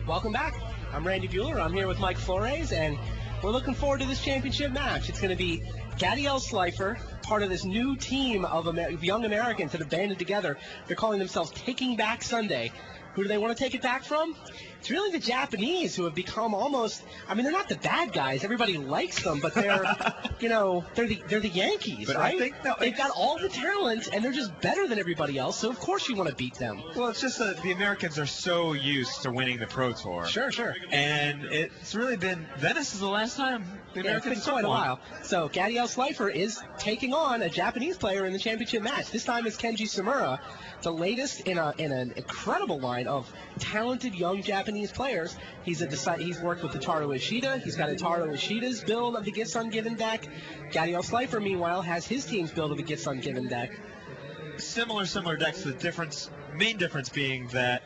Welcome back. I'm Randy Buehler. I'm here with Mike Flores, and we're looking forward to this championship match. It's going to be Gadiel Slifer, part of this new team of young Americans that have banded together. They're calling themselves Taking Back Sunday. Who do they want to take it back from? It's really the Japanese, who have become almost, I mean, they're not the bad guys. Everybody likes them, but they're, they're the Yankees, but right? I think they've got all the talent, and they're just better than everybody else, so of course you want to beat them. Well, it's just that the Americans are so used to winning the Pro Tour. Sure. And it's really been, Venice is the last time the Americans it's been quite a while. So Gadiel Slifer is taking on a Japanese player in the championship match. This time it's Kenji Sumura, the latest in an incredible line of talented young Japanese players. He's worked with Itaru Ishida. He's got Itaru Ishida's build of the Gifts Ungiven deck. Gadiel Slifer, meanwhile, has his team's build of the Gifts Ungiven deck. Similar decks. The main difference being that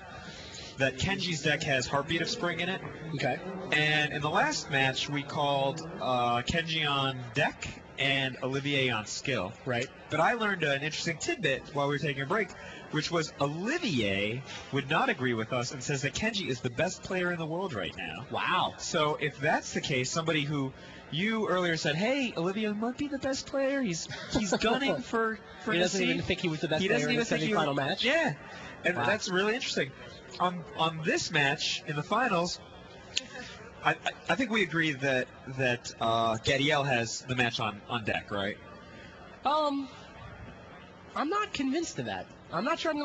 Kenji's deck has Heartbeat of Spring in it. Okay. And in the last match, we called Kenji on deck and Olivier on skill. Right. But I learned an interesting tidbit while we were taking a break, which was Olivier would not agree with us and says that Kenji is the best player in the world right now. Wow. So if that's the case, somebody who you earlier said, hey, Olivier might be the best player. He's gunning for He doesn't even think he was the best player in the semifinal match? Yeah. And wow. That's really interesting. On this match, in the finals, I think we agree that Gadiel has the match on deck, right? I'm not convinced of that. I'm not sure. I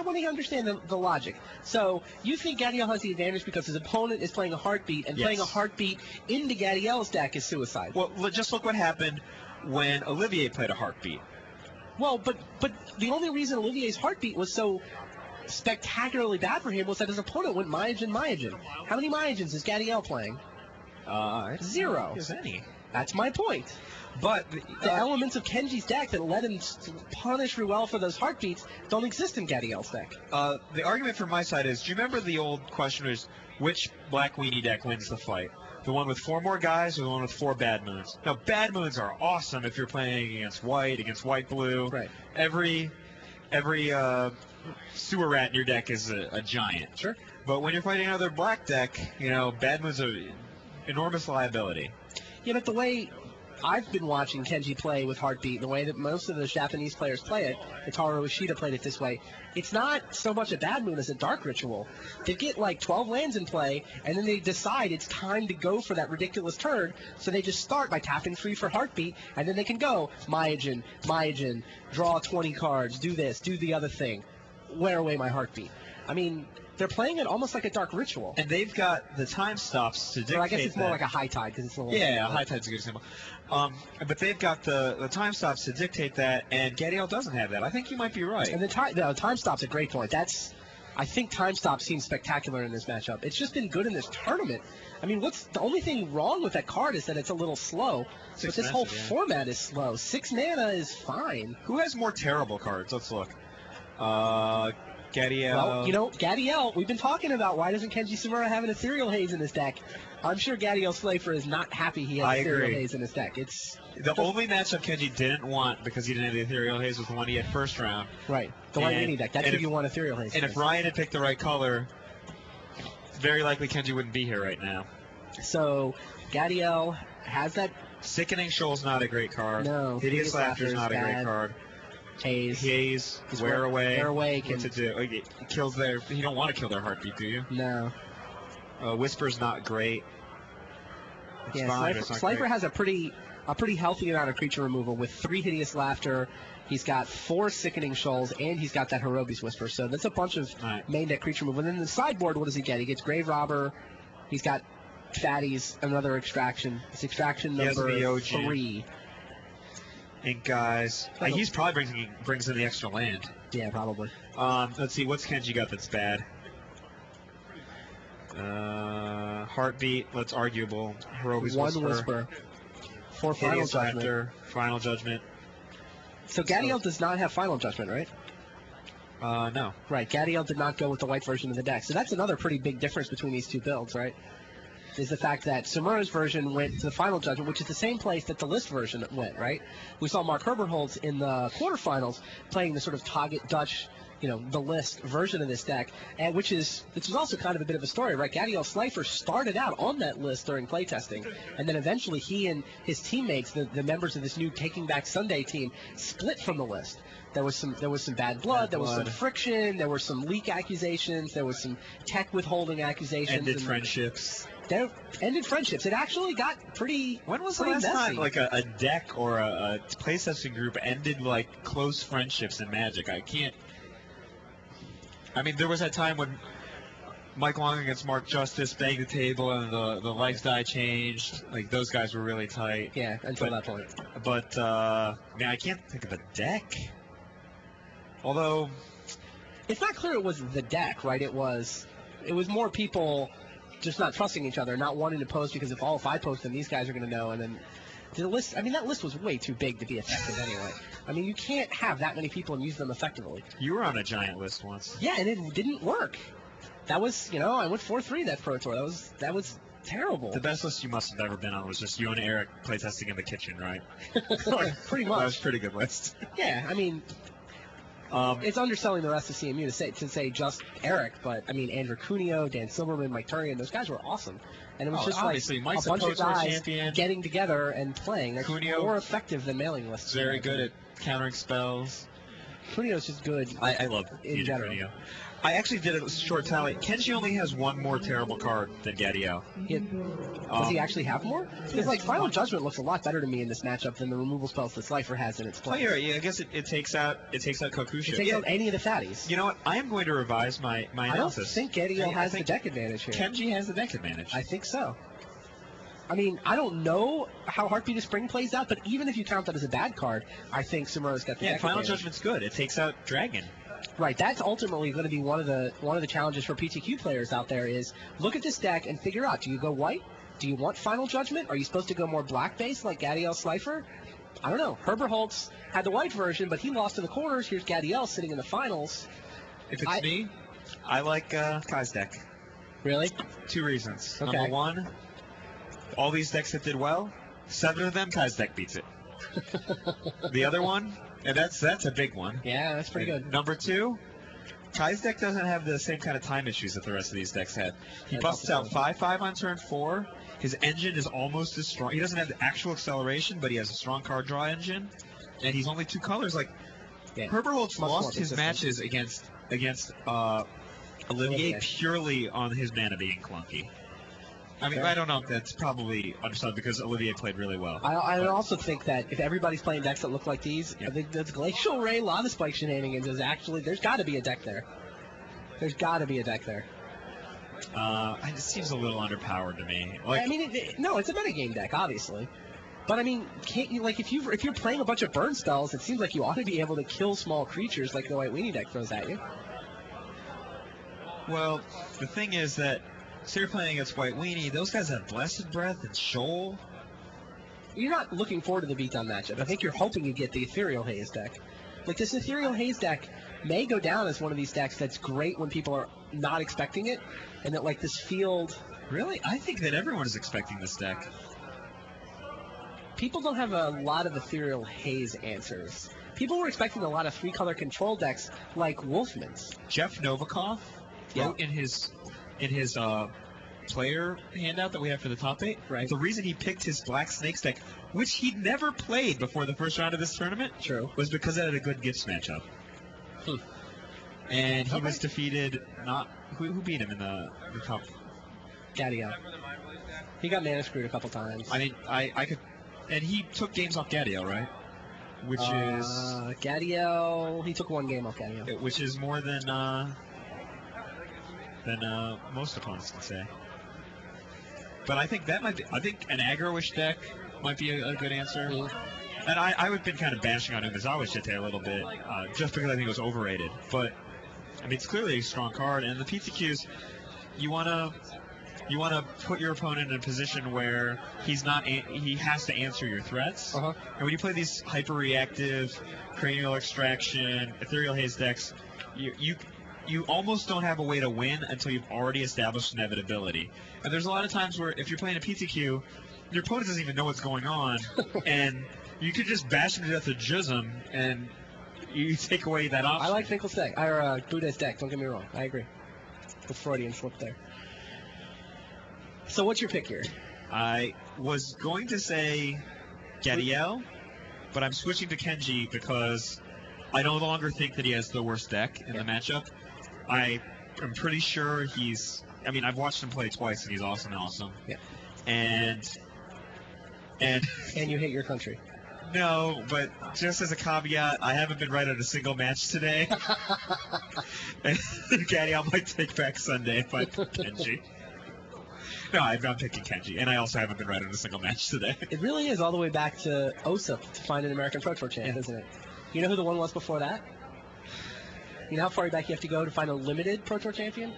want to understand the logic. So you think Gadiel has the advantage because his opponent is playing a Heartbeat, and playing a Heartbeat into Gadiel's deck is suicide. Well, just look what happened when Olivier played a Heartbeat. Well, but the only reason Olivier's Heartbeat was so spectacularly bad for him was that his opponent went Myojin. How many Myojins is Gadiel playing? 0. If any. That's my point. But the elements of Kenji's deck that let him punish Ruel for those Heartbeats don't exist in Gadiel's deck. The argument from my side is, do you remember the old question was, which Black Weenie deck wins the fight? The one with 4 more guys or the one with 4 Bad Moons? Now, Bad Moons are awesome if you're playing against white-blue. Right. Every sewer rat in your deck is a giant. Sure. But when you're fighting another black deck, Bad Moons are enormous liability. Yeah, but the way I've been watching Kenji play with Heartbeat, the way that most of the Japanese players play it, Itaru Ishida played it this way, it's not so much a Bad Moon as a Dark Ritual. They get like 12 lands in play, and then they decide it's time to go for that ridiculous turn, so they just start by tapping 3 for Heartbeat, and then they can go Myojin, draw 20 cards, do this, do the other thing, wear away my Heartbeat. I mean, they're playing it almost like a Dark Ritual. And they've got the time stops to dictate. Well, I guess it's more like a High Tide because it's a little. Yeah, High Tide's a good example. But they've got the time stops to dictate that, and Gadiel doesn't have that. I think you might be right. And the time stop's a great point. I think time stop seems spectacular in this matchup. It's just been good in this tournament. I mean, what's the only thing wrong with that card is that it's a little slow. But this whole format is slow. 6 mana is fine. Who has more terrible cards? Let's look. Gadiel. Well, Gadiel, we've been talking about why doesn't Kenji Sumura have an Ethereal Haze in his deck. I'm sure Gadiel Slifer is not happy he has Ethereal Haze in his deck. It's the only matchup Kenji didn't want because he didn't have the Ethereal Haze was the one he had first round. Right, the White Mini deck. That's what you want Ethereal Haze. And if Ryan had picked the right color, it's very likely Kenji wouldn't be here right now. So Gadiel has that. Sickening Shoal's not a great card. No. Hideous Laughter is not a great card. Haze, Wear Away. What to do? It kills their. You don't want to kill their Heartbeat, do you? No. Whisper's not great. It's fine, Slifer has a pretty healthy amount of creature removal with 3 Hideous Laughter. He's got 4 Sickening Shoals, and he's got that Hirobi's Whisper. So that's a bunch of main deck creature removal. And then the sideboard, what does he get? He gets Grave Robber. He's got Fatties, another Extraction. It's Extraction number 3. Ink Guys. He's probably brings in the extra land. Yeah, probably. Let's see, what's Kenji got that's bad? Heartbeat, that's arguable. Hirobi's 1 Whisper. 4 Final Judgment. Final Judgment. So Gadiel does not have Final Judgment, right? No. Right, Gadiel did not go with the white version of the deck. So that's another pretty big difference between these two builds, right? Is the fact that Sumura's version went to the Final Judgment, which is the same place that the List version went, right? We saw Mark Herberholz in the quarterfinals playing the sort of Target Dutch the list version of this deck, and which is also kind of a bit of a story, right? Gadiel Slifer started out on that list during playtesting, and then eventually he and his teammates, the members of this new Taking Back Sunday team, split from the list. There was some bad blood, there was some friction, there were some leak accusations, there was some tech withholding accusations. Ended friendships. There ended friendships. It actually got pretty. When was the pretty last messy. time like a deck or a playtesting group ended like close friendships in Magic? I can't. I mean, there was that time when Mike Long against Mark Justice banged the table and the life die changed. Like, those guys were really tight. Yeah, until that point. But, I can't think of a deck. Although... It's not clear it was the deck, right? It was more people just not trusting each other, not wanting to post because if I post, then these guys are going to know, and then... The list, that list was way too big to be effective anyway. You can't have that many people and use them effectively. You were on a giant list once. Yeah, and it didn't work. That was, I went 4-3 that Pro Tour. That was terrible. The best list you must have ever been on was just you and Eric playtesting in the kitchen, right? Pretty much. That was a pretty good list. Yeah, it's underselling the rest of CMU to say just Eric, but Andrew Cuneo, Dan Silverman, Mike Turian, those guys were awesome. And it was just obviously, like Mike's a bunch of guys champion. getting together and playing. That's Cuneo, more effective than mailing lists. Very good at countering spells. Cuneo's just good. I love in general. Cuneo. I actually did a short tally. Kenji only has one more terrible card than Gadiel. Does he actually have more? Because Final Judgment looks a lot better to me in this matchup than the removal spells that Slifer has in its play. Oh, yeah, I guess it takes out Kokusha. It takes out any of the fatties. You know what? I am going to revise my analysis. I don't think Gadiel has the deck advantage here. Kenji has the deck advantage. I think so. I don't know how Heartbeat of Spring plays out, but even if you count that as a bad card, I think Sumeru's got the deck Final advantage. Judgment's good. It takes out Dragon. Right, that's ultimately going to be one of the challenges for PTQ players out there is look at this deck and figure out, do you go white? Do you want Final Judgment? Are you supposed to go more black-based like Gadiel Slifer? I don't know. Herbert Holtz had the white version, but he lost in the quarters. Here's Gadiel sitting in the finals. If it's me, I like Kai's deck. Really? 2 reasons. Okay. Number 1, all these decks that did well, 7 of them, Kai's deck beats it. The other one, and that's a big one. Yeah, that's pretty good. Number 2, Kai's deck doesn't have the same kind of time issues that the rest of these decks had. He busts out 5/5 on turn 4. His engine is almost as strong. He doesn't have the actual acceleration, but he has a strong card draw engine. And he's only 2 colors. Herbert Holtz lost his matches against Olivier purely on his mana being clunky. I don't know if that's probably understood because Olivier played really well. I also think that if everybody's playing decks that look like these, I think the Glacial Ray Lava Spike shenanigans is actually, there's got to be a deck there. There's got to be a deck there. It seems a little underpowered to me. No, it's a metagame deck, obviously. But can't you, if you're playing a bunch of burn spells, it seems like you ought to be able to kill small creatures like the White Weenie deck throws at you. Well, the thing is that, so you're playing against White Weenie, those guys have Blessed Breath and Shoal. You're not looking forward to the beatdown matchup. I think you're hoping you get the Ethereal Haze deck. This Ethereal Haze deck may go down as one of these decks that's great when people are not expecting it, and that this field... Really? I think that everyone is expecting this deck. People don't have a lot of Ethereal Haze answers. People were expecting a lot of 3-color control decks like Wolfman's. Jeff Novikov wrote in his player handout that we have for the top 8, right? The reason he picked his Black Snakes deck, which he'd never played before the first round of this tournament, was because it had a good Gifts matchup. And he was defeated. Who beat him in the top? Gadiel. He got mana screwed a couple times. I could, and he took games off Gadiel, right? Which is Gadiel. He took 1 game off Gadiel, which is more than most opponents can say. But I think that might be, I think an aggro-ish deck might be a good answer. And I've been kind of bashing on him as always Jete a little bit, just because I think it was overrated. But it's clearly a strong card, and the PTQs, you wanna put your opponent in a position where he has to answer your threats. And when you play these hyper-reactive, cranial extraction, ethereal haze decks, you almost don't have a way to win until you've already established inevitability. And there's a lot of times where if you're playing a PTQ, your opponent doesn't even know what's going on, and you could just bash him to death with Jism, and You take away that option. I like Finkel's deck, or Buddha's deck. Don't get me wrong. I agree. The Freudian slip there. So what's your pick here? I was going to say Gadiel, but I'm switching to Kenji because I no longer think that he has the worst deck in the matchup. I am pretty sure I've watched him play twice, and he's awesome. Yeah. And you hate your country. No, but just as a caveat, I haven't been right at a single match today. And Gadiel might take back Sunday if I pick Kenji. No, I'm picking Kenji, and I also haven't been right in a single match today. It really is all the way back to OSUP to find an American Pro Tour champ, isn't it? You know who the one was before that? You know how far back you have to go to find a limited Pro Tour champion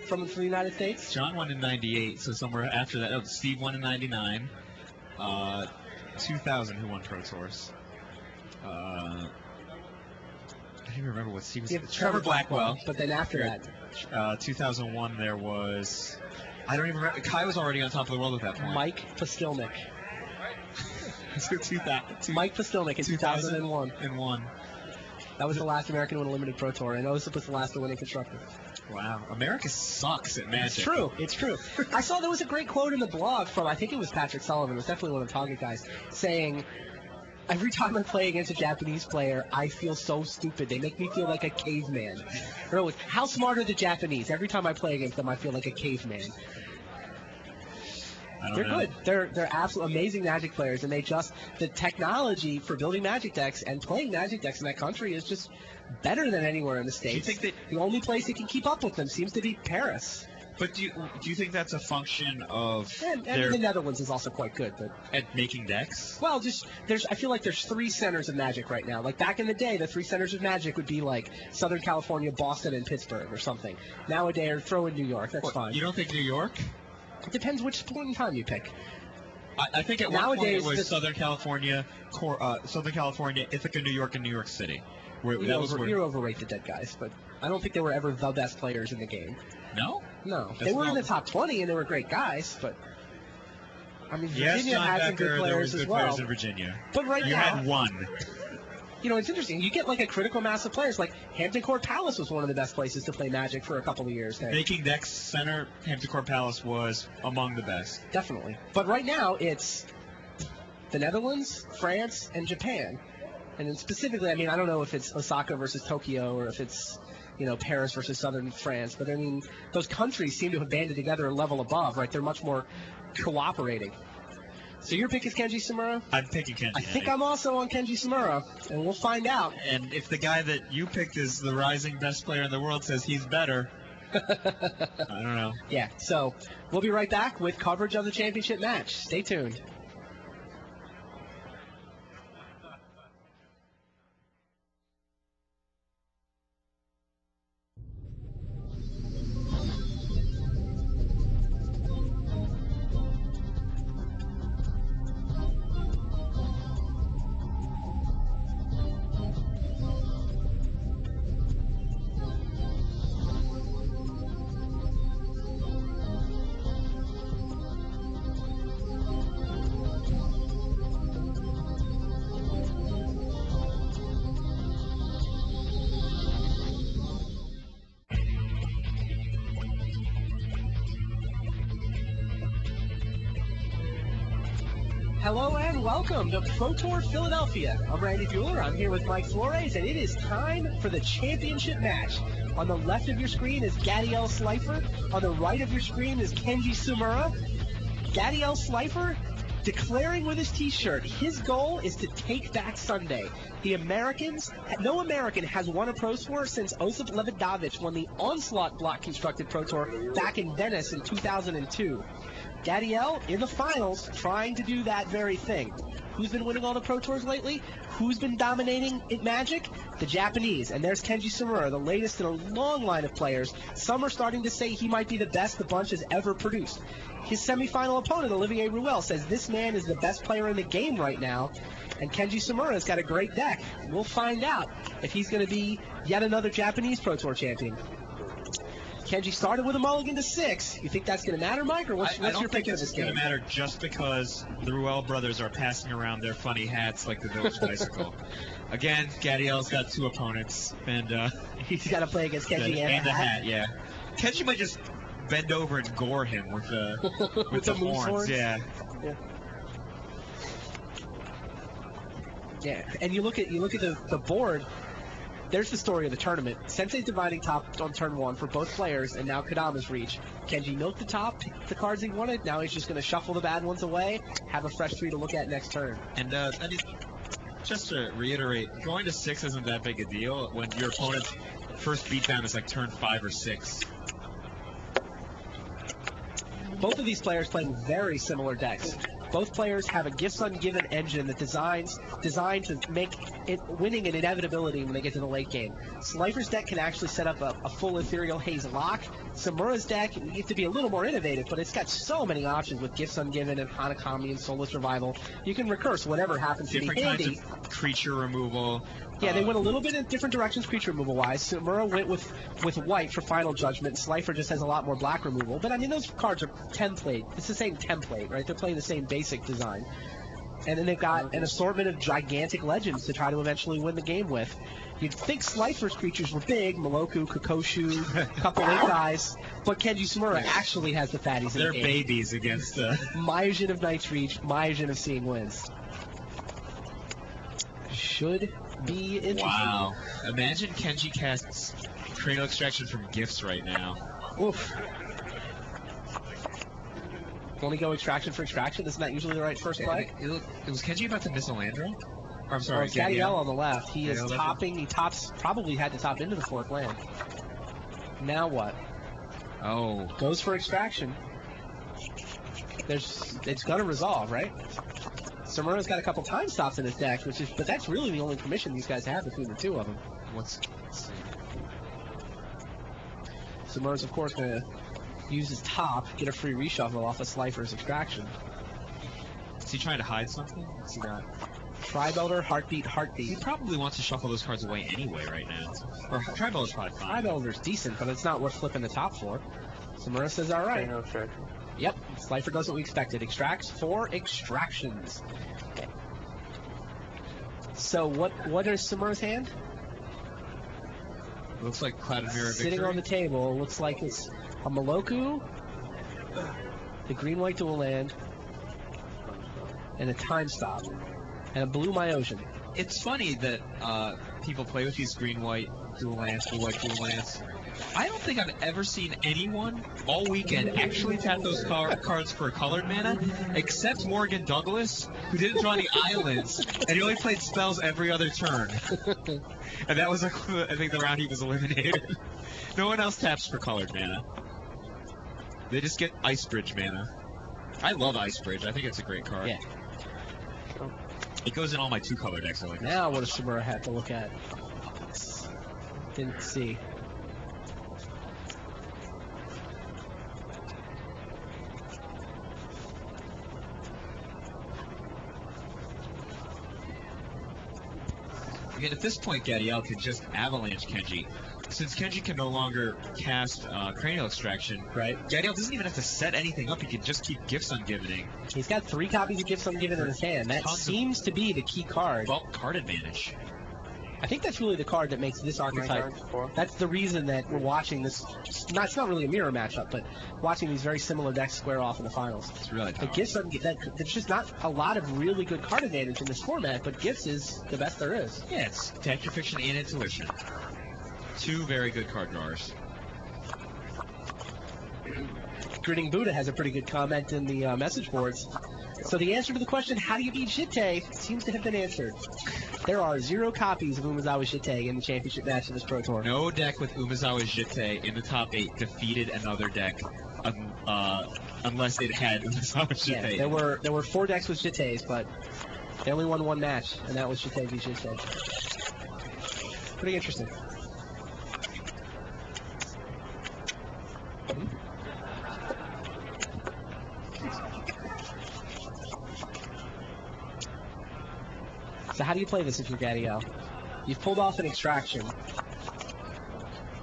from the United States? John won in 98, so somewhere after that. Oh, Steve won in 99. 2000, who won Pro Tours? I don't even remember what Steve was. Trevor Blackwell. But then after that, 2001, there was. I don't even remember. Kai was already on top of the world at that point. Mike Postilnik. Mike Postilnik in 2001. That was the last American to win a limited Pro Tour, and Osip was the last to win in Constructor. Wow. America sucks at Magic. It's true. I saw there was a great quote in the blog from, I think it was Patrick Sullivan, it was definitely one of the Target guys, saying, every time I play against a Japanese player, I feel so stupid. They make me feel like a caveman. Really, how smart are the Japanese? Every time I play against them, I feel like a caveman. They're good. They're absolutely amazing Magic players, and the technology for building Magic decks and playing Magic decks in that country is just better than anywhere in the States. Do you think that the only place that can keep up with them seems to be Paris? But do you think that's a function of and the Netherlands is also quite good, but at making decks? Well, I feel like there's 3 centers of Magic right now. Like back in the day, the 3 centers of Magic would be like Southern California, Boston, and Pittsburgh or something. Nowadays, throw in New York. That's fine. You don't think New York? It depends which point in time you pick. I think at one point it was Southern California, Ithaca, New York, and New York City. You overrate the dead guys, but I don't think they were ever the best players in the game. No? No. They were in the top 20, and they were great guys, but I mean, Virginia had some good players as well. There was good players in Virginia. But right now, you had one. You know, it's interesting. You get like a critical mass of players. Like Hampton Court Palace was one of the best places to play Magic for a couple of years there. Making decks center, Hampton Court Palace was among the best. Definitely. But right now, it's the Netherlands, France, and Japan. And then specifically, I mean, I don't know if it's Osaka versus Tokyo or if it's, Paris versus southern France. But, I mean, those countries seem to have banded together a level above, right? They're much more cooperating. So your pick is Kenji Samura? I'm picking Kenji. I think I'm also on Kenji Samura, and we'll find out. And if the guy that you picked is the rising best player in the world says he's better, I don't know. Yeah, so we'll be right back with coverage of the championship match. Stay tuned. Hello and welcome to Pro Tour Philadelphia. I'm Randy Bueller. I'm here with Mike Flores, and it is time for the championship match. On the left of your screen is Gadiel Slifer. On the right of your screen is Kenji Samura. Gadiel Slifer declaring with his t-shirt, his goal is to take back Sunday. No American has won a Pro Tour since Osip Levidavic won the Onslaught block constructed Pro Tour back in Venice in 2002. Gadiel in the finals trying to do that very thing. Who's been winning all the Pro Tours lately? Who's been dominating in Magic? The Japanese. And there's Kenji Samura, the latest in a long line of players. Some are starting to say he might be the best the bunch has ever produced. His semifinal opponent, Olivier Ruel, says this man is the best player in the game right now. And Kenji Samura's got a great deck. We'll find out if he's going to be yet another Japanese Pro Tour champion. Kenji started with a mulligan to 6. You think that's going to matter, Mike, or what's I your don't think pick of it's this going game? to matter just because the Ruel brothers are passing around their funny hats like the village bicycle. Again, Gadiel's got 2 opponents, and He's got to play against Kenji and the hat. Yeah, Kenji might just bend over and gore him with the With the moose horns? Yeah. Yeah, and you look at the board. There's the story of the tournament. Sensei's dividing top on turn 1 for both players, and now Kodama's reach. Kenji milked the top, picked the cards he wanted. Now he's just going to shuffle the bad ones away, have a fresh 3 to look at next turn. And I mean, just to reiterate, going to 6 isn't that big a deal when your opponent's first beatdown is like turn 5 or 6. Both of these players playing very similar decks. Both players have a Gifts Ungiven engine that designed to make it winning an inevitability when they get to the late game. Slifer's deck can actually set up a full Ethereal Haze lock. Samura's deck, you have to be a little more innovative, but it's got so many options with Gifts Ungiven and Hanakami and Soulless Revival. You can recurse whatever happens to be handy. Different kinds of creature removal. Yeah, they went a little bit in different directions creature removal-wise. Samura went with white for Final Judgment. Slifer just has a lot more black removal. But, I mean, those cards are template. It's the same template, right? They're playing the same basic design. And then they've got an assortment of gigantic legends to try to eventually win the game with. You'd think Slifer's creatures were big, Moloku, Kokoshu, a couple 8 guys, but Kenji Samura actually has the fatties in They're the game. babies against Myojin of Night's Reach, Myojin of Seeing Winds. Should be interesting. Wow. Imagine Kenji casts Cranial Extraction from Gifts right now. Oof. Only go extraction for extraction? Isn't that usually the right first play? Was Kenji about to miss Elandra? Or, I'm sorry, Gadiel on the left. He is Gadiel topping. He tops. Probably had to top into the 4th land. Now what? Oh. Goes for extraction. It's gonna resolve, right? Samura's got a couple time stops in his deck, but that's really the only commission these guys have between the 2 of them. Let's see. Samura's, of course, gonna use his top, get a free reshuffle off of Slifer's extraction. Is he trying to hide something? Is he not? Tribelder, Heartbeat. He probably wants to shuffle those cards away anyway right now. Or Tribelder's probably fine. Tribelder's decent, but it's not worth flipping the top for. Samura says, all right. Yep, Slifer does what we expected. Extracts for extractions. Okay. So what is Samura's hand? Looks like Clouded Mirror Victory. Sitting on the table, looks like it's a Moloku, the green-white dual land, and a time stop, and a blue Myojin. It's funny that people play with these green-white dual lands, blue-white dual lands. I don't think I've ever seen anyone all weekend actually tap those cards for colored mana, except Morgan Douglas, who didn't draw any islands, and he only played spells every other turn. And that was, I think, the round he was eliminated. No one else taps for colored mana. They just get Ice Bridge mana. I love Ice Bridge. I think it's a great card. Yeah. It goes in all my 2-color decks. I like Now what does Samura have to look at? Didn't see. Again, at this point, Gadiel could just avalanche Kenji. Since Kenji can no longer cast Cranial Extraction, right? Gadiel doesn't even have to set anything up. He can just keep Gifts Ungivening. He's got 3 copies of Gifts Ungiven in his hand. That seems to be the key card. Bulk card advantage. I think that's really the card that makes this archetype. That's the reason that we're watching this. It's not really a mirror matchup, but watching these very similar decks square off in the finals. It's really powerful. Gifts there's just not a lot of really good card advantage in this format, but Gifts is the best there is. Yeah, it's Tactical Fiction and Intuition. 2 very good card drawers. Grinning Buddha has a pretty good comment in the message boards. So the answer to the question, how do you beat Jitte, seems to have been answered. There are 0 copies of Umezawa Jitte in the championship match of this Pro Tour. No deck with Umezawa Jitte in the top 8 defeated another deck unless it had Umezawa Jitte. Yeah, there were 4 decks with Jittes, but they only won 1 match, and that was Jitte v Jitte. Pretty interesting. So how do you play this if you're Gadiel? You've pulled off an extraction.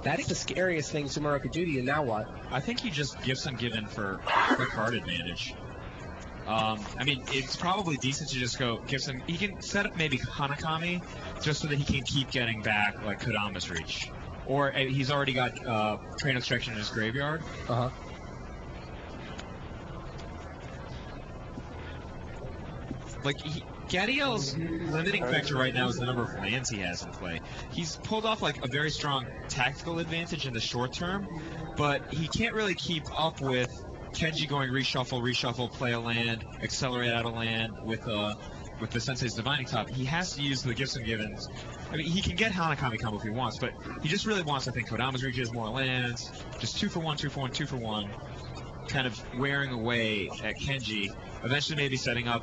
That's the scariest thing Sumuro could do to you. Now what? I think he just gives some given for quick card advantage. I mean, it's probably decent to just go give some. He can set up maybe Hanakami just so that he can keep getting back like Kodama's reach. Or he's already got Train Extraction in his graveyard. Uh-huh. Like, Gadiel's limiting factor right now is the number of lands he has in play. He's pulled off like a very strong tactical advantage in the short term, but he can't really keep up with Kenji going reshuffle, play a land, accelerate out a land with the Sensei's Divining Top. He has to use the gifts and givens. I mean, he can get Hanakami combo if he wants, but he just really wants, I think, Kodama's reaches, more lands, just 2 for 1, 2 for 1, 2 for 1, kind of wearing away at Kenji. Eventually maybe setting up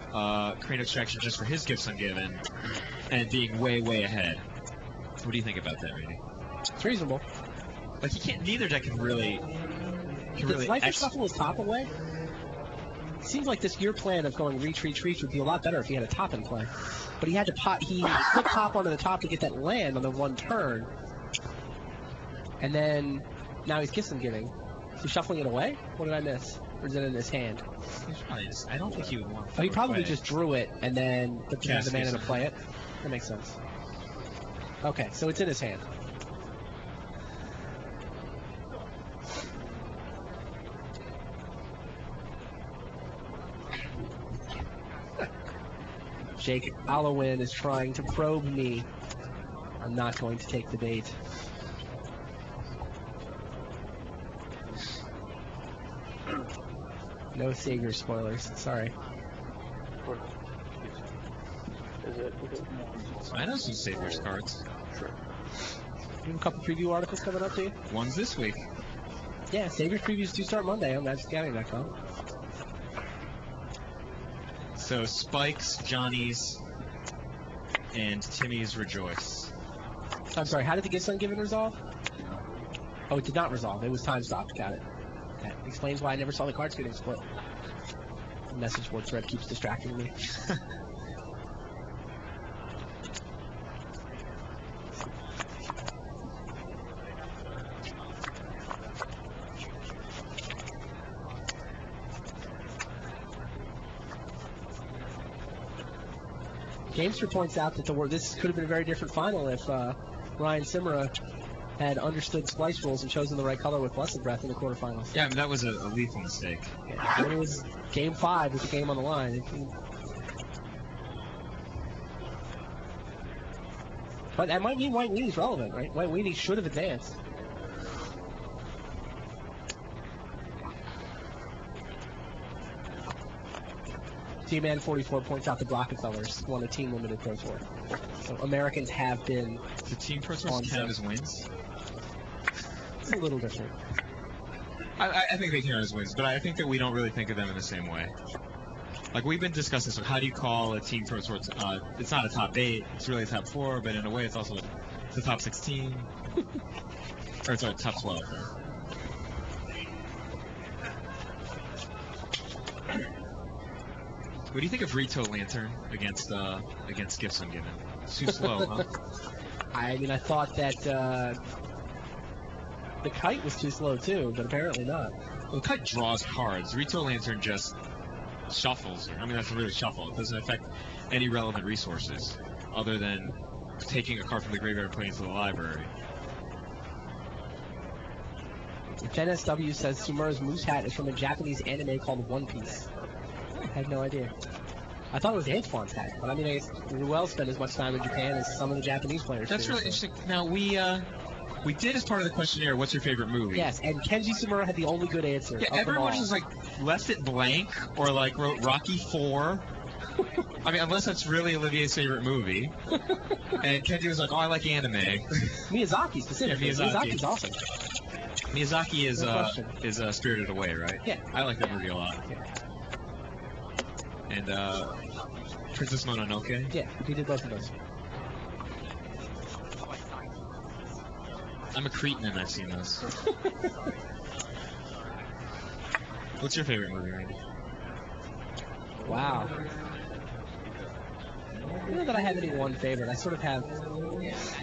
Crane Extraction just for his gifts ungiven and being way, way ahead. What do you think about that, Randy? It's reasonable. Like, neither deck can really... Does Life Shuffle his top away? It seems like this year plan of going reach would be a lot better if he had a top in play. But he had to he flipped top onto the top to get that land on the one turn. And then now he's Gifts Giving. Is he shuffling it away? What did I miss? Or is it in his hand? I don't think he would want to. Oh, he probably just drew it and then put the mana to play it. That makes sense. Okay, so it's in his hand. Jake Alowin is trying to probe me. I'm not going to take the bait. No Savior spoilers, sorry. I know some Savior's cards. Sure. You have a couple preview articles coming up to you? One's this week. Yeah, Savior's previews do start Monday on MagicGathering.com. So Spikes, Johnny's, and Timmy's Rejoice. I'm sorry, how did the Gifts Ungiven resolve? Oh, it did not resolve. It was time stopped. Got it. That explains why I never saw the cards getting split. The message board thread keeps distracting me. Gamester points out that this could have been a very different final if Ryan Simura had understood splice rules and chosen the right color with Blessed Breath in the quarterfinals. Yeah, I mean, that was a lethal mistake. Yeah, when it was Game 5 with the game on the line. But that might mean White Weenie's relevant, right? White Weenie should have advanced. T-Man44 points out the Rockefellers won a team limited Pro Tour. So Americans have been... The team Pro Tour count as wins? It's a little different. I think they count as wins, but I think that we don't really think of them in the same way. Like, we've been discussing, so how do you call a team Pro Tour? It's not a top 8, it's really a top 4, but in a way it's also the top 16. Or sorry, top 12. What do you think of Rito Lantern against Gifts Ungiven? It's too slow, huh? I mean, I thought that the Kite was too slow too, but apparently not. Well, the Kite draws cards. Rito Lantern just shuffles. I mean, that's really shuffle. It doesn't affect any relevant resources other than taking a card from the graveyard and putting it to the library. Jen SW says Sumura's moose hat is from a Japanese anime called One Piece. I had no idea. I thought it was Antoine's hat, but I mean, I guess Ruel spent as much time in Japan as some of the Japanese players. That's really interesting. Now, we did, as part of the questionnaire, what's your favorite movie? Yes, and Kenji Sumura had the only good answer. Yeah, everyone just left it blank or wrote Rocky IV. I mean, unless that's really Olivier's favorite movie. And Kenji was like, oh, I like anime. Miyazaki specifically. Yeah, Miyazaki's awesome. Miyazaki is Spirited Away, right? Yeah. I like that movie a lot. Yeah. And Princess Mononoke. Yeah, he did both of those. I'm a cretin and I've seen those. What's your favorite movie, Randy? Wow. I don't know that I have any one favorite. I sort of have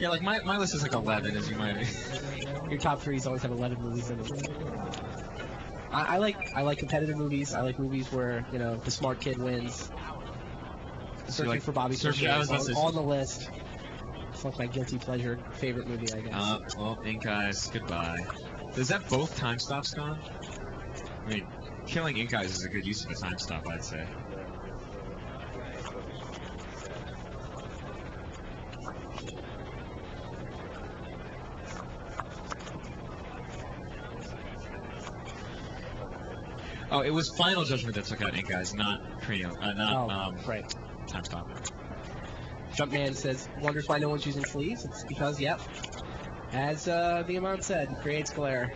Yeah, like my list is like 11, as you might. your top threes always have 11 movies in them. I like competitive movies. I like movies where the smart kid wins. Searching for Bobby Fischer on the list. It's like my guilty pleasure favorite movie, I guess. Well, Ink Eyes, goodbye. Is that both time stops gone? I mean, killing Ink Eyes is a good use of a time stop, I'd say. Oh, it was Final Judgment that took out Ink Eyes, not Cranium, right. Time Stop. Jumpman says, wonders why no one's using sleeves. It's because, yep, as the amount said, it creates glare.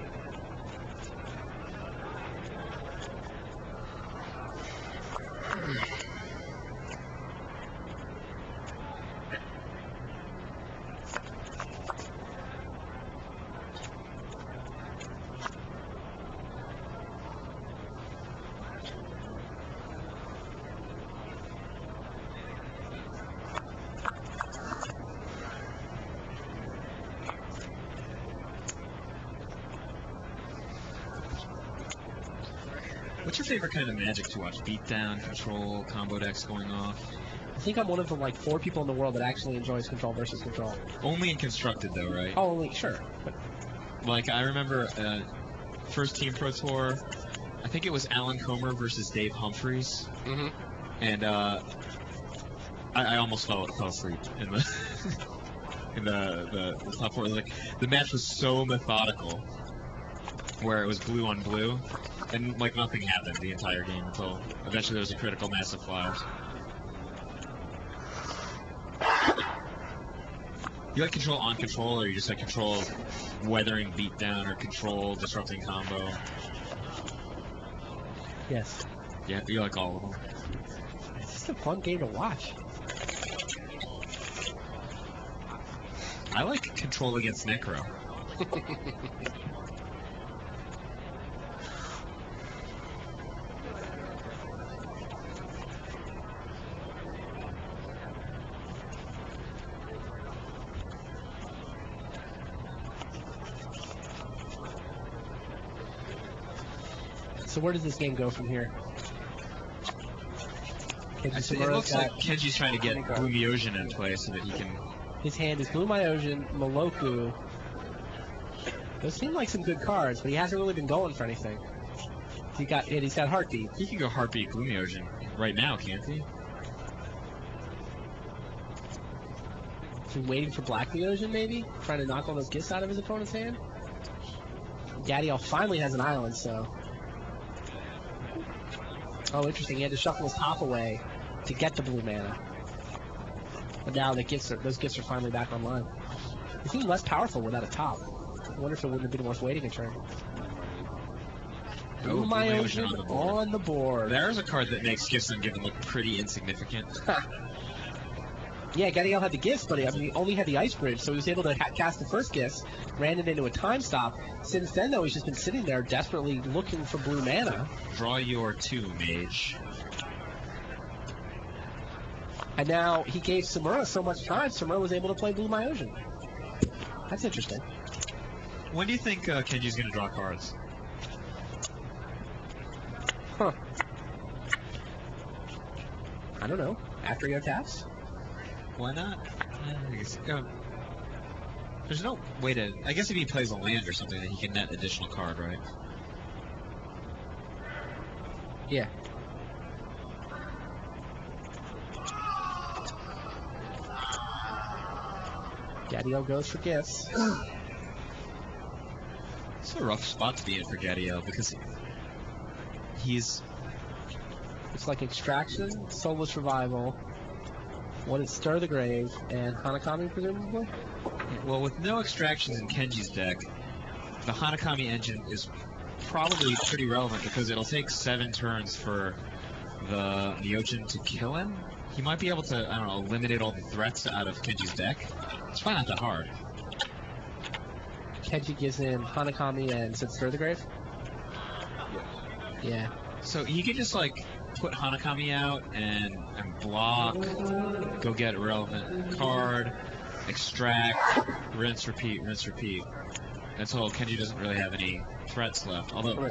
What's your favorite kind of Magic to watch? Beatdown, Control, combo decks going off? I think I'm one of the 4 people in the world that actually enjoys Control versus Control. Only in Constructed though, right? Oh, only, sure. But like I remember first Team Pro Tour, I think it was Alan Comer versus Dave Humphreys. Mm-hmm. And I almost fell asleep in the in the top 4. Like the match was so methodical, where it was blue on blue, and like nothing happened the entire game until eventually there was a critical mass of flyers. You like Control on Control, or you just like Control weathering Beatdown, or Control disrupting combo? Yes. Yeah, you like all of them. It's just a fun game to watch. I like Control against Necro. So where does this game go from here? It looks like Kenji's trying to get Blue Myojin in play so that he can... His hand is Blue Myojin, Moloku. Those seem like some good cards, but he hasn't really been going for anything. He's got Heartbeat. He can go Heartbeat Blue Myojin right now, can't he? Is he waiting for Black Myojin, maybe? Trying to knock all those gifts out of his opponent's hand? Gadiel finally has an island, so... Oh, interesting. He had to shuffle his top away to get the blue mana. But now those gifts are finally back online. They seem less powerful without a top. I wonder if it wouldn't have been worth waiting a turn. Blue Myojin on the board. There's a card that makes Gifts Ungiven look pretty insignificant. Yeah, Gadiel had the gifts, but he only had the Ice Bridge, so he was able to cast the first gifts, ran it into a time stop. Since then, though, he's just been sitting there desperately looking for blue mana. Draw your 2, Mage. And now he gave Samura so much time, Samura was able to play Blue Myojin. That's interesting. When do you think Kenji's going to draw cards? Huh. I don't know. After he taps? Why not? I guess, there's no way to... I guess if he plays a land or something, then he can net additional card, right? Yeah. Gadiel goes for gifts. It's a rough spot to be in for Gadiel because he's... It's like Extraction, Soulless Revival, what is Stir the Grave, and Hanakami, presumably? Well, with no extractions in Kenji's deck, the Hanakami engine is probably pretty relevant because it'll take 7 turns for the Myojin to kill him. He might be able to, I don't know, eliminate all the threats out of Kenji's deck. It's probably not that hard. Kenji gives him Hanakami and said Stir the Grave? Yeah. So he could just, like, put Hanakami out and block, go get a relevant card, extract, rinse, repeat, until Kenji doesn't really have any threats left. Although,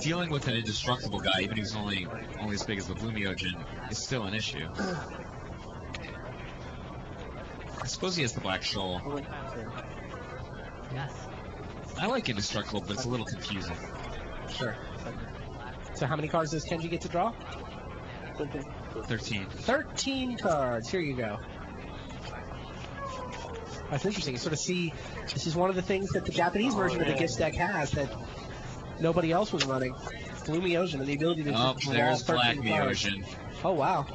dealing with an indestructible guy, even if he's only as big as the Blue Myojin, is still an issue. I suppose he has the Black Shoal. Yes. I like indestructible, but it's a little confusing. Sure. So how many cards does Kenji get to draw? 13. 13 cards. Here you go. That's interesting. You sort of see, this is one of the things that the Japanese version of the Gifts deck has that nobody else was running. Blue Myojin and the ability to just draw there's 13 Black cards. Myojin. Oh, wow.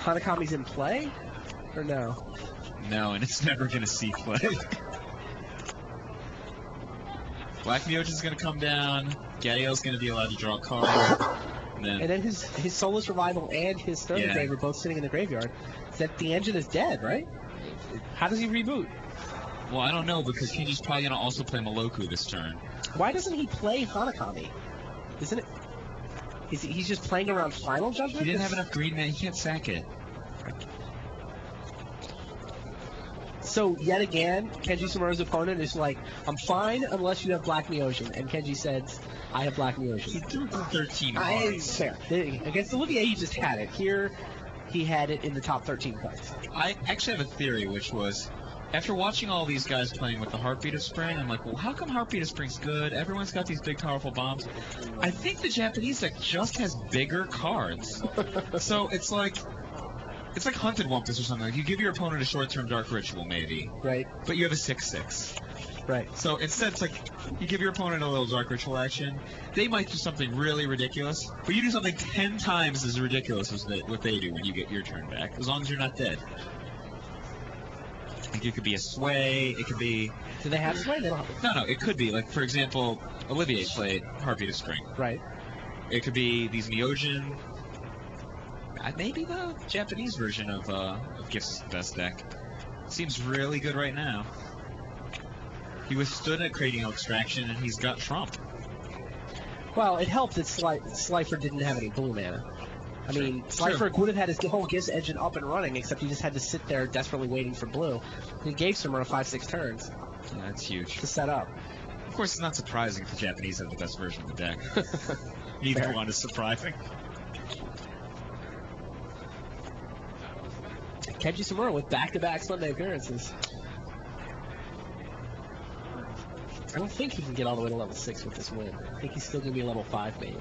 Hanakami's in play? Or no? No, and it's never going to see play. Black Myojin's going to come down. Gadiel's going to be allowed to draw a card. And then his Soulless Revival and his Stone Grave are both sitting in the graveyard. That the engine is dead, right? How does he reboot? Well, I don't know, because Kenji's probably going to also play Moloku this turn. Why doesn't he play Hanakami? Isn't it? He's just playing around Final Judgment? He didn't have enough green, man. He can't sack it. So, yet again, Kenji Sumura's opponent is like, I'm fine unless you have Black Myojin. And Kenji says, I have Black Myojin. He threw 13 cards. Fair. Against Olivier, he just had it. Here, he had it in the top 13 cards. I actually have a theory, which was, after watching all these guys playing with the Heartbeat of Spring, I'm like, well, how come Heartbeat of Spring's good? Everyone's got these big, powerful bombs. I think the Japanese deck just has bigger cards. So it's like Hunted Wumpus or something. Like you give your opponent a short-term Dark Ritual, maybe. Right. But you have a 6/6. Right. So instead, it's like you give your opponent a little Dark Ritual action. They might do something really ridiculous, but you do something 10 times as ridiculous as what they do when you get your turn back, as long as you're not dead. Like it could be a sway, it could be... Do they have sway? They don't have... No, it could be. Like, for example, Olivier played Heartbeat of Spring. Right. It could be these Myojin. Maybe the Japanese version of Gifts' best deck. Seems really good right now. He withstood a Cranial Extraction, and he's got Trump. Well, it helped that Slifer didn't have any blue mana. I mean, Slifer would have had his whole Gifts engine up and running, except he just had to sit there desperately waiting for blue. He gave Sumura 5-6 turns. Yeah, that's huge. To set up. Of course, it's not surprising if the Japanese have the best version of the deck. Neither one is surprising. Kenji Sumura with back-to-back Sunday appearances. I don't think he can get all the way to level 6 with this win. I think he's still going to be a level 5 mage.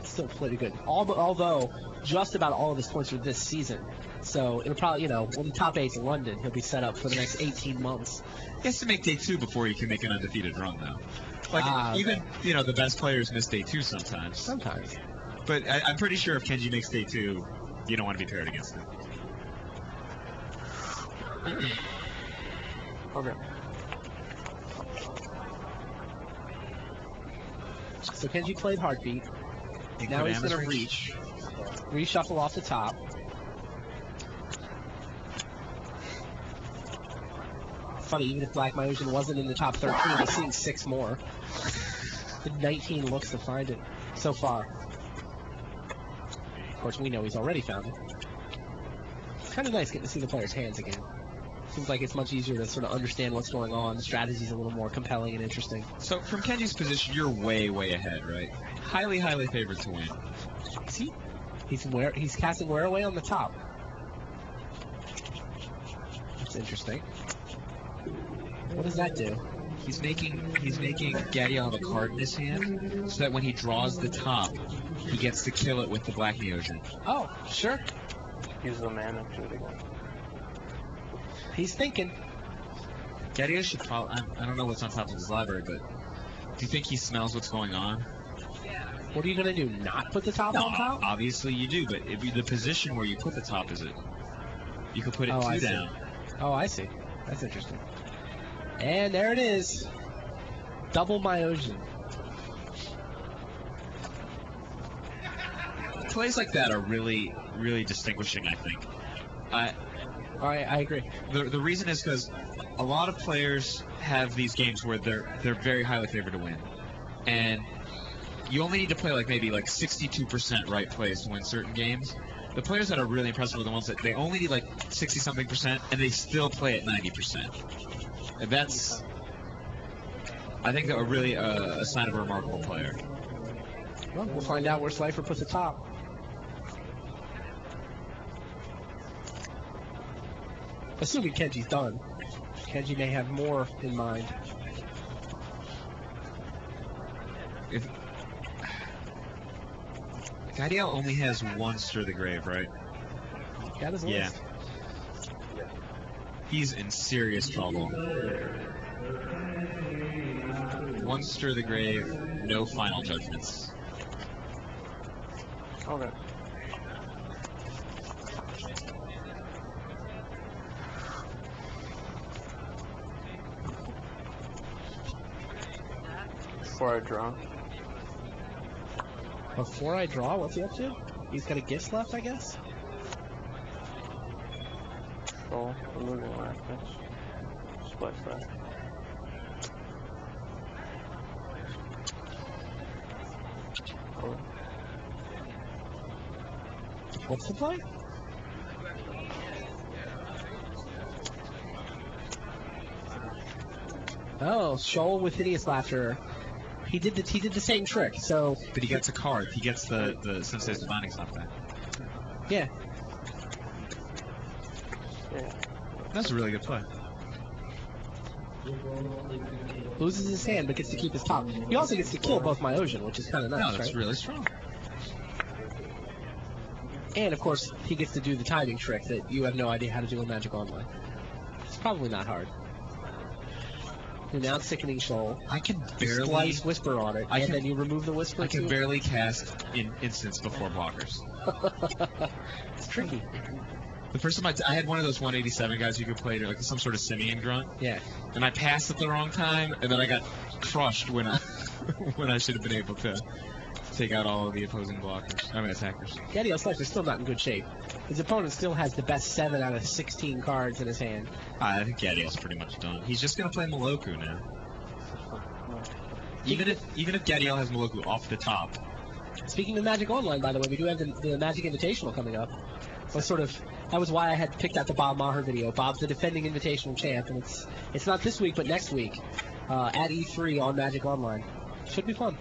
Still pretty good. Although, just about all of his points are this season. So, it'll probably, when the top 8's in London, he'll be set up for the next 18 months. He has to make day 2 before he can make an undefeated run, though. Like, even, the best players miss day 2 sometimes. Sometimes. But I'm pretty sure if Kenji makes day 2, you don't want to be paired against him. Okay. So Kenji played Heartbeat. Now he's going to reshuffle off the top. Funny, even if Black Myojin wasn't in the top 13, he's seeing 6 more. The 19 looks to find it so far. Of course, we know he's already found it. It's kind of nice getting to see the player's hands again. Seems like it's much easier to sort of understand what's going on. The strategy's a little more compelling and interesting. So from Kenji's position, you're way, way ahead, right? Highly, highly favored to win. See? He's casting Wear Away on the top. That's interesting. What does that do? He's making Gadiel have a card in his hand, so that when he draws the top, he gets to kill it with the Black Myojin. Oh, sure. Use the mana to do it again. He's thinking. Gadiel should probably... I don't know what's on top of his library, but... Do you think he smells what's going on? What are you going to do? Not put the top on top? Obviously you do, but it'd be the position where you put the top is it. You could put it 2 down. Oh, I see. That's interesting. And there it is. Double Myojin. Plays like that are really, really distinguishing, I think. I agree. The reason is because a lot of players have these games where they're very highly favored to win, and you only need to play like maybe like 62% right plays to win certain games. The players that are really impressive are the ones that they only need like 60-something% and they still play at 90%. And that's, I think, that really a sign of a remarkable player. Well, we'll find out where Slifer puts the top. Assuming Kenji's done. Kenji may have more in mind. If Gadiel only has one Stir the Grave, right? Got his Yeah. list. He's in serious trouble. One Stir the Grave, no final judgments. Okay. Before I draw. Before I draw, what's he up to? He's got a gifts left, I guess? Control. Removing last match. Split that. Oh. What's the play? Oh, Shoal with Hideous Laughter. He did the same trick, so But he gets a card. He gets the Sensei's Divining Stuff back. yeah. Yeah. That's a really good play. Loses his hand but gets to keep his top. He also gets to kill both Myosian, which is kind of nice, No, that's right? really strong. And of course, he gets to do the timing trick that you have no idea how to do in Magic Online. It's probably not hard. You now Sickening Shoal. I can You barely. splice Whisper on it, I and can- then you remove the Whisper. I can too. barely cast in instants before blockers. It's tricky. The first time I had one of those 187 guys you could play like some sort of Simeon grunt, Yeah. and I passed at the wrong time, and then I got crushed when I when I should have been able to take out all of the opposing blockers. I mean attackers. Gadiel Slifer's still not in good shape. His opponent still has the best 7 out of 16 cards in his hand. I think Gadiel's pretty much done. He's just gonna play Moloku now. Even if Gadiel has Moloku off the top. Speaking of Magic Online, by the way, we do have the Magic Invitational coming up. That was why I had picked out the Bob Maher video. Bob's the defending Invitational champ, and it's not this week, but next week at E3 on Magic Online. Should be fun.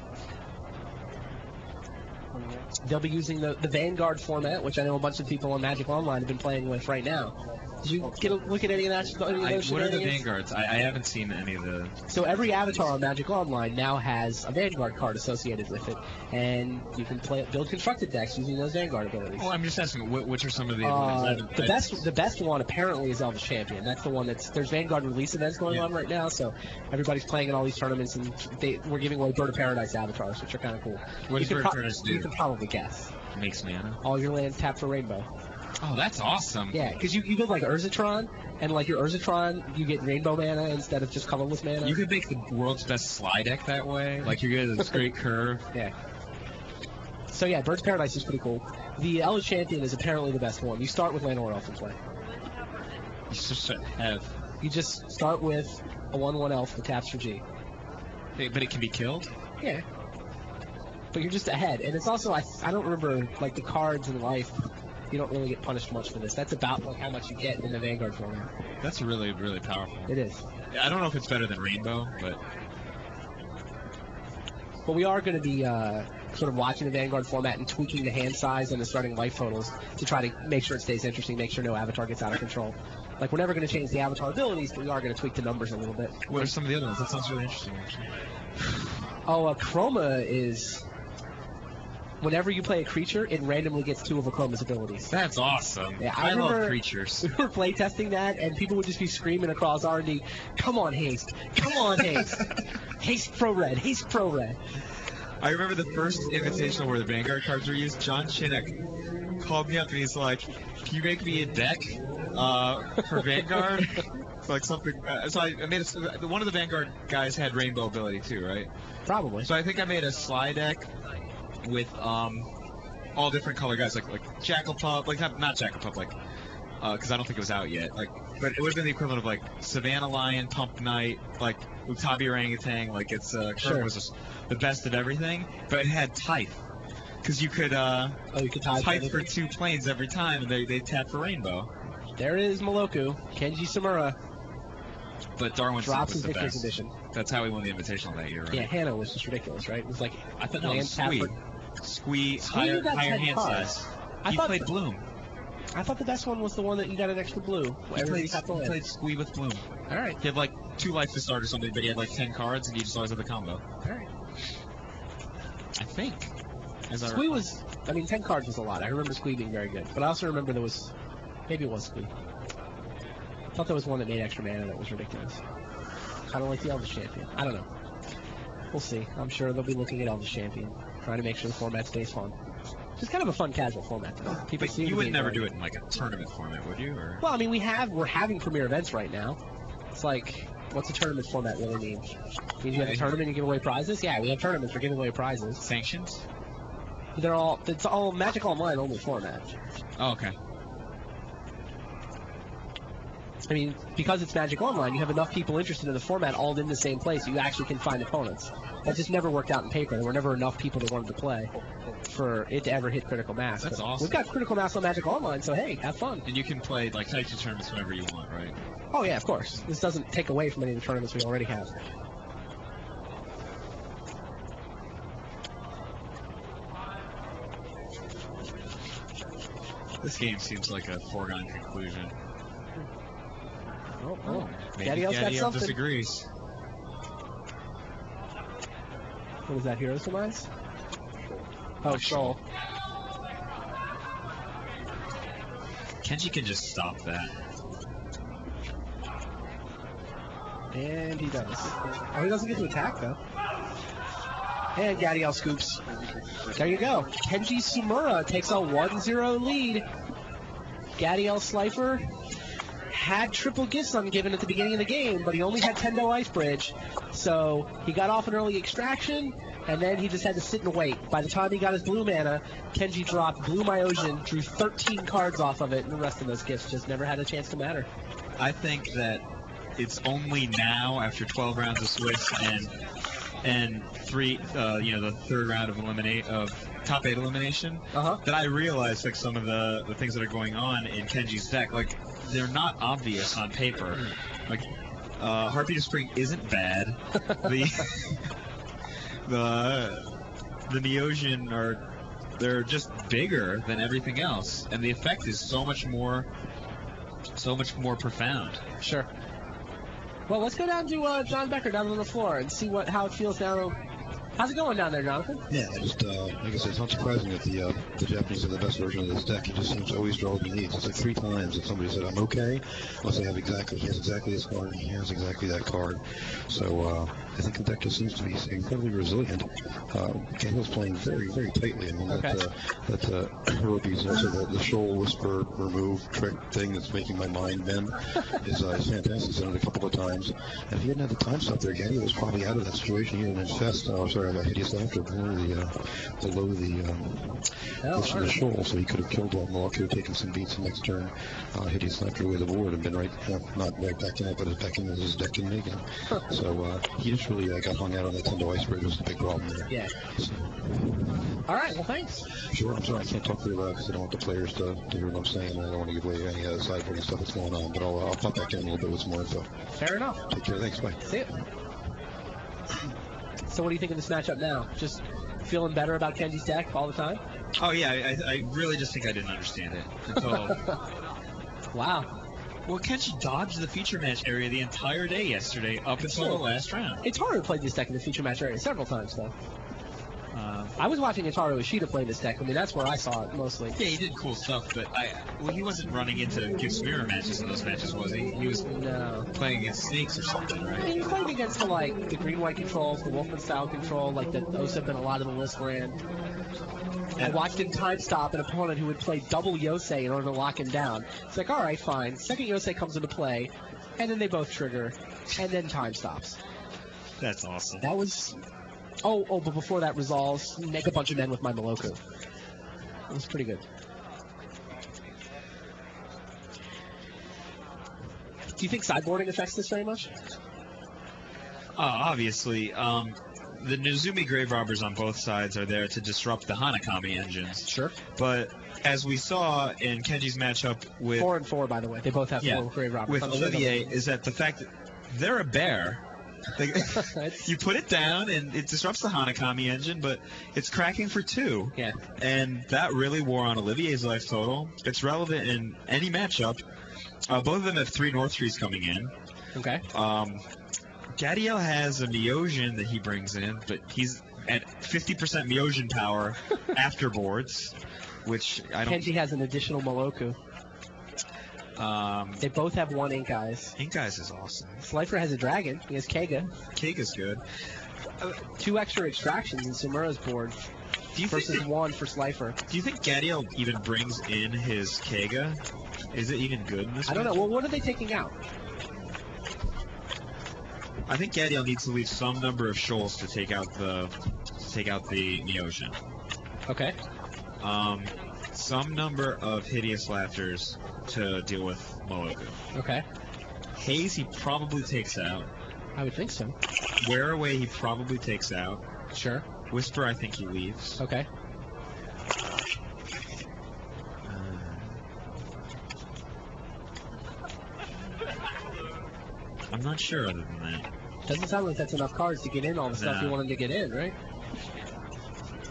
They'll be using the Vanguard format, which I know a bunch of people on Magic Online have been playing with right now. Did you get a look at any of that? Any of those What are the shenanigans? Vanguards? I haven't seen any of the. So every avatar on Magic Online now has a Vanguard card associated with it, and you can build constructed decks using those Vanguard abilities. Well, I'm just asking, which are some of the abilities? The best one apparently is Elvish Champion. That's the one there's Vanguard release events going on right now, so everybody's playing in all these tournaments, and we're giving away Bird of Paradise avatars, which are kind of cool. What does You can Bird of Paradise do? You can probably guess. Makes mana. All your lands tap for rainbow. Oh, that's awesome. Yeah, because you build like Urzatron, and like your Urzatron, you get rainbow mana instead of just colorless mana. You could make the world's best slide deck that way. Like you get this great curve. Yeah. So yeah, Bird's Paradise is pretty cool. The Elvish Champion is apparently the best one. You start with Llanowar Elf in play. You just have. You just start with a 1/1 elf that taps for G. But it can be killed. Yeah. But you're just ahead. And it's also, I don't remember, like, the cards in life, you don't really get punished much for this. That's about, like, how much you get in the Vanguard format. That's really, really powerful. It is. I don't know if it's better than Rainbow, but But we are going to be sort of watching the Vanguard format and tweaking the hand size and the starting life totals to try to make sure it stays interesting, make sure no avatar gets out of control. Like, we're never going to change the avatar abilities, but we are going to tweak the numbers a little bit. what are some of the other ones? That sounds really interesting, actually. Oh, Chroma is... Whenever you play a creature, it randomly gets 2 of a Chroma's abilities. That's awesome. Yeah, I love remember- creatures. We were playtesting that, and people would just be screaming across R&D, "Come on, Haste! Come on, Haste! Haste Pro Red! Haste Pro Red!" I remember the first invitational where the Vanguard cards were used. John Chinnock called me up and he's like, "Can you make me a deck for Vanguard?" It's like something. So I made one of the Vanguard guys had Rainbow ability too, right? Probably. So I think I made a slide deck with all different color guys, like Jackal Pup, like not Jackal Pup, like because I don't think it was out yet. Like, but it would have been the equivalent of like Savannah Lion, Pump Night, like Utabi Orangutan. Like it's Sure. was just the best of everything, but it had Tithe. Because you could you could tie Tithe for 2 planes every time, and they tap for Rainbow. There is Moloku. Kenji Samura But Darwin drops was his the victory best. condition. That's how he won the Invitational that year, right? Yeah, Hannah was just ridiculous, right? It was like I thought no, land tap Squee. for- Squee, Squee higher got 10 hand cards. size. I He thought played Bloom. I thought the best one was the one that you got an extra blue. He played Squee with Bloom. All right. He had like 2 life to start or something, but he had like 10 cards, and he just always had the combo. All right. I think. Squee was, 10 cards was a lot. I remember Squee being very good. But I also remember maybe it was Squee. I thought there was one that made extra mana that was ridiculous. Kind of like the Elvis Champion. I don't know. We'll see. I'm sure they'll be looking at Elvis Champion, trying to make sure the format stays fun. It's kind of a fun casual format, though. People But seem you to would be never enjoying do it in like a tournament format, would you? Or? Well, we're having premier events right now. It's like, what's a tournament format really mean? Means you have a tournament and give away prizes? Yeah, we have tournaments for giving away prizes. Sanctions? It's all Magic Online only format. Oh, okay. Because it's Magic Online, you have enough people interested in the format all in the same place, you actually can find opponents. That just never worked out in paper. There were never enough people that wanted to play for it to ever hit critical mass. That's But awesome. We've got critical mass on Magic Online, so hey, have fun. And you can play like Taichi tournaments whenever you want, right? Oh yeah, of course. This doesn't take away from any of the tournaments we already have. This game seems like a foregone conclusion. Oh. Maybe Daddy else got Gaddy something. disagrees. What is that, Heroes Demise? Oh, Shoal. Kenji can just stop that. And he does. Oh, he doesn't get to attack, though. And Gadiel scoops. There you go. Kenji Sumura takes a 1-0 lead. Gadiel Slifer had triple gifts ungiven at the beginning of the game, but he only had Tendo Ice Bridge. So he got off an early extraction, and then he just had to sit and wait. By the time he got his blue mana, Kenji dropped Blue Myosian, drew 13 cards off of it, and the rest of those gifts just never had a chance to matter. I think that it's only now, after 12 rounds of Swiss and the third round of top 8 elimination, that I realize like some of the things that are going on in Kenji's deck. Like they're not obvious on paper. Like Heartbeat of Spring isn't bad. The Neosian they're just bigger than everything else, and the effect is so much more profound. Sure. Well, let's go down to John Becker down on the floor and see how it feels down. How's it going down there, Jonathan? Yeah, just like I said, it's not surprising that the Japanese have the best version of this deck. It just seems to always draw what he needs. It's like 3 times that somebody said, "I'm okay," unless he has exactly this card, and he has exactly that card. So I think the deck just seems to be incredibly resilient. Campbell's playing very, very tightly. That Ruby's also the Shoal Whisper remove trick thing that's making my mind bend is fantastic. He's done it a couple of times. And if he hadn't had the time stop there, Gaddy was probably out of that situation. He would have infest. About Hideous Laughter below the Shoal, so he could have killed that. Malak could have taken some beats the next turn. Hideous Laughter away the board and been not right back in it, but back in his deck in making. So he just really got hung out on that Tendo Ice Bridge was the big problem there. Yeah. So, all right, well, thanks. Sure, I'm sorry I can't talk very loud because I don't want the players to hear what I'm saying. I don't want to give away any sideboarding stuff that's going on, but I'll pop back in a little bit with some more info. Fair enough. Take care, thanks, bye. See ya. So what do you think of this matchup now? Just feeling better about Kenji's deck all the time? Oh yeah, I really just think I didn't understand it until. Wow. Well, Kenji dodged the feature match area the entire day yesterday up until the last round. Itaru played this deck in the feature match area several times, though. I was watching Itaru Ishida play this deck. That's where I saw it mostly. Yeah, he did cool stuff, but he wasn't running into Gibbs Mirror matches in those matches, was he? He was playing against Snakes or something, right? He was playing against the green-white controls, the Wolfman style control, like the OSIP and a lot of the list ran. I watched him time stop an opponent who would play double Yosei in order to lock him down. It's like, all right, fine. Second Yosei comes into play, and then they both trigger, and then time stops. That's awesome. That was... Oh, but before that resolves, make a bunch of men with my Moloku. It was pretty good. Do you think sideboarding affects this very much? Obviously, the Nezumi Grave Robbers on both sides are there to disrupt the Hanakami engines. Sure. But as we saw in Kenji's matchup with 4 and 4, by the way. They both have 4 Grave Robbers. with I'm sure Olivier, is that the fact that they're a bear. You put it down and it disrupts the Hanakami engine, but it's cracking for 2. Yeah. And that really wore on Olivier's life total. It's relevant in any matchup. Both of them have 3 North Trees coming in. Okay. Gadiel has a Miojin that he brings in, but he's at 50% Miojin power after boards, which I don't... Kenji has an additional Moloku. They both have 1 Ink Eyes. Ink Eyes is awesome. Slifer has a dragon. He has Keiga. Keiga's good. 2 extra extractions in Sumura's board versus 1 for Slifer. Do you think Gadiel even brings in his Keiga? Is it even good in this I don't know. Well, what are they taking out? I think Gadiel needs to leave some number of shoals to take out the Neocean. Okay. Some number of Hideous Laughters to deal with Moloku. Okay. Haze he probably takes out. I would think so. Wear Away he probably takes out. Sure. Whisper I think he leaves. Okay. I'm not sure other than that. Doesn't sound like that's enough cards to get in all the stuff you want him to get in, right?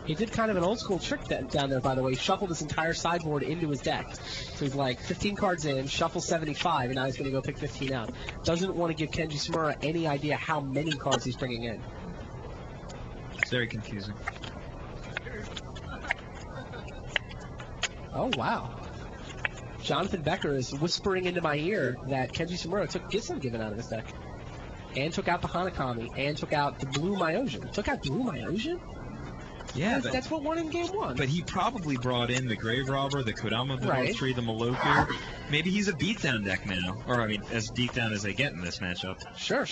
He did kind of an old school trick down there, by the way. He shuffled his entire sideboard into his deck. So he's like 15 cards in, shuffle 75, and now he's going to go pick 15 out. Doesn't want to give Kenji Sumura any idea how many cards he's bringing in. It's very confusing. Oh, wow. Jonathan Becker is whispering into my ear that Kenji Sumura took Gisem given out of his deck. And took out the Hanakami, and took out the Blue Myojin. Took out Blue Myojin? Yeah, that's what won in game 1. But he probably brought in the Grave Robber, the Kodama Right. 3, the Moloku. Maybe he's a beatdown deck now. Or, I mean, as beatdown as they get in this matchup. Sure.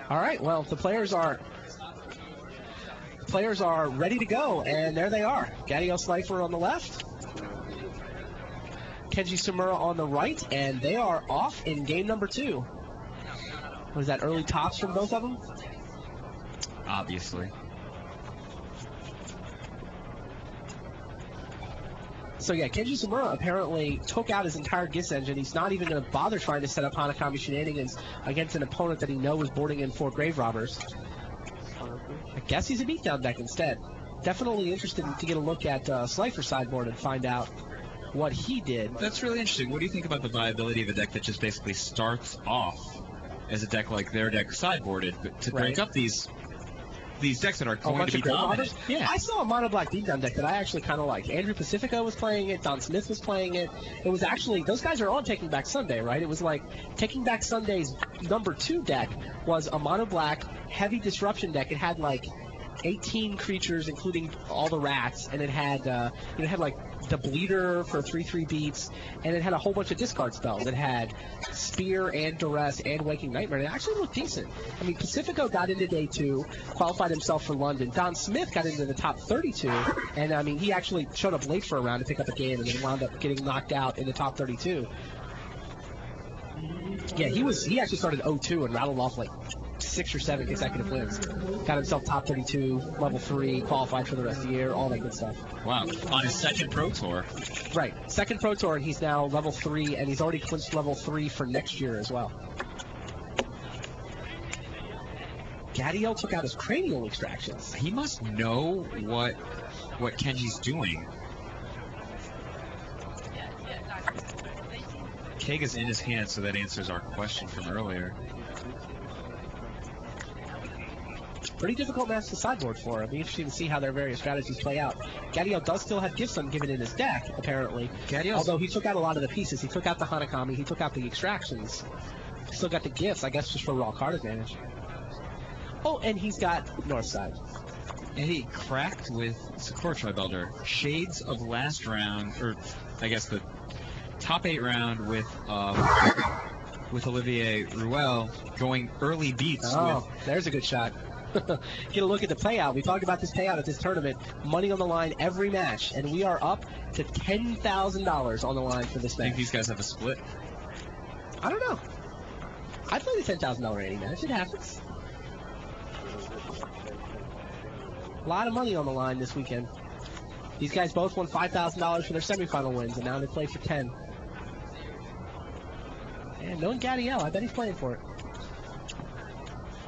All right, well, the players are ready to go, and there they are. Gadiel Slifer on the left, Kenji Sumura on the right, and they are off in game number 2. What is that, early tops from both of them? Obviously. So yeah, Kenji Sumura apparently took out his entire Gis engine. He's not even going to bother trying to set up Hanakami shenanigans against an opponent that he knows is boarding in 4 Grave Robbers. I guess he's a beatdown deck instead. Definitely interested to get a look at Slifer's sideboard and find out what he did. That's really interesting. What do you think about the viability of a deck that just basically starts off as a deck like their deck sideboarded, but to break up these decks that are going to be dominant? Yeah. I saw a mono black beatdown deck that I actually kind of liked. Andrew Pacifico was playing it. Don Smith was playing it. It was actually, those guys are on Taking Back Sunday, right? It was like Taking Back Sunday's number 2 deck was a mono black heavy disruption deck. It had like 18 creatures, including all the rats, and it had it had like the Bleeder for 3/3 beats, and it had a whole bunch of discard spells. It had Spear and Duress and Waking Nightmare. And it actually looked decent. I mean, Pacifico got into day 2, qualified himself for London. Don Smith got into the top 32, and I mean, he actually showed up late for a round to pick up a game, and then wound up getting knocked out in the top 32. Yeah, he actually started 0-2 and rattled off like 6 or 7 consecutive wins. Got himself top 32, level 3, qualified for the rest of the year, all that good stuff. Wow, on his second Pro Tour. Right, second Pro Tour, and he's now level 3, and he's already clinched level 3 for next year as well. Gadiel took out his cranial extractions. He must know what Kenji's doing. Keiga's in his hand, so that answers our question from earlier. Pretty difficult match to sideboard for. It'll be interesting to see how their various strategies play out. Gadiel does still have Gifson given in his deck, apparently. Although he took out a lot of the pieces. He took out the Hanakami, he took out the extractions. Still got the gifts, I guess, just for raw card advantage. Oh, and he's got North Side. And he cracked with Sakura Tribelder. Shades of last round, or I guess the top 8 round with Olivier Ruel going early beats. Oh, there's a good shot. Get a look at the payout. We talked about this payout at this tournament. Money on the line every match, and we are up to $10,000 on the line for this I think match. these guys have a split. I don't know. I played a $10,000 rating match. It happens. A lot of money on the line this weekend. These guys both won $5,000 for their semifinal wins, and now they play for 10. And knowing Gadiel, I bet he's playing for it.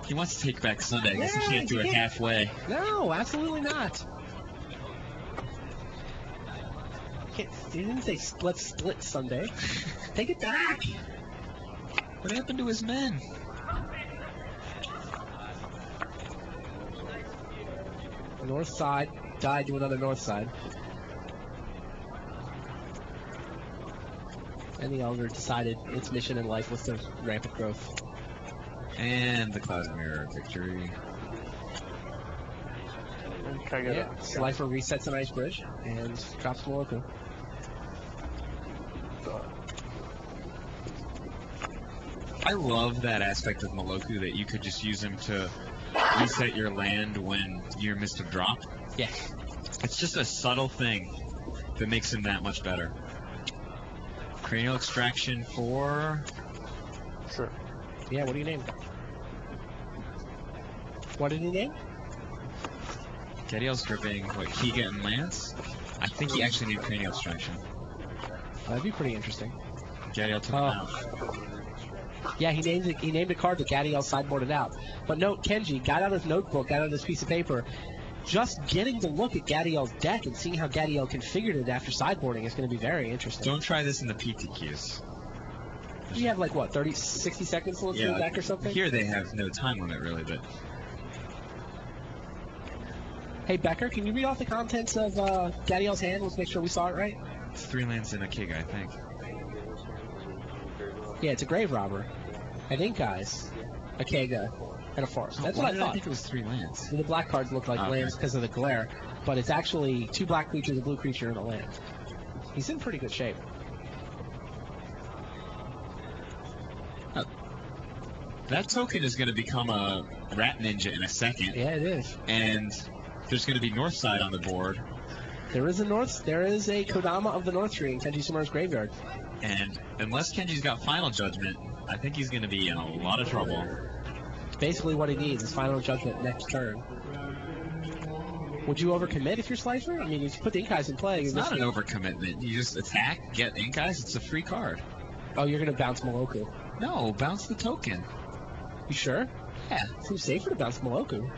He wants to take back Sunday. I guess he can't do it halfway. No, absolutely not. He didn't say let's split Sunday. Take it back. What happened to his men? The north side died to another north side. And the Elder decided its mission in life was to rampant growth. And the Cloud Mirror victory. Yeah, Slifer resets an ice bridge and drops Moloku. I love that aspect of Moloku that you could just use him to reset your land when you missed a drop. Yeah. It's just a subtle thing that makes him that much better. Cranial extraction for... Sure. Yeah, what do you name? What did he name? Gadiel's gripping, what, Kiga and Lance? I think he actually named cranial extraction. That'd be pretty interesting. Gadiel took him out. Yeah, he named a card that Gadiel sideboarded out. But note, Kenji got out his notebook, got out his piece of paper. Just getting to look at Gadiel's deck and seeing how Gadiel configured it after sideboarding is going to be very interesting. Don't try this in the PTQs. You have like, what, 60 seconds to look through the deck or something? Here they have no time limit, really, but... Hey, Becker, can you read off the contents of Gadiel's hand? Let's make sure we saw it right. It's 3 lands and a Kiga, I think. Yeah, it's a Grave Robber, an Ink Eyes, a Kega, and a Forest. That's what I thought. I think it was 3 lands. The black cards look like lands because of the glare, but it's actually 2 black creatures, a blue creature, and a land. He's in pretty good shape. That token is going to become a Rat Ninja in a second. Yeah, it is. And there's going to be North Side on the board. There is a Kodama of the North Tree in Kenji Sumura's graveyard. And unless Kenji's got Final Judgment, I think he's going to be in a lot of trouble. Basically what he needs is Final Judgment next turn. Would you overcommit if you're Slifer? I mean, if you put the Ink Eyes in play... It's not an overcommitment. You just attack, get Ink Eyes, it's a free card. Oh, you're going to bounce Moloku. No, bounce the token. You sure? Yeah. Seems safer to bounce Moloku.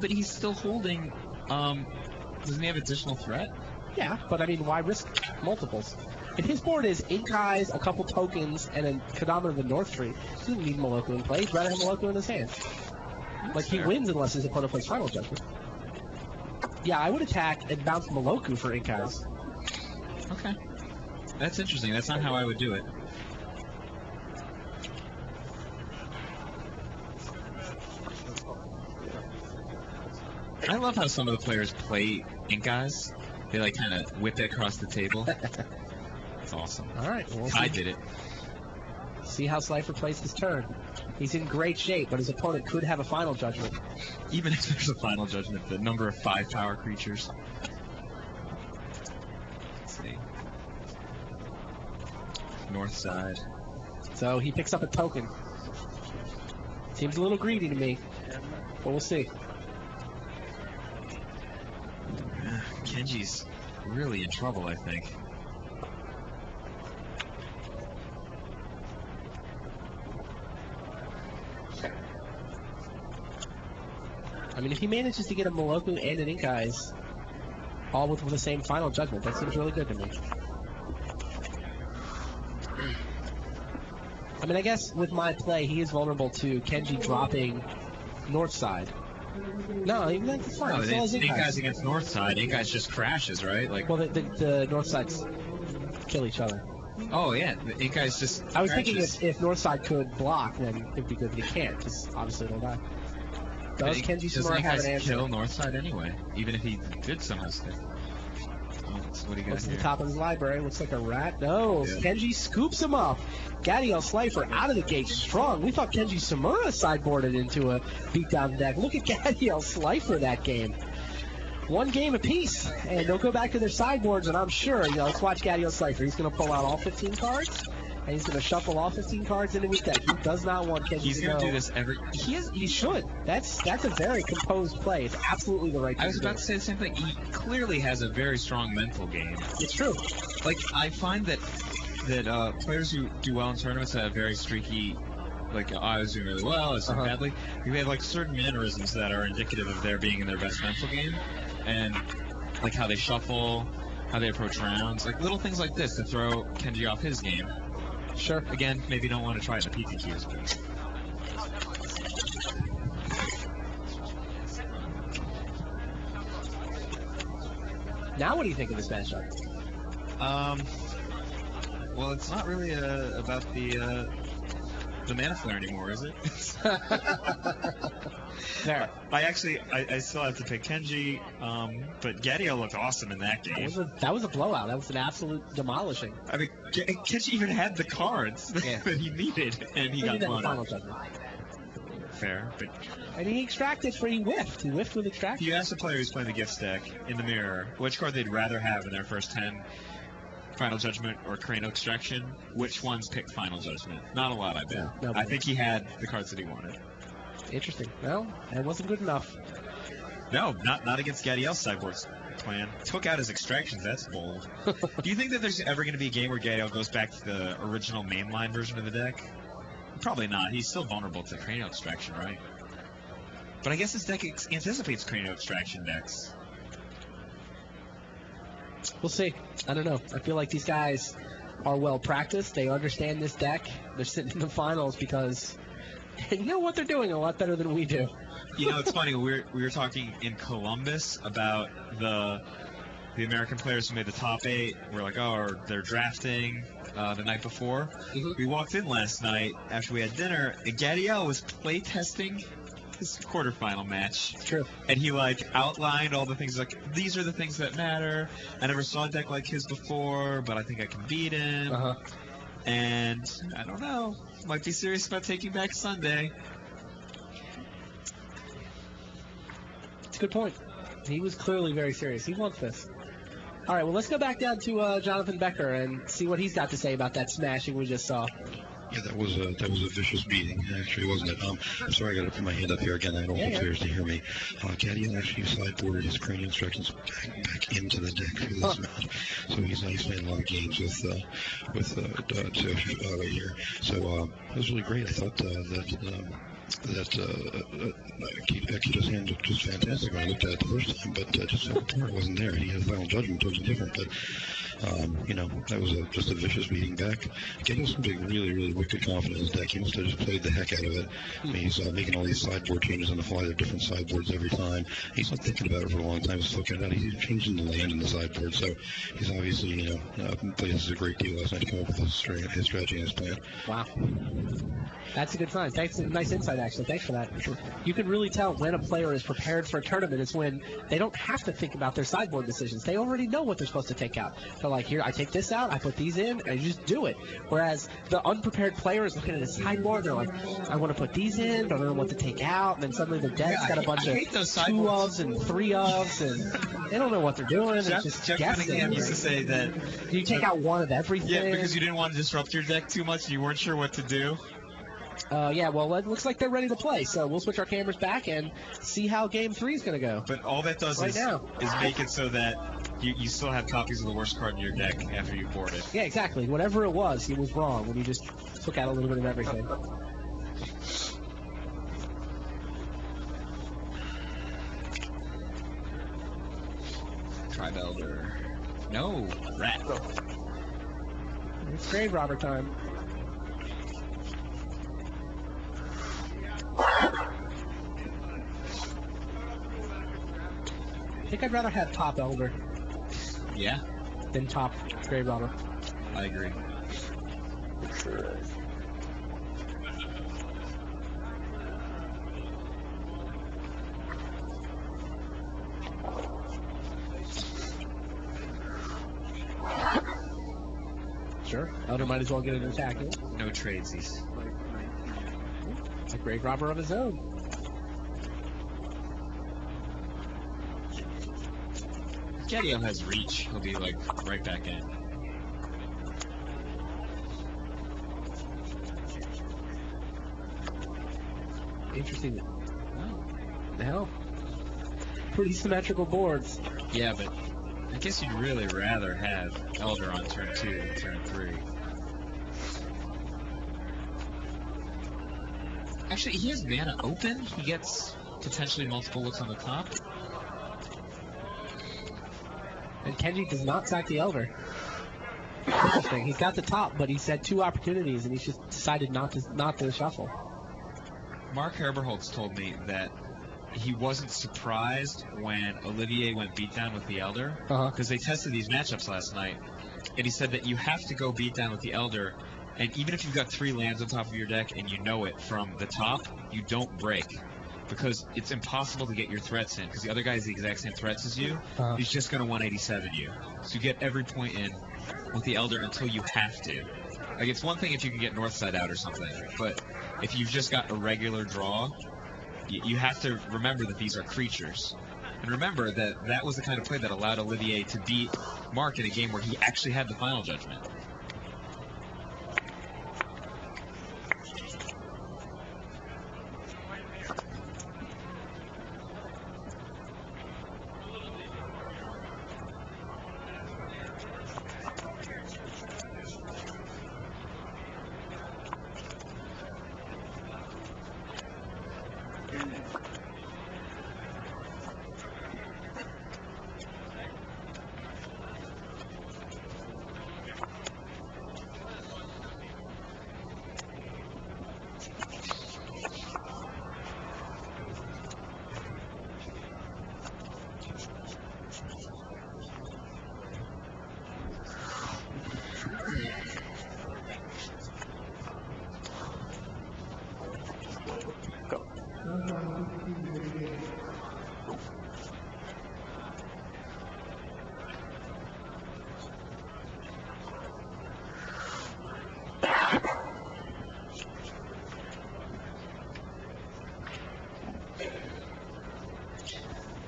But he's still holding, doesn't he have additional threat? Yeah, but I mean, why risk multiples? If his board is Ink Eyes, a couple tokens, and a Kodama of the North Tree, he doesn't need Moloku in play. He'd rather have Moloku in his hand. Like, he wins unless his opponent plays Final Judgment. Yeah, I would attack and bounce Moloku for Ink Eyes. Okay. That's interesting. That's not how I would do it. I love how some of the players play Ink Eyes. They like kind of whip it across the table. It's awesome. All right. Well, I did it. See how Slifer plays this turn. He's in great shape, but his opponent could have a Final Judgment. Even if there's a Final Judgment, the number of 5 power creatures. Let's see. North side. So he picks up a token. Seems a little greedy to me, but we'll see. Kenji's really in trouble, I think. I mean, if he manages to get a Moloku and an Ink Eyes, all with the same Final Judgment, that seems really good to me. I mean, I guess with my play, he is vulnerable to Kenji dropping North Side. No, even that's fine. No, It's Ink Eyes against North side. Ink Eyes just crashes, right? Like. Well, the North Sides kill each other. Oh yeah, the Ink Eyes just. I was crashes. thinking if North Side could block, then it'd be good, but he can't, because obviously they'll die. Does Kenji Sumura have an answer? Kill North side anyway, even if he did somehow stay. So what do you got Looks at here? the top of his library. Looks like a rat. No, yeah. Kenji scoops him up. Gadiel Slifer out of the gate strong. We thought Kenji Sumura sideboarded into a beatdown deck. Look at Gadiel Slifer that game. 1 game apiece, and they'll go back to their sideboards, and I'm sure, let's watch Gadiel Slifer. He's going to pull out all 15 cards, And he's going to shuffle all 15 cards into his deck. He does not want Kenji He's to going know. to do this every. He should. That's a very composed play. It's absolutely the right thing I was to do. about to say the same thing. He clearly has a very strong mental game. It's true. Like, I find that players who do well in tournaments that have very streaky, like, I was doing really well, I was doing badly, they have, like, certain mannerisms that are indicative of their being in their best mental game, and, like, how they shuffle, how they approach rounds, like, little things like this to throw Kenji off his game. Sure. Again, maybe don't want to try it in the PTQs, but... Now what do you think of this matchup? Well, it's not really about the Mana Flare anymore, is it? There. I still have to pick Kenji, but Gadiel looked awesome in that game. That was a blowout. That was an absolute demolishing. I mean, Kenji even had the cards that he needed, and he got blown Final up. Judgment. Fair, but And he extracted he whiffed. He whiffed with if extraction. you ask a player who's playing the gift deck in the mirror which card they'd rather have in their first 10, Final Judgment or Cranial Extraction, which ones pick Final Judgment? Not a lot, I bet. No, I think he had the cards that he wanted. Interesting. Well, it wasn't good enough. No, not against Gadiel's sideboard's plan. Took out his extractions, that's bold. Do you think that there's ever going to be a game where Gadiel goes back to the original mainline version of the deck? Probably not. He's still vulnerable to Cranial Extraction, right? But I guess this deck anticipates Cranial Extraction decks. We'll see. I don't know. I feel like these guys are well practiced. They understand this deck. They're sitting in the finals because they know what they're doing a lot better than we do. You know, it's funny. We were talking in Columbus about the American players who made the top 8. We're like, oh, they're drafting the night before. We walked in last night after we had dinner, and Gadiel was playtesting his quarterfinal match. True. And he, like, outlined all the things, like, these are the things that matter. I never saw a deck like his before, but I think I can beat him. And I don't know. Might be serious about taking back Sunday. It's a good point. He was clearly very serious. He wants this. All right, well, let's go back down to Jonathan Becker and see what he's got to say about that smashing we just saw. Yeah, that was a vicious beating, actually, wasn't it? I'm sorry, I got to put my hand up here again. I don't want players to hear me. Gadiel actually sideboarded his Cranial Instructions back into the deck for this match. So he's playing a lot of games with Tsuyoshi right here. So it was really great. I thought that Akito's hand looked just fantastic when I looked at it the first time, but just fell apart. It wasn't there. He had Final Judgment, totally different, but that was just a vicious beating back. Gadiel seemed to be really wicked confident in his deck. He must have just played the heck out of it. I mean, he's making all these sideboard changes on the fly. They're different sideboards every time. He's not thinking about it for a long time. He's looking at it. He's changing the land in the sideboard. So he's obviously, played this a great deal last night to come up with his strategy and his plan. Wow. That's a good sign. Thanks. Nice insight, actually. Thanks for that. You can really tell when a player is prepared for a tournament is when they don't have to think about their sideboard decisions. They already know what they're supposed to take out. They're like, here, I take this out, I put these in, and you just do it. Whereas the unprepared player is looking at his sideboard, they're like, I want to put these in, but I don't know what to take out, and then suddenly the deck's got a bunch of 2-ofs and 3-ofs, and they don't know what they're doing. It's just Jeff guessing. Cunningham used to say that... You take out one of everything. Yeah, because you didn't want to disrupt your deck too much and you weren't sure what to do. Yeah, well, it looks like they're ready to play, so we'll switch our cameras back and see how Game 3 is going to go. But all that does is make it so that you still have copies of the worst card in your deck after you board it. Yeah, exactly. Whatever it was, he was wrong when you just took out a little bit of everything. Tribe Elder. No, Rat. It's Grave Robber time. I think I'd rather have Top Elder Yeah, than Top Grave Robber. I agree. Sure. Elder might as well get an attack. No tradesies. It's a Grave Robber of his own. Gadiel has reach. He'll be like right back in. Interesting. Hell, pretty symmetrical boards. Yeah, but I guess you'd really rather have Elder on turn 2 than turn 3. Actually, he has mana open. He gets potentially multiple looks on the top. And Kenji does not sack the Elder. Interesting. He's got the top, but he's had 2 opportunities, and he's just decided not to shuffle. Mark Herberholtz told me that he wasn't surprised when Olivier went beatdown with the Elder, because they tested these matchups last night, and he said that you have to go beatdown with the Elder, and even if you've got 3 lands on top of your deck and you know it from the top, you don't break, because it's impossible to get your threats in, because the other guy has the exact same threats as you. He's just going to 187 you. So you get every point in with the Elder until you have to. Like, it's one thing if you can get north side out or something, but if you've just got a regular draw, you have to remember that these are creatures. And remember that that was the kind of play that allowed Olivier to beat Mark in a game where he actually had the final judgment.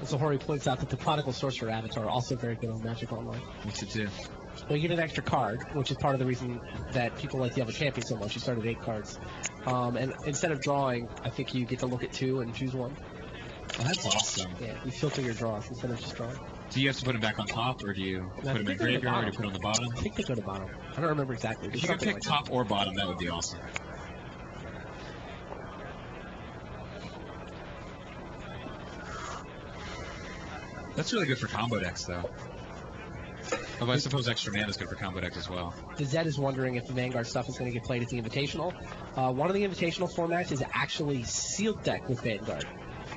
Zahori points out that the Prodigal Sorcerer avatar are also very good on Magic Online. What's it do? Well, you get an extra card, which is part of the reason that people like the other champion so much. You start at 8 cards. And instead of drawing, I think you get to look at 2 and choose 1. Oh, that's awesome. Yeah, you filter your draws instead of just drawing. Do you have to put them back on top, or do you put them in graveyard, or do you put them on the bottom? I think they go to bottom. I don't remember exactly. If you could pick like top or bottom, that would be awesome. That's really good for combo decks, though. Although I suppose extra mana is good for combo decks as well. The Zed is wondering if the Vanguard stuff is going to get played at the Invitational. One of the Invitational formats is actually sealed deck with Vanguard.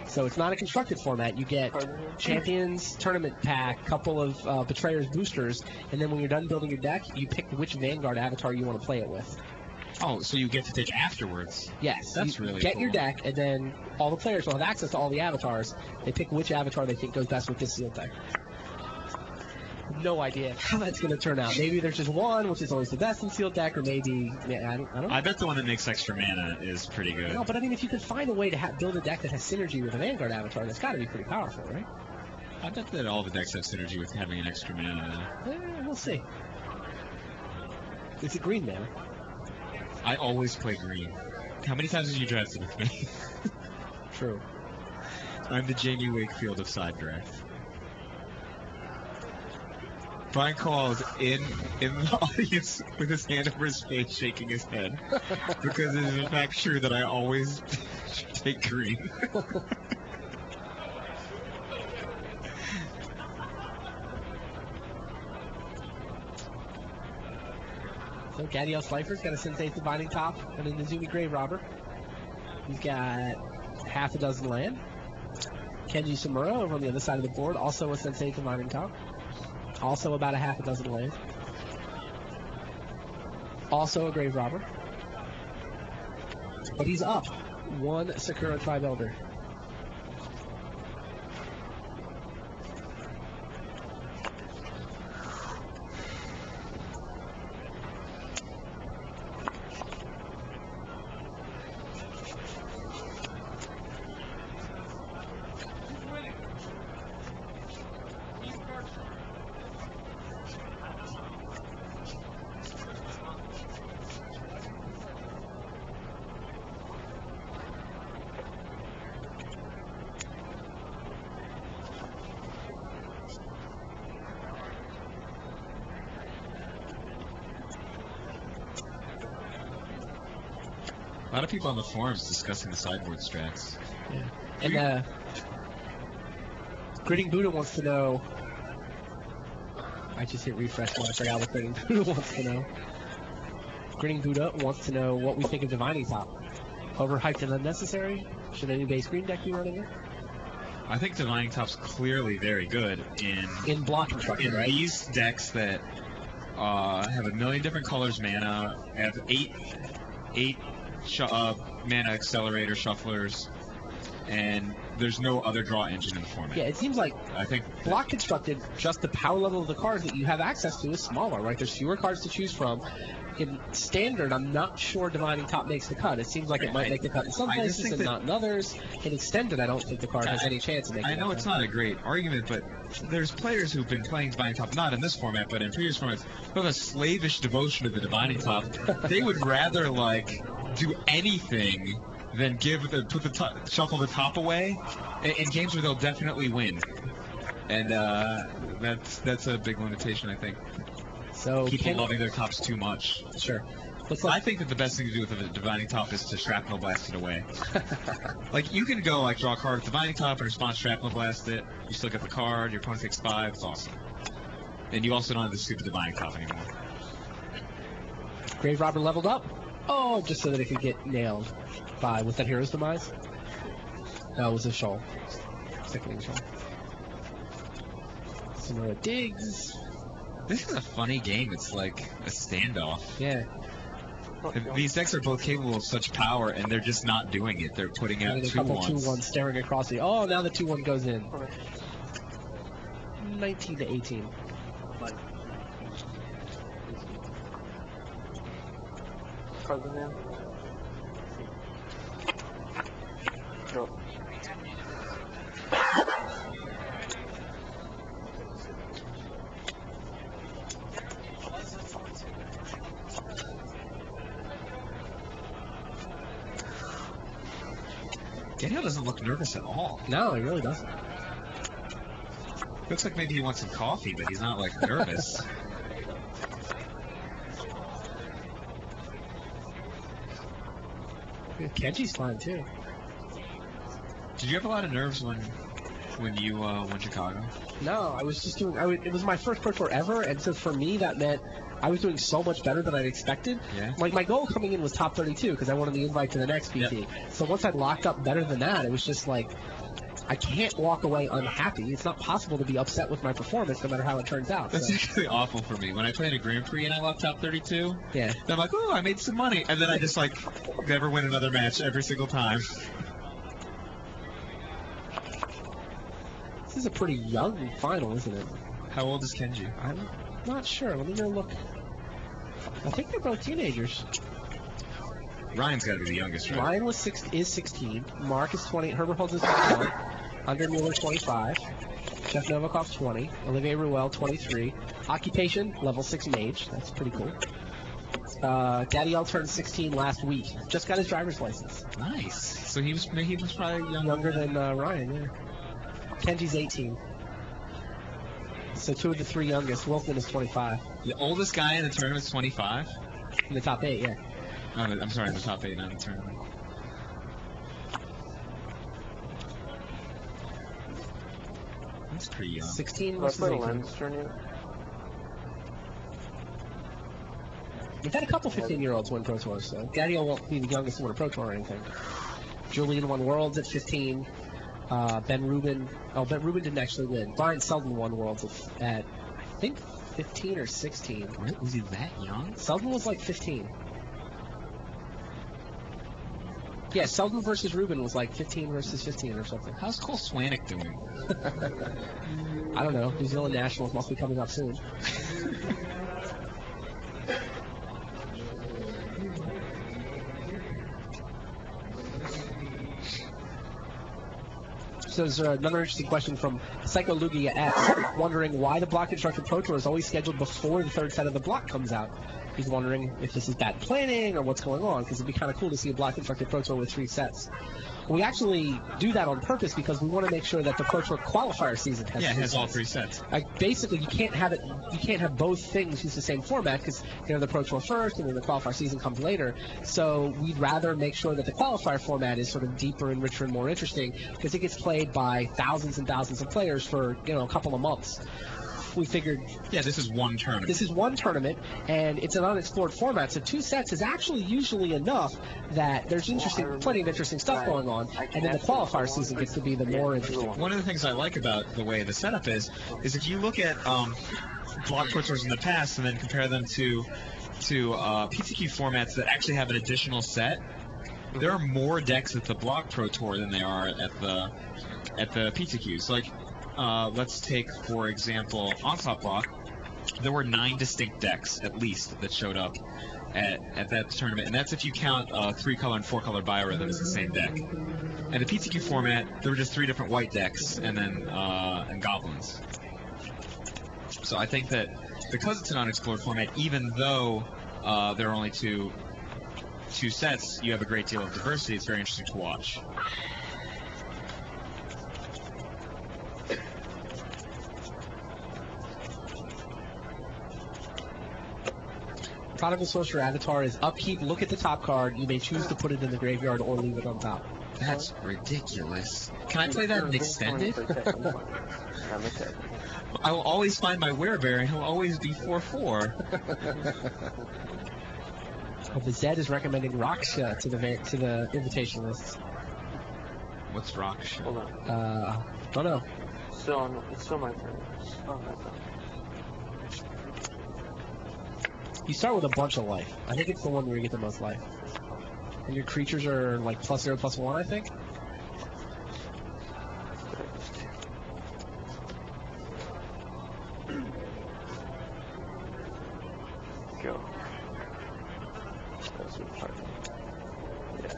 So it's not a constructed format. You get Champions Tournament pack, couple of Betrayers boosters, and then when you're done building your deck, you pick which Vanguard avatar you want to play it with. Oh, so you get to pick afterwards. Yes. That's really Get cool. your deck, and then all the players will have access to all the avatars. They pick which avatar they think goes best with this sealed deck. No idea how that's going to turn out. Maybe there's just one, which is always the best in sealed deck, or maybe, I don't know. I bet the one that makes extra mana is pretty good. No, but I mean, if you could find a way to build a deck that has synergy with a Vanguard avatar, that's got to be pretty powerful, right? I bet that all the decks have synergy with having an extra mana. We'll see. It's a green mana. I always play green. How many times have you drafted with me? True. I'm the Jamie Wakefield of side draft. Brian Call's in the audience with his hand over his face, shaking his head, because it is in fact true that I always take green. So Gadiel Slifer's got a Sensei Divining Top and an Izumi Grave Robber. He's got half a dozen land. Kenji Samura over on the other side of the board, also a Sensei Divining Top. Also about a half a dozen land. Also a Grave Robber. But he's up 1 Sakura Tribe Elder. A lot of people on the forums discussing the sideboard strats. And Gritting Buddha wants to know. I just hit refresh when I forgot what Gritting Buddha wants to know. Gritting Buddha wants to know what we think of Divining Top. Overhyped and unnecessary? Should any base green deck be running it? I think Divining Top's clearly very good In block construction, in right? these decks that have a million different colors mana, have eight mana accelerator shufflers, and there's no other draw engine in the format. Yeah, it seems like I think block constructed, just the power level of the cards that you have access to is smaller, right? There's fewer cards to choose from. In standard, I'm not sure Divining Top makes the cut. It seems like it might make the cut in some I just places think and that- not in others. In extended, I don't think the card has any chance of making I know that it's cut. not a great argument, but there's players who've been playing Divining Top, not in this format, but in previous formats, who have a slavish devotion to the Divining Top. They would rather, like, do anything than shuffle the top away in games where they'll definitely win. And that's a big limitation, I think. So People loving their tops too much. Sure. Looks I like think that the best thing to do with a Divining Top is to Shrapnel Blast it away. Like, you can go, like, draw a card with Divining Top and response Shrapnel Blast it. You still get the card, your opponent takes 5, it's awesome. And you also don't have the stupid Divining Top anymore. Grave Robber leveled up. Oh, just so that it could get nailed by with that Hero's Demise. That was a shoal. Sickening shoal. Sonora digs. This is a funny game. It's like a standoff. Yeah. These decks are both capable of such power, and they're just not doing it. They're putting out And a couple 2-1s. 2-1 staring across the. Oh, now the 2-1 goes in. 19 to 18. Cards in hand. Go. Daniel doesn't look nervous at all. No, he really doesn't. Looks like maybe he wants some coffee, but he's not, like, nervous. Kenji's fine too. Did you have a lot of nerves when you won Chicago? No, I was just doing. It was my first Pro Tour ever, and so for me that meant I was doing so much better than I'd expected. Yeah. Like my goal coming in was top 32 because I wanted the invite to the next PT. Yep. So once I'd locked up better than that, it was just like I can't walk away unhappy. It's not possible to be upset with my performance no matter how it turns out. That's So, actually awful for me. When I played a Grand Prix and I locked top 32, yeah. then I'm like, oh, I made some money. And then I just, like, never win another match every single time. This is a pretty young final, isn't it? How old is Kenji? I'm not sure. Let me go look. I think they're both teenagers. Ryan's got to be the youngest, right? Ryan is 16. Mark is 20. Herbert Holtz is 21. Andre Mueller 25. Jeff Novikov 20. Olivier Ruel 23. Occupation level 6 mage. That's pretty cool. Gadiel turned 16 last week. Just got his driver's license. Nice. So he was probably Younger than Ryan. Yeah. Kenji's 18. So 2 of the 3 youngest. Wolfman is 25. The oldest guy in the tournament is 25. In the top 8. Yeah. Oh, I'm sorry, in the top 8, not in the tournament. That's pretty young. 16 I versus played a 18. lens tournament. We've had a couple 15-year-olds win Pro Tours, so Gadiel won't be the youngest to win a Pro Tour or anything. Julian won Worlds at 15. Ben Rubin didn't actually win. Brian Selden won Worlds at I think 15 or 16. What? Was he that young? Selden was like 15. Yeah, Selden versus Rubin was like 15 versus 15 or something. How's Cole Swanick doing? I don't know. New Zealand Nationals must be coming up soon. So there's another interesting question from Psycho Lugia X, wondering why the Block Constructed Pro Tour is always scheduled before the third set of the block comes out. He's wondering if this is bad planning or what's going on, because it'd be kind of cool to see a Black Constructed Pro Tour with 3 sets. We actually do that on purpose because we want to make sure that the Pro Tour qualifier season has has all 3 sets. Basically, you can't have both things use the same format because the Pro Tour first and then the qualifier season comes later. So we'd rather make sure that the qualifier format is sort of deeper and richer and more interesting because it gets played by thousands and thousands of players for a couple of months. We figured, this is one tournament. This is one tournament, and it's an unexplored format, so 2 sets is actually usually enough that there's plenty of interesting stuff going on, and then the qualifier season gets to be the more interesting. One of the things I like about the way the setup is if you look at Block Pro Tours in the past and then compare them to PTQ formats that actually have an additional set, there are more decks at the Block Pro Tour than there are at the PTQs. Like, let's take, for example, Onslaught Block. There were 9 distinct decks, at least, that showed up at that tournament, and that's if you count 3-color and 4-color Biorhythm as the same deck. And the PTQ format, there were just 3 different white decks, and then and Goblins. So I think that because it's an unexplored format, even though there are only two sets, you have a great deal of diversity. It's very interesting to watch. Prodigal Sorcerer Avatar is upkeep, look at the top card, you may choose to put it in the graveyard or leave it on top. That's ridiculous. Can I play that in extended? I will always find my Werebear and he'll always be 4/4. Well, the Zed is recommending Raksha to the invitation list. What's Raksha? Hold on. Don't know. It's still my turn. Oh, my God. You start with a bunch of life. I think it's the one where you get the most life. And your creatures are like +0/+1, I think. Go. That's what part. Yeah.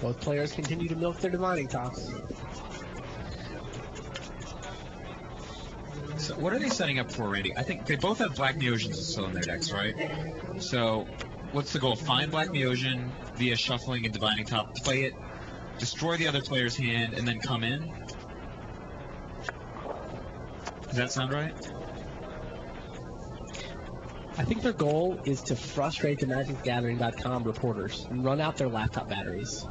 Both players continue to milk their divining tops. So what are they setting up for, Randy? I think they both have Black Neogens still in their decks, right? So what's the goal? Find Black Neogen via shuffling and divining top, play it, destroy the other player's hand, and then come in? Does that sound right? I think their goal is to frustrate the MagicGathering.com reporters and run out their laptop batteries.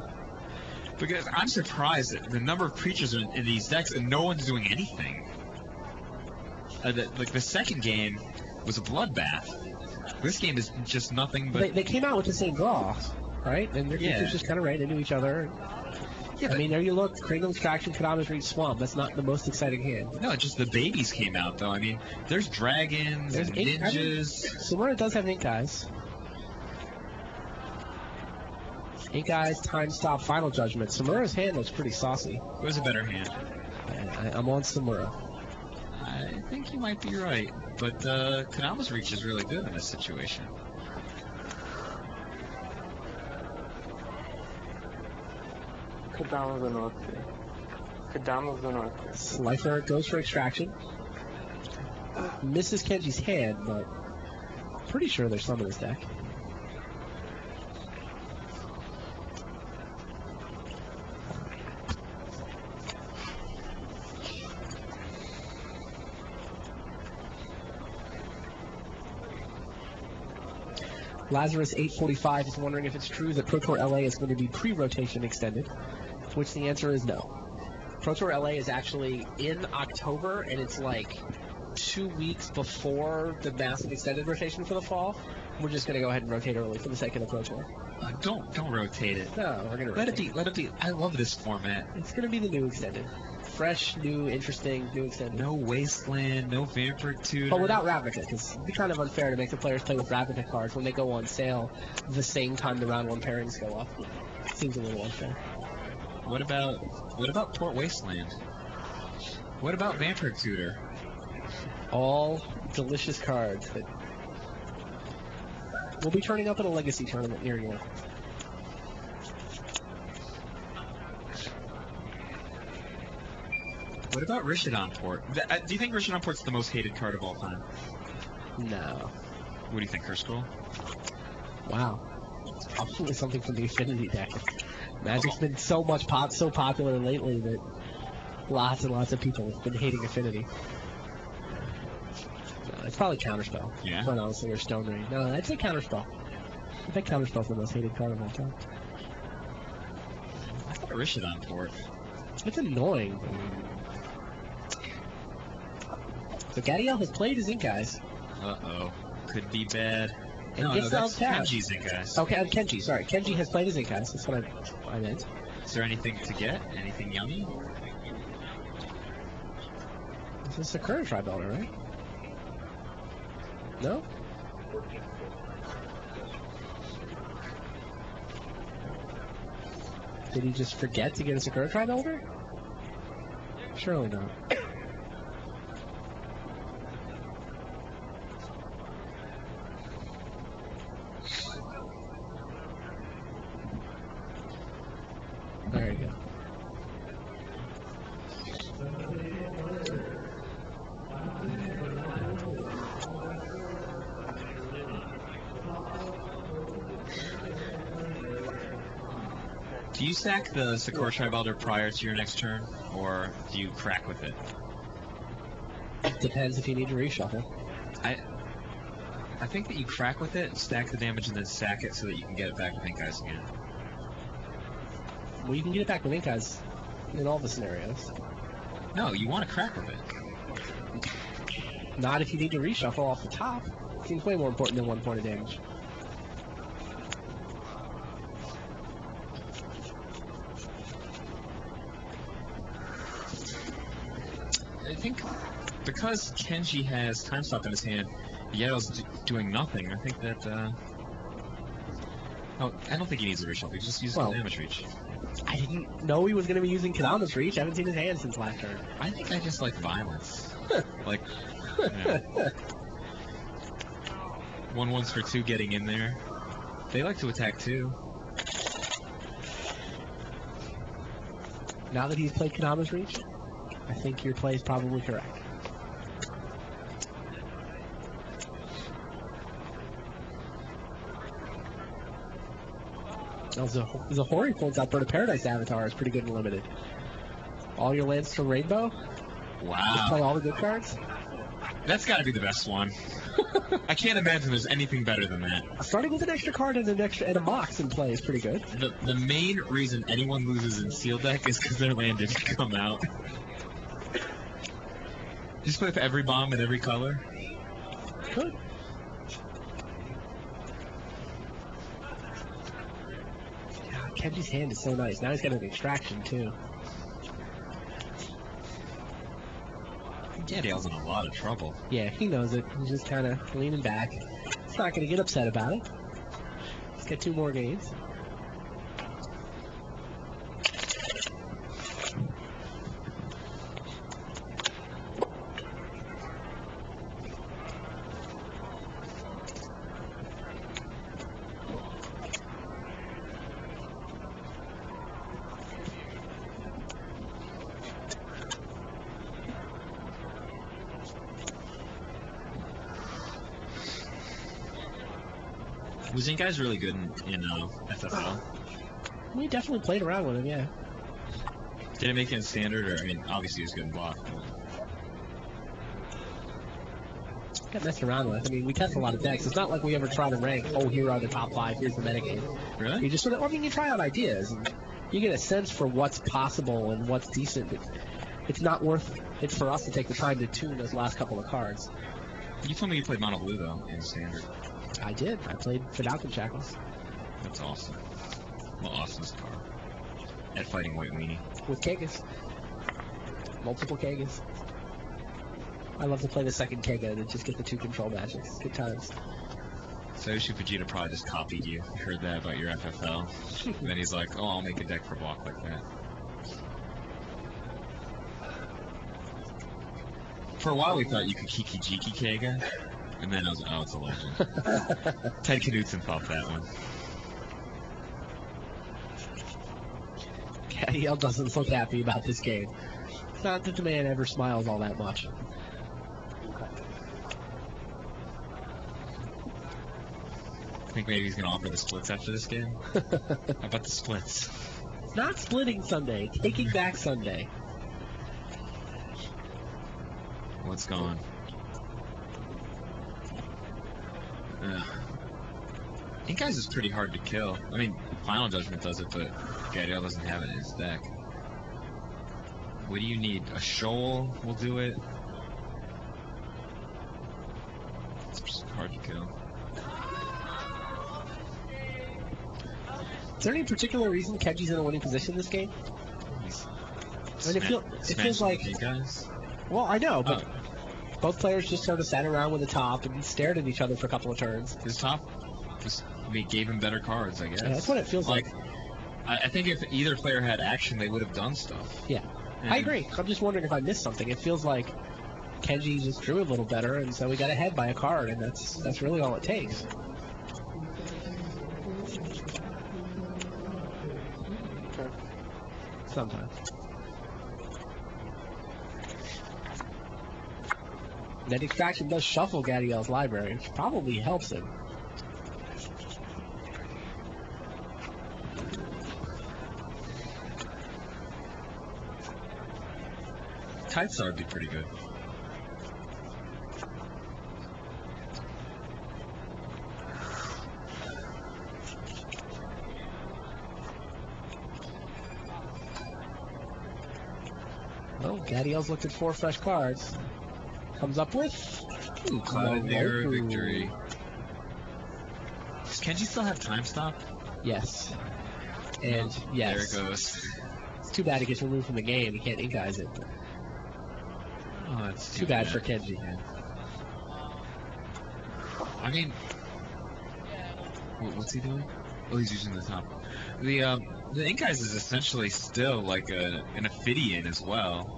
Because I'm surprised at the number of creatures in these decks and no one's doing anything. Like the second game was a bloodbath. This game is just nothing but... They came out with the same draw, right? And their creatures just kind of ran into each other. Yeah, I mean, there you look. Kringle Extraction, Kadama's Reach, Swamp. That's not the most exciting hand. No, just the babies came out, though. I mean, there's dragons and ninjas. Samura does have Ink Eyes. Ink Eyes, Time Stop, Final Judgment. Samura's hand looks pretty saucy. It was a better hand. I'm on Samura. I think you might be right, but Kadama's Reach is really good in this situation. Kadama's the North. Kadama's the North. Slifer goes for Extraction. Misses Kenji's hand, but pretty sure there's some in this deck. Lazarus 845 is wondering if it's true that Pro Tour LA is going to be pre-rotation extended, to which the answer is no. Pro Tour LA is actually in October, and it's like 2 weeks before the massive extended rotation for the fall. We're just going to go ahead and rotate early for the sake of the Pro Tour. Don't rotate it. No, we're going to let it be. I love this format. It's going to be the new extended. Fresh, new, interesting, new extended. No Wasteland, no Vampire Tutor. But without Ravnica, because it'd be kind of unfair to make the players play with Ravnica cards when they go on sale the same time the round 1 pairings go up. Seems a little unfair. What about Port Wasteland? What about Vampire Tutor? All delicious cards that will be turning up at a Legacy tournament near you. What about Rishodon Port? Do you think Rishodon Port's the most hated card of all time? No. What do you think, Curse Scroll? Wow. It's probably something from the Affinity deck. Magic's been so popular lately that lots and lots of people have been hating Affinity. No, it's probably Counterspell. Yeah. Quite honestly, or Stone Rain. No, I'd say Counterspell. I think Counterspell's the most hated card of all time. I thought Rishodon Port. It's annoying. So Gadiel has played his Ink Eyes. Uh-oh. Could be bad. And No, gets that's out tapped. Kenji's Ink Eyes. Okay, Kenji, sorry. Kenji has played his Ink Eyes. That's what I meant. Is there anything to get? Anything yummy? This is a current Tri-Belter, right? No? Did he just forget to get a Sakura Tri-Belter? Surely not. There you go. Do you sack the Sakura Tri-Belter prior to your next turn, or do you crack with it? Depends if you need to reshuffle. I think that you crack with it, stack the damage, and then sack it so that you can get it back with Ink Eyes again. Well, you can get it back with Ink Eyes in all the scenarios. No, you want to crack with it. Not if you need to reshuffle off the top. Seems way more important than 1 point of damage. I think because Kenji has Time Stop in his hand, Yellow's doing nothing. I think that, oh, I don't think he needs a reshuffle. He just uses the damage reach. I didn't know he was going to be using Kadama's Reach. I haven't seen his hand since last turn. I think I just like violence. Like, yeah. 1/1s for 2 getting in there. They like to attack too. Now that he's played Kadama's Reach, I think your play is probably correct. Zahori points out Bird of Paradise Avatar is pretty good and limited. All your lands to Rainbow? Just play Wow. all the good cards? That's got to be the best one. I can't imagine there's anything better than that. Starting with an extra card and a box in play is pretty good. The main reason anyone loses in Seal Deck is because their land didn't come out. Just play with every bomb in every color. Good. God, Kenji's hand is so nice. Now he's got an extraction too. Gadiel's in a lot of trouble. Yeah, he knows it. He's just kind of leaning back. He's not going to get upset about it. Let's get 2 more games. Was Ink Eyes really good in FFL? We definitely played around with him, yeah. Did it make it in Standard, or, I mean, obviously he was good in Block. Got messed around with. I mean, we test a lot of decks. It's not like we ever try to rank, oh, here are the top 5, here's the metagame. Really? You just sort of, I mean, you try out ideas, and you get a sense for what's possible and what's decent. It's not worth it for us to take the time to tune those last couple of cards. You told me you played Mono Blue, though, in Standard. I did. I played Fidalkin Shackles That's awesome. Well, awesomest card. At Fighting White Weenie. with Kagas. Multiple Kagas. I love to play the second Kaga and just get the 2 control magics. Good times. Satoshi Vegeta probably just copied you. Heard that about your FFL. And then he's like, oh, I'll make a deck for Block like that. For a while, we thought you could Kiki Jiki Kega, and then I was, oh, it's a legend. Ted Knudsen thought that one. Gadiel doesn't look happy about this game. It's not that the man ever smiles all that much. I think maybe he's going to offer the splits after this game. How about the splits? Not splitting Sunday, taking back Sunday. What's going? Ink Eyes is pretty hard to kill. I mean, Final Judgment does it, but Gadiel doesn't have it in his deck. What do you need? A shoal will do it. It's just hard to kill. Is there any particular reason Kenji's in a winning position this game? He's I mean, it feels like... Ink Eyes. Well, I know, but both players just sort of sat around with the top and stared at each other for a couple of turns. His top just gave him better cards, I guess. Yeah, that's what it feels like. I think if either player had action, they would have done stuff. Yeah, I agree. I'm just wondering if I missed something. It feels like Kenji just drew a little better, and so we got ahead by a card, and that's really all it takes. Sometimes. Net Extraction does shuffle Gadiel's library, which probably helps him. Tide Star would be pretty good. Well, Gadiel's looked at 4 fresh cards. Comes up with... Ooh, Cloud Mirror Victory. Does Kenji still have Time Stop? Yes. And yes. There it goes. It's too bad it gets removed from the game. You can't Ink Eyes it. Oh, that's Too bad for Kenji. I mean, what's he doing? Oh, he's using the top. The Ink Eyes is essentially still like an Ophidian as well.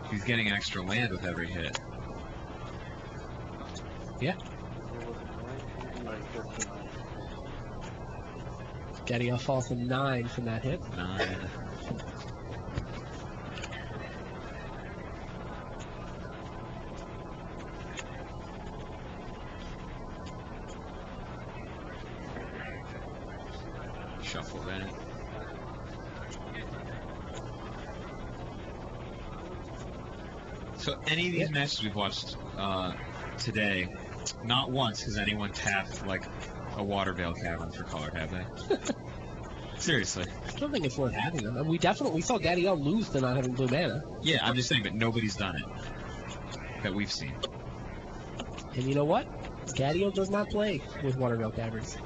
He's getting extra land with every hit. Yeah. Gadiel falls to 9 from that hit. 9. Shuffle that. So any of these matches we've watched today, not once has anyone tapped like a Water Veil Cavern for color, have they? Seriously. I don't think it's worth having them. We saw Gadiel lose to not having blue mana. Yeah, I'm just saying, but nobody's done it that we've seen. And you know what? Gadiel does not play with Water Veil Caverns.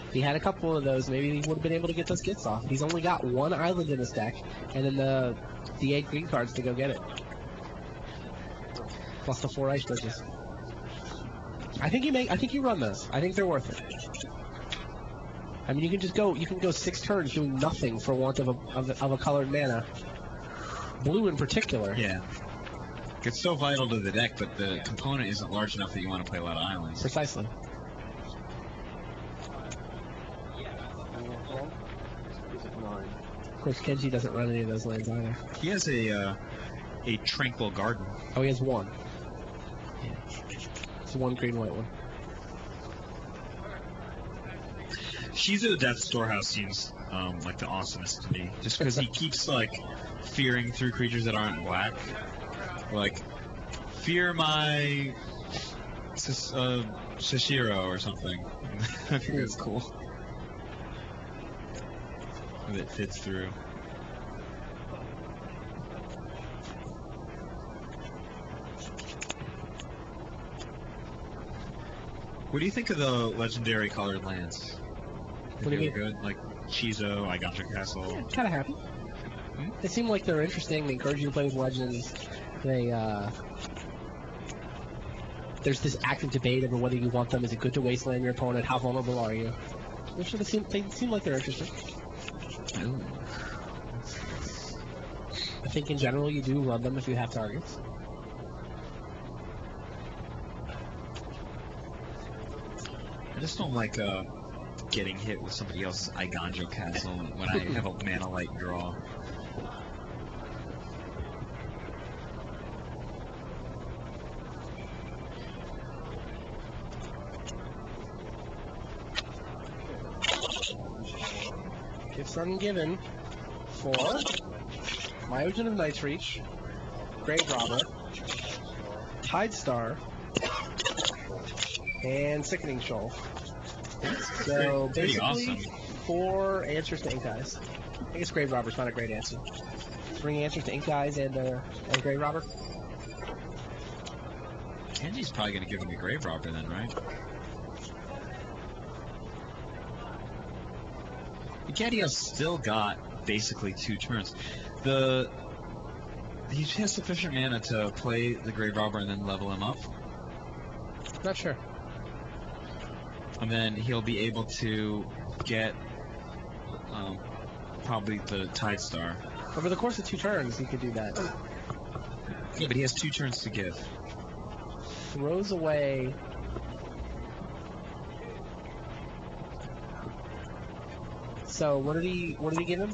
If he had a couple of those, maybe he would have been able to get those gits off. He's only got 1 island in his deck, and then the 8 green cards to go get it. Plus the 4 ice bridges. I think you run those. I think they're worth it. I mean, you can go 6 turns doing nothing for want of a colored mana. Blue in particular. Yeah. It's so vital to the deck, but the component isn't large enough that you want to play a lot of islands. Precisely. Of course, Kenji doesn't run any of those lands either. He has a Tranquil Garden. Oh, he has 1. Yeah. It's 1 green, white one. She's a Death Storehouse seems like the awesomest to me, just because he keeps like fearing through creatures that aren't black. Like, fear my Shishiro or something. I think that's cool. That fits through. What do you think of the legendary colored lands? What do you mean? Good? Like Chizo, Igatra Castle. Yeah, kind of happy. They seem like they're interesting. They encourage you to play with legends. There's this active debate over whether you want them. Is it good to wasteland your opponent? How vulnerable are you? They seem like they're interesting. Ooh. I think in general you do run them if you have targets. just don't like getting hit with somebody else's Iganjo Castle when I have a Mana Light draw. Gifts ungiven for Myojin of Night's Reach, Grave Robber, Tide Star, and Sickening Shoal. So Pretty basically, awesome. 4 answers to Ink Eyes. I guess Grave Robber's not a great answer. Bring answers to Ink Eyes and Grave Robber. Kenji's probably going to give him a Grave Robber then, right? Gadiel's still got basically 2 turns. He has sufficient mana to play the Grave Robber and then level him up. Not sure. And then he'll be able to get probably the Tide Star. Over the course of 2 turns, he could do that. Yeah, but he has 2 turns to give. Throws away. So what did he give him?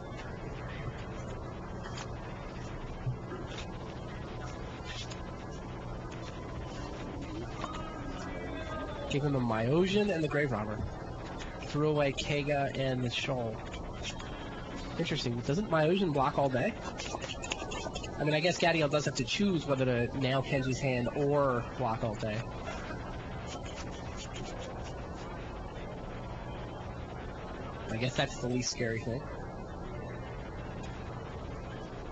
Give him a Myojin and the Grave Robber. Threw away Kega and the Shoal. Interesting. Doesn't Myojin block all day? I mean, I guess Gadiel does have to choose whether to nail Kenji's hand or block all day. I guess that's the least scary thing.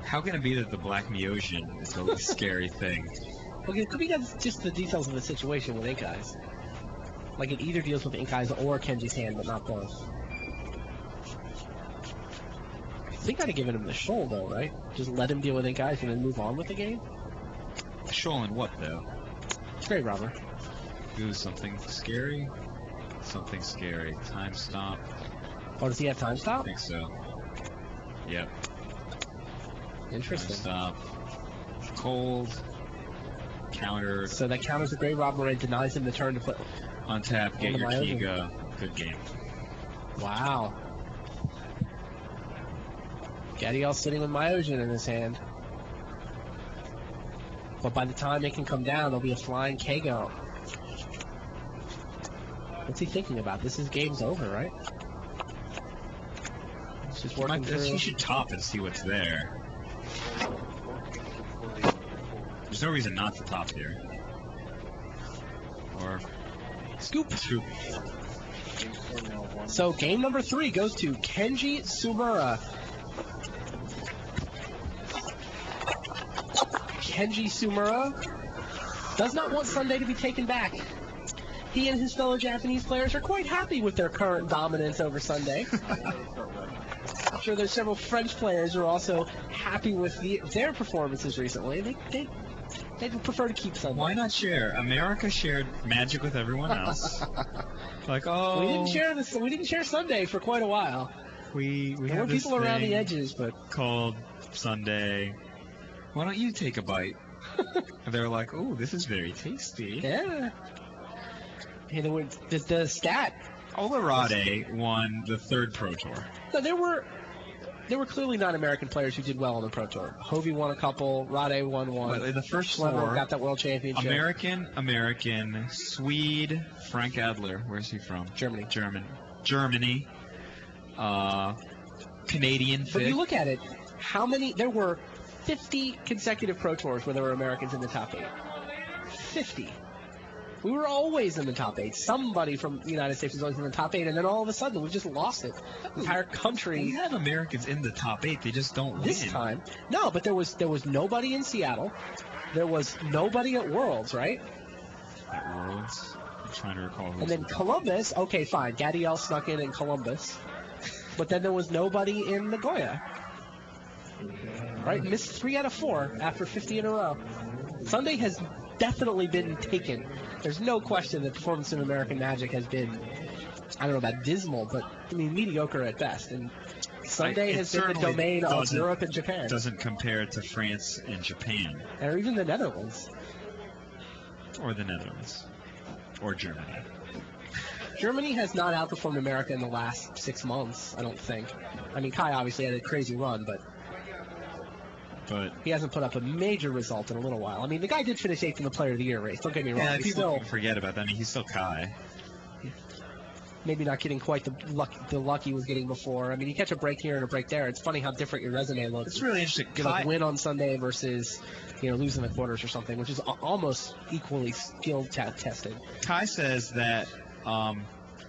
How can it be that the Black Myojin is the least scary thing? Okay, it could be that's just the details of the situation with Ink Eyes. Like it either deals with Ink Eyes or Kenji's hand, but not both. I think I'd have given him the Shoal though, right? Just let him deal with Ink Eyes and then move on with the game? Shoal and what, though? Grave Robber. Do something scary? Something scary. Time stop. Oh, does he have time I stop? think so. Yep. Time Interesting. stop. Cold. Counter. So that counters the Grave Robber and denies him the turn to put... Untap. Get On the your Myojin. Kiga. Good game. Wow. Gadiel sitting with Myojin in his hand. But by the time it can come down, there'll be a flying Kego. What's he thinking about? This is game's over, right? It's just working through. He should top and see what's there. There's no reason not to top here. Or Scoop. scoop. So game number 3 goes to Kenji Tsumura. Kenji Tsumura does not want Sunday to be taken back. He and his fellow Japanese players are quite happy with their current dominance over Sunday. I'm sure there's several French players who are also happy with their performances recently. They prefer to keep Sunday. Why not share? America shared Magic with everyone else. Like, oh, We didn't share this. We didn't share Sunday for quite a while. we There were have this people around the thing edges, but called Sunday. Why don't you take a bite? And they're like, oh, this is very tasty. yeah. And it would, the stat. Olarade won the 3rd Pro Tour. No, there were clearly non-American players who did well on the Pro Tour. Hovey won a couple. Rade won one. But in the first Schlemmer 4, got that world championship. American, Swede, Frank Adler, where's he from? Germany. Germany, Canadian But you 5th. look at it, how many? There were 50 consecutive Pro Tours where there were Americans in the top 8. 50. We were always in the top 8. Somebody from the United States was always in the top 8, and then all of a sudden we just lost it. The entire We country have Americans in the top 8, they just don't this win. time. No, but there was nobody in Seattle. There was nobody at Worlds, right? At Worlds, I'm trying to recall who And then Columbus, okay, fine. Gadiel snuck in Columbus. But then there was nobody in Nagoya. Right? Missed 3 out of 4 after 50 in a row. Sunday has definitely been taken. There's no question that performance in American Magic has been, I don't know about dismal, but I mean mediocre at best. And Sunday It has been the certainly domain of doesn't- Europe and Japan. doesn't compare to France and Japan, Or even the Netherlands. or the Netherlands, or Germany. Germany has not outperformed America in the last 6 months, I don't think. I mean, Kai obviously had a crazy run, but he hasn't put up a major result in a little while. I mean, the guy did finish 8th in the Player of the Year race. Don't get me wrong. Yeah, He's people still forget about that. I mean, he's still Kai. maybe not getting quite the luck he was getting before. I mean, you catch a break here and a break there. It's funny how different your resume looks. It's really interesting. You like win on Sunday versus losing the quarters or something, which is almost equally skill tested. Kai says that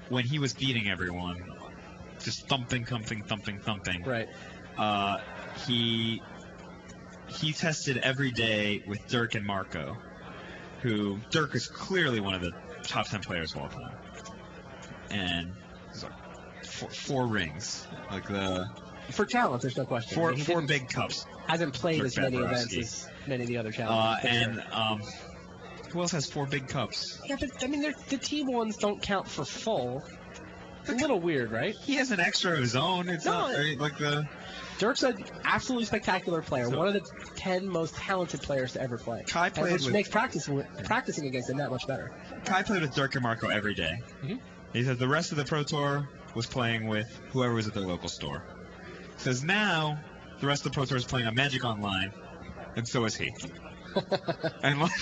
when he was beating everyone, just thumping, Right. He tested every day with Dirk and Marco, who Dirk is clearly one of the top 10 players of all time, and he's like four rings, like for talent, there's no question. four big cups. Hasn't played Dirk as many Bobrovsky. events as many of the other challengers. Who else has 4 big cups? Yeah, but I mean, the team ones don't count for full. It's a little weird, right? He has an extra of his own. It's not right, like the. Dirk's an absolutely spectacular player, one of the 10 most talented players to ever play. Kai played which with, makes practicing against him that much better. Kai played with Dirk and Marco every day. Mm-hmm. He said the rest of the Pro Tour was playing with whoever was at their local store. He says now the rest of the Pro Tour is playing on Magic Online, and so is he. And like,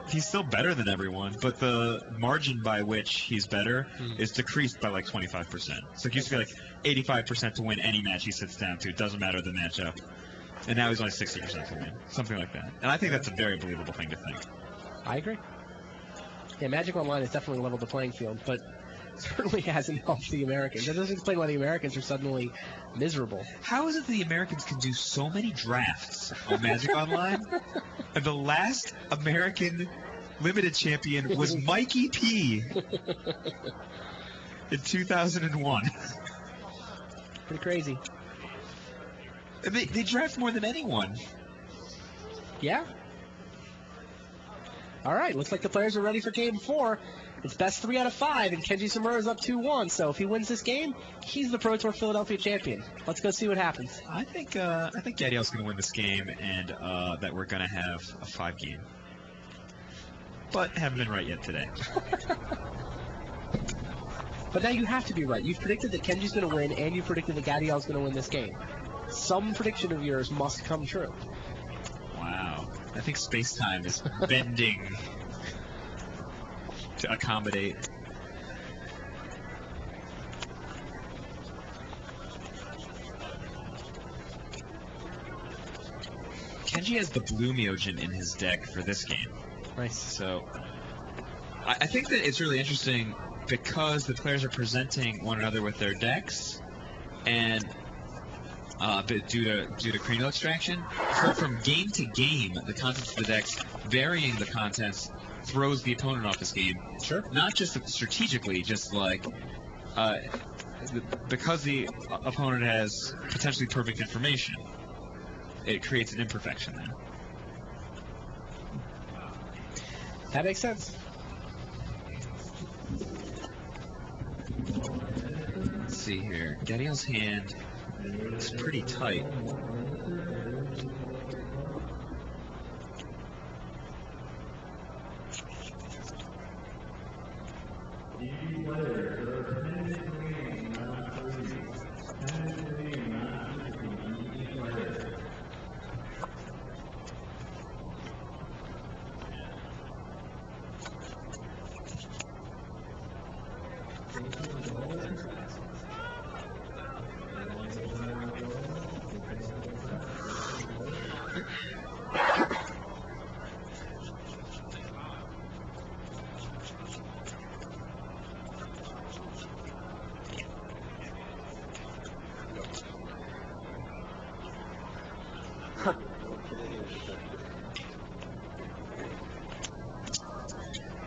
he's still better than everyone, but the margin by which he's better is decreased by like 25%. So it used to be like 85% to win any match he sits down to. It doesn't matter the matchup. And now he's only 60% to win. Something like that. And I think that's a very believable thing to think. I agree. Yeah, Magic Online has definitely leveled the playing field, but certainly hasn't helped the Americans. That doesn't explain why the Americans are suddenly miserable. How is it the Americans can do so many drafts on Magic Online? And the last American limited champion was Mikey P in 2001. Pretty crazy. And they draft more than anyone. Yeah. All right, looks like the players are ready for Game 4. It's best 3 out of 5, and Kenji Samura is up 2-1. So if he wins this game, he's the Pro Tour Philadelphia champion. Let's go see what happens. I think Gadiel's going to win this game, and that we're going to have a 5-game. But haven't been right yet today. But now you have to be right. You've predicted that Kenji's going to win, and you predicted that Gadiel's going to win this game. Some prediction of yours must come true. Wow. I think space-time is bending to accommodate. Kenji has the Blue Myojin in his deck for this game. Nice. So I think that it's really interesting because the players are presenting one another with their decks, and but due to cranial extraction, so from game to game, the contents of the decks varying the contents throws the opponent off this game. Sure. Not just strategically, just like because the opponent has potentially perfect information, it creates an imperfection there. That makes sense. Let's see here. Gadiel's hand is pretty tight.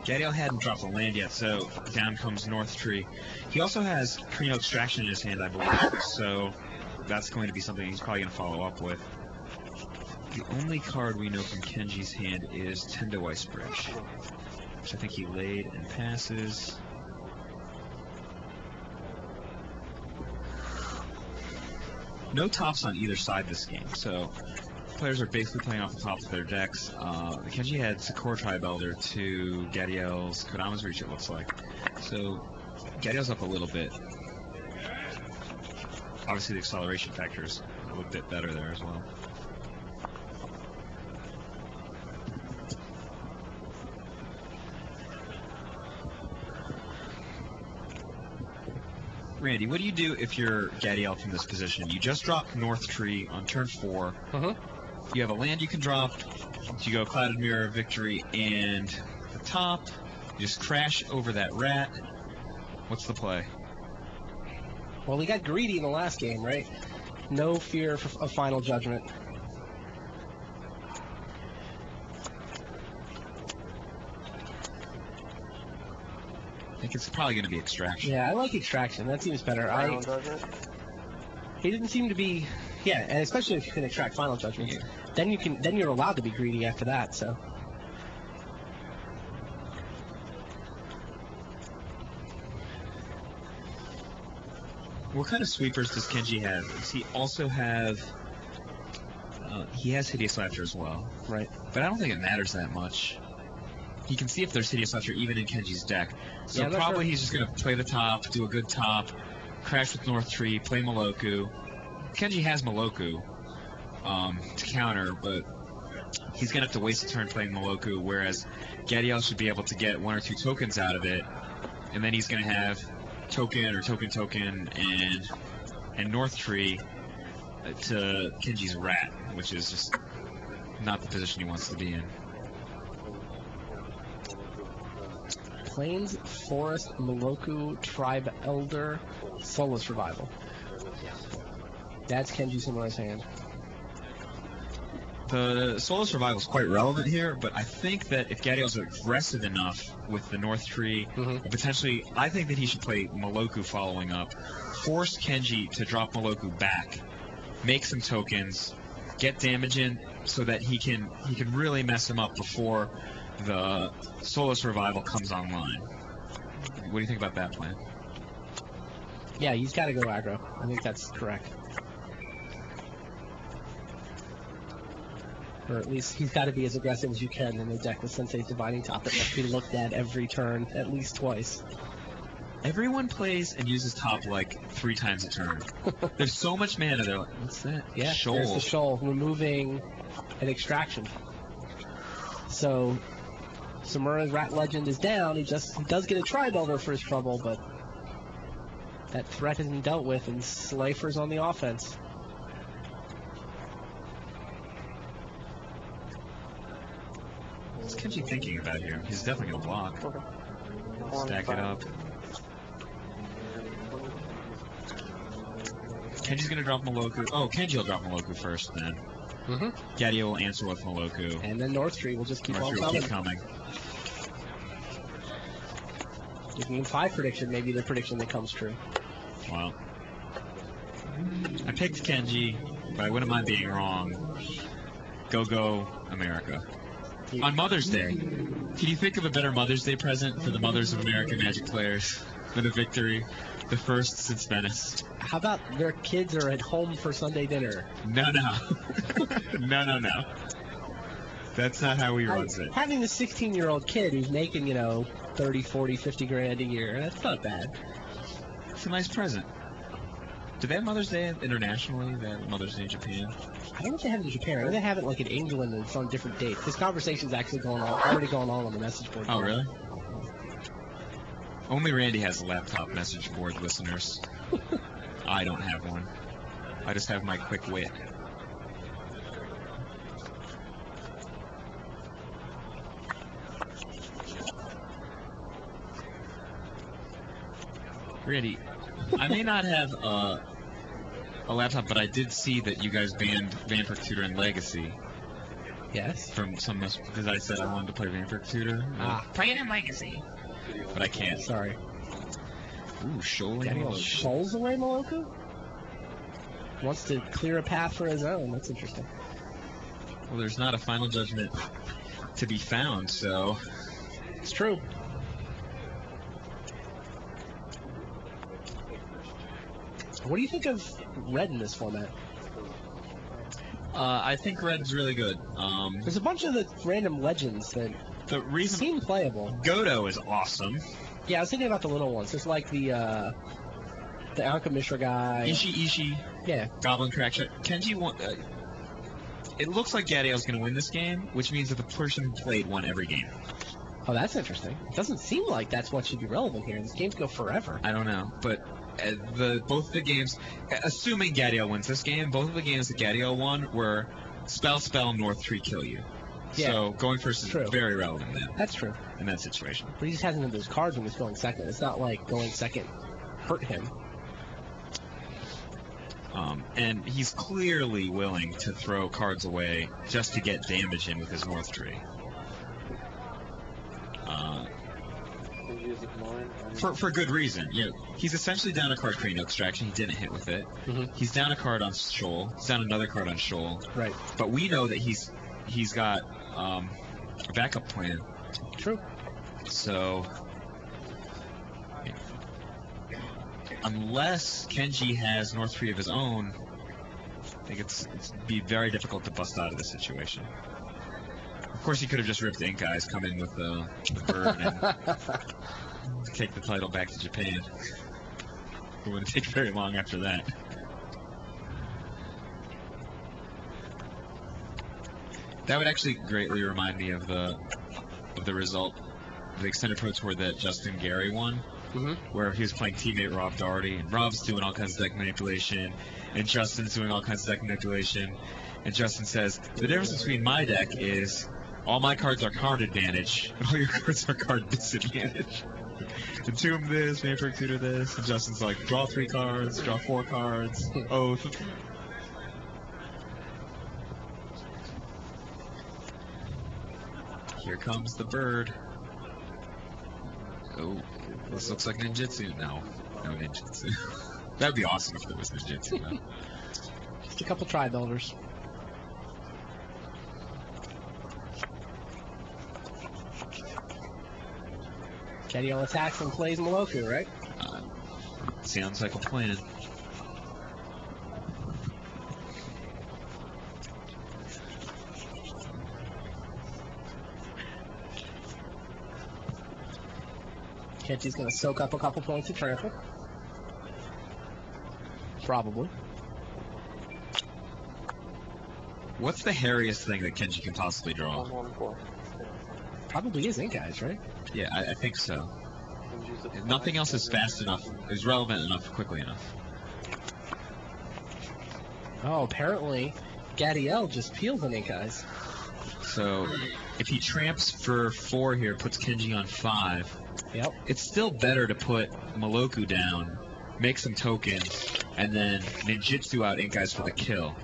Gadiel hadn't dropped a land yet, so down comes North Tree. He also has Cranial Extraction in his hand, I believe, so that's going to be something he's probably going to follow up with. The only card we know from Kenji's hand is Tendo Ice Bridge, which I think he laid and passes. No tops on either side this game, so players are basically playing off the top of their decks. Kenji had Sakura Tribe Elder to Gadiel's Kodama's Reach, it looks like. So Gadiel's up a little bit. Obviously the acceleration factor is a little bit better there as well. Randy, what do you do if you're Gadiel from this position? You just dropped North Tree on turn 4. You have a land you can drop. You go Clouded Mirror, Victory, and the top. You just crash over that rat. What's the play? Well, he got greedy in the last game, right? No fear of Final Judgment. I think it's probably going to be Extraction. Yeah, I like Extraction. That seems better. Final Judgment. He didn't seem to be, yeah, and especially if you can extract Final Judgment, then you're allowed to be greedy after that. So. What kind of sweepers does Kenji have? Does he also have... he has Hideous Laughter as well. Right. But I don't think it matters that much. He can see if there's Hideous Laughter even in Kenji's deck. So Yeah, probably sure. he's just going to play the top, do a good top, crash with North Tree, play Moloku. Kenji has Moloku to counter, but he's going to have to waste a turn playing Moloku, whereas Gadiel should be able to get 1 or 2 tokens out of it, and then he's going to have token or token and North Tree to Kenji's rat, which is just not the position he wants to be in. Plains, Forest, Moloku, Tribe Elder, Soulless Revival. That's Kenji Samurai's hand. The Soulless Revival is quite relevant here, but I think that if Gadiel's aggressive enough with the North Tree, potentially, I think that he should play Moloku following up, force Kenji to drop Moloku back, make some tokens, get damage in so that he can really mess him up before the Soulless Revival comes online. What do you think about that plan? Yeah, he's got to go aggro. I think that's correct. Or at least he's got to be as aggressive as you can in the deck with Sensei's Divining Top. That must be looked at every turn, at least twice. Everyone plays and uses top like 3 times a turn. There's so much mana, they're like, what's that? Yeah, Shoal. there's the Shoal, removing an extraction. So, Samura's Rat Legend is down. He does get a Tribe Elder for his trouble, but that threat has been dealt with, and Slifer's on the offense. What's Kenji thinking about here? He's definitely going to block. Okay. Stack it up. Kenji's going to drop Moloku. Oh, Kenji will drop Moloku first then. Gadiel will answer with Moloku. And then North Tree will just keep North on Tree will coming. keep coming. Game 5 prediction, maybe the prediction that comes true. Well, I picked Kenji, but I wouldn't mind being wrong. Go America. On Mother's Day, can you think of a better Mother's Day present for the mothers of American Magic players than a victory? The first since Venice. How about their kids are at home for Sunday dinner? No. No. That's not how we runs it. Having a 16-year-old kid who's making, 30, 40, 50 grand a year, that's not bad. It's a nice present. Do they have Mother's Day internationally? They have Mother's Day in Japan? I don't know if they have it in Japan. I know they have it like in England and it's on different dates. This conversation's actually already going on the message board. Oh, really? Only Randy has a laptop message board, listeners. I don't have one. I just have my quick wit. Randy, I may not have a laptop, but I did see that you guys banned Vampiric Tutor and Legacy Yes. from some because I said I wanted to play Vampiric Tutor. Play it in Legacy. But I can't. Sorry. Ooh, Shoaling. Daniel Moloku. Shoals away Moloku? Wants to clear a path for his own. That's interesting. Well, there's not a Final Judgment to be found, so... It's true. What do you think of red in this format? I think red's really good. There's a bunch of the random legends that The reason seem playable. Godo is awesome. Yeah, I was thinking about the little ones. There's like the Anka Mishra guy. Ishi, Yeah. Goblin Crackshot. Kenji won. It looks like Gadiel's going to win this game, which means that the person who played won every game. Oh, that's interesting. It doesn't seem like that's what should be relevant here. These games go forever. I don't know, but both the games, assuming Gadiel wins this game, both of the games that Gadiel won were spell, North 3 kill you. Yeah. So going first is True. very relevant then That's true. in that situation. But he just hasn't had those cards when he's going second. It's not like going second hurt him. And he's clearly willing to throw cards away just to get damage in with his North tree. For good reason. You know, he's essentially down a card Cranial Extraction. He didn't hit with it. Mhm. He's down a card on Shoal. He's down another card on Shoal. Right. But we know that he's got a backup plan. True. So unless Kenji has North 3 of his own, I think it's be very difficult to bust out of this situation. Of course, he could have just ripped Ink Eyes, come in with the bird, and take the title back to Japan. It wouldn't take very long after that. That would actually greatly remind me of the result, the extended pro tour that Justin Gary won, where he was playing teammate Rob Doherty, and Rob's doing all kinds of deck manipulation, and Justin's doing all kinds of deck manipulation, and Justin says, the difference between my deck is all my cards are card advantage, and all your cards are card disadvantage. Entomb this, Vampiric Tutor this, and Justin's like, draw 3 cards, draw 4 cards, Oath. Here comes the bird. Oh, this looks like ninjutsu. No ninjutsu. That'd be awesome if there was ninjutsu, though. Just a couple tri-builders. Gadiel attacks and plays Moloku, right? Sounds like a plan. Kenji's going to soak up a couple points of trample. Probably. What's the hairiest thing that Kenji can possibly draw? Probably is Ink Eyes, right? Yeah, I think so. Nothing else is fast enough, is relevant enough, quickly enough. Oh, apparently Gadiel just peels an Ink Eyes. So, if he tramps for 4 here, puts Kenji on 5, Yep. it's still better to put Moloku down, make some tokens, and then ninjutsu out Ink Eyes for the kill.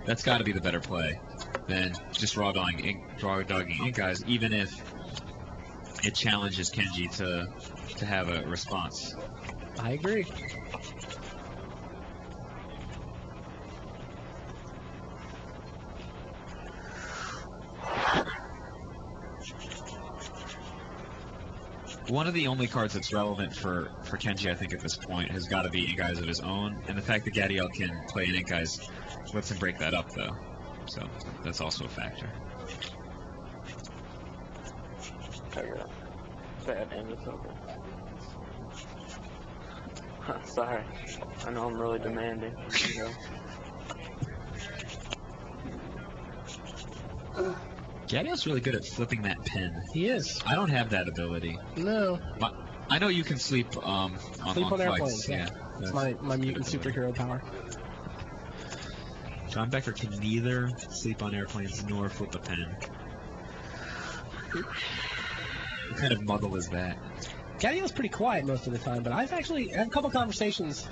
That's got to be the better play than just raw dogging Ink Eyes, even if it challenges Kenji to have a response. I agree. One of the only cards that's relevant for Kenji, I think, at this point has got to be Ink Eyes of his own, and the fact that Gadiel can play an Ink Eyes lets him break that up, though. So that's also a factor. Sorry. I know I'm really demanding. Gadiel's really good at flipping that pen. He is. I don't have that ability. No. I know you can sleep on Sleep long on airplanes, flights. yeah. It's my mutant superhero power. John Becker can neither sleep on airplanes nor flip a pen. What kind of muddle is that? Gadiel's pretty quiet most of the time, but I've actually had a couple conversations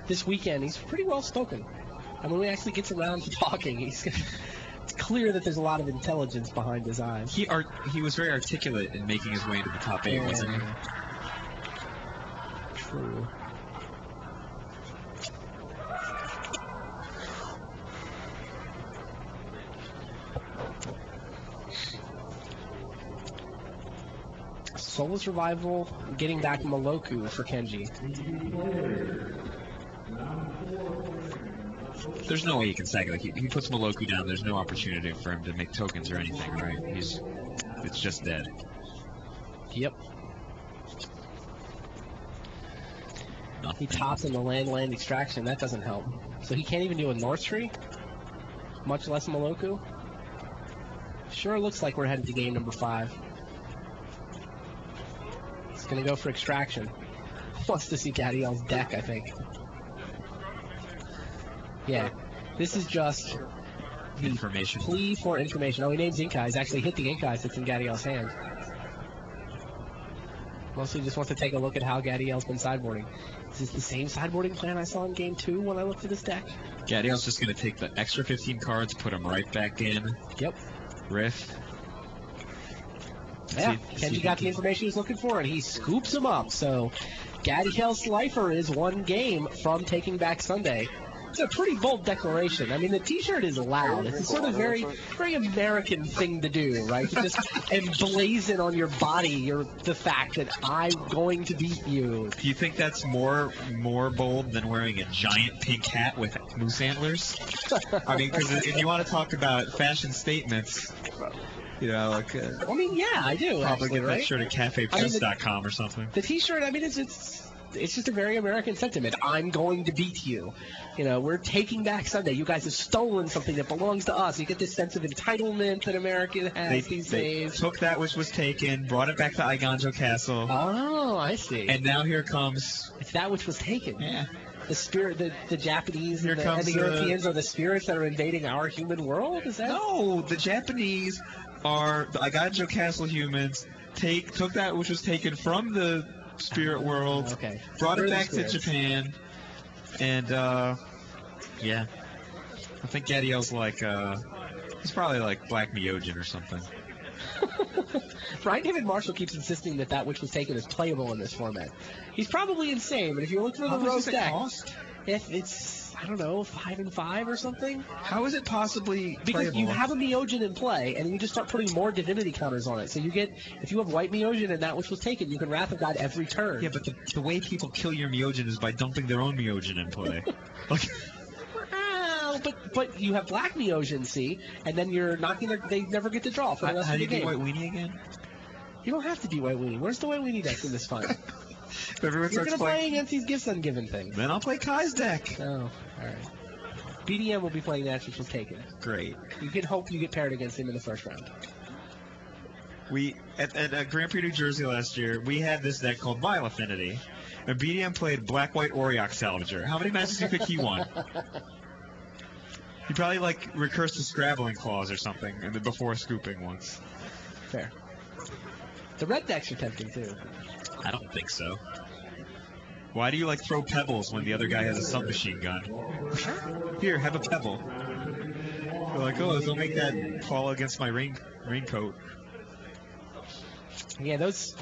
this weekend. He's pretty well spoken. And when he actually gets around to talking, it's clear that there's a lot of intelligence behind his eyes. He was very articulate in making his way into the top 8, wasn't he? True. Soulless Revival, getting back Moloku for Kenji. there's no way he can sack it. Like he puts Moloku down. There's no opportunity for him to make tokens or anything, right? It's just dead. Yep. He Nothing. tops in the land extraction. That doesn't help. So he can't even do a North Tree, much less Moloku. Sure looks like we're headed to game number 5. He's going to go for extraction. Wants to see Gadiel's deck, I think. Yeah. This is just the Information. plea for information. Oh, he names Inkai. He's actually hit the Inkais that's in Gadiel's hand. Mostly just wants to take a look at how Gadiel's been sideboarding. Is this the same sideboarding plan I saw in game 2 when I looked at his deck? Gadiel's just going to take the extra 15 cards, put them right back in. Yep. Riff. Yeah, See if Kenji he got the can- information he's looking for, and he scoops him up. So, Gadiel Slifer is one game from taking back Sunday. It's a pretty bold declaration. I mean, the T-shirt is loud. It's a sort of very American thing to do, right? To just emblazon on your body the fact that I'm going to beat you. Do you think that's more bold than wearing a giant pink hat with moose antlers? I mean, because if you want to talk about fashion statements, you know, like I mean, yeah, I do. probably Actually, get that right? shirt at cafepress.com or something. The T-shirt, I mean, it's just a very American sentiment. I'm going to beat you. You know, we're taking back Sunday. You guys have stolen something that belongs to us. You get this sense of entitlement that America has these They days. took that which was taken, brought it back to Iganjo Castle, Oh, I see. and now here comes. It's that which was taken. Yeah. The spirit, the Japanese Here and the comes, Europeans are the spirits that are invading our human world? Is that? No, the Japanese are the Iganjo Castle humans. Took that which was taken from the spirit world, Okay. brought We're it the back to spirits. Japan, and yeah, I think Gadiel's like he's probably like Black Myojin or something. Brian David Marshall keeps insisting that which was taken is playable in this format. He's probably insane, but if you're looking for the Rose deck, if it's, I don't know, 5 and 5 or something, How is it possibly because playable? you have a Myojin in play, and you just start putting more divinity counters on it. So you get, if you have white Myojin and that which was taken, you can Wrath of God every turn. Yeah, but the way people kill your Myojin is by dumping their own Myojin in play. Like, Well, but you have black Myojin, see, and then you're knocking they never get to draw for the rest how of do the you do game. White Weenie again? You don't have to be White Weenie. Where's the White Weenie deck in this fun? If everyone You're starts going to playing, play against these Gifts Ungiven things. then I'll play Kai's deck. Oh, all right. BDM will be playing that which was taken. Great. You can hope you get paired against him in the first round. We at Grand Prix New Jersey last year, we had this deck called Vile Affinity, and BDM played Black White Auriok Salvager. How many matches do you think he won? He probably like recursed to Scrabbling Claws or something, and then before scooping once. Fair. The red decks are tempting too. I don't think so. Why do you like throw pebbles when the other guy has a submachine gun? Here, have a pebble. You're like, oh, don't make that fall against my raincoat. Yeah, those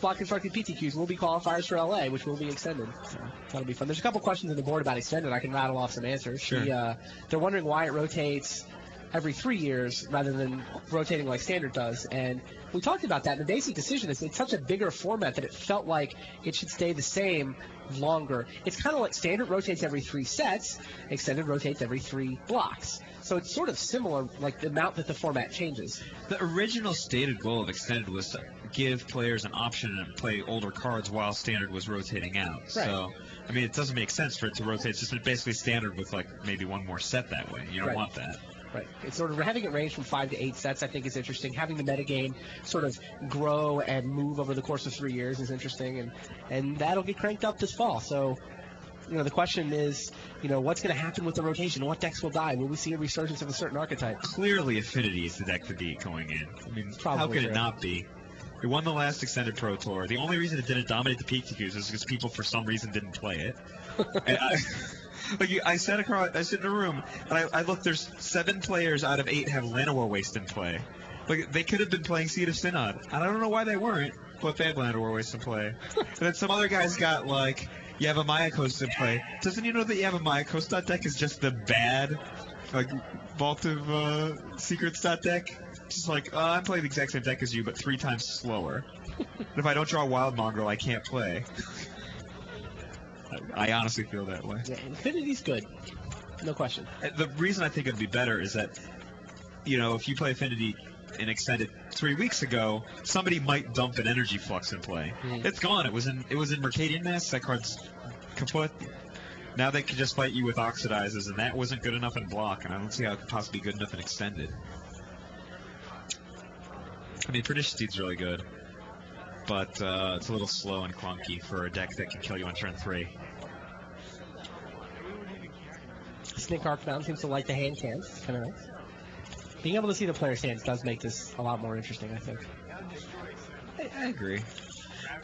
block constructed PTQs will be qualifiers for LA, which will be extended. So that'll be fun. There's a couple questions on the board about extended. I can rattle off some answers. Sure. They're wondering why it rotates every 3 years rather than rotating like standard does. And we talked about that. The basic decision is it's such a bigger format that it felt like it should stay the same longer. It's kind of like standard rotates every 3 sets, extended rotates every 3 blocks. So it's sort of similar, like the amount that the format changes. The original stated goal of Extended was to give players an option to play older cards while Standard was rotating out. So, I mean, it doesn't make sense for it to rotate. It's just basically Standard with, like, maybe one more set that way. You don't Right. want that. Right. It's sort of having it range from 5 to 8 sets, I think, is interesting. Having the metagame sort of grow and move over the course of 3 years is interesting, and that'll get cranked up this fall. So, you know, the question is, you know, what's going to happen with the rotation? What decks will die? Will we see a resurgence of a certain archetype? Clearly, Affinity is the deck to beat going in. I mean, Probably how could true. it not be? It won the last Extended Pro Tour. The only reason it didn't dominate the PTQs is because people, for some reason, didn't play it. And I sat in a room, and I looked, there's 7 players out of 8 have Llanowar Waste in play. Like, they could have been playing Seed of Synod. And I don't know why they weren't, but they had Llanowar Waste in play. And then some other guys got, like, Yavimaya Coast in play. Doesn't you know that Yavimaya Coast deck is just the bad, like, Vault of Secrets deck? Just like, I'm playing the exact same deck as you, but 3 times slower. And if I don't draw Wild Mongrel, I can't play. I honestly feel that way. Yeah, Infinity's good. No question. The reason I think it'd be better is that, you know, if you play Affinity and extended 3 weeks ago, somebody might dump an Energy Flux in play. Mhm. It's gone. It was in Mercadian Mass. That card's kaput. Now they can just fight you with Oxidizes, and that wasn't good enough in block, and I don't see how it could possibly be good enough in extended. I mean, Pernicious Deed's really good, but it's a little slow and clunky for a deck that can kill you on turn 3. Snake Arcbound seems to like the hand cans. It's kind of nice. Being able to see the player's hands does make this a lot more interesting, I think. I agree.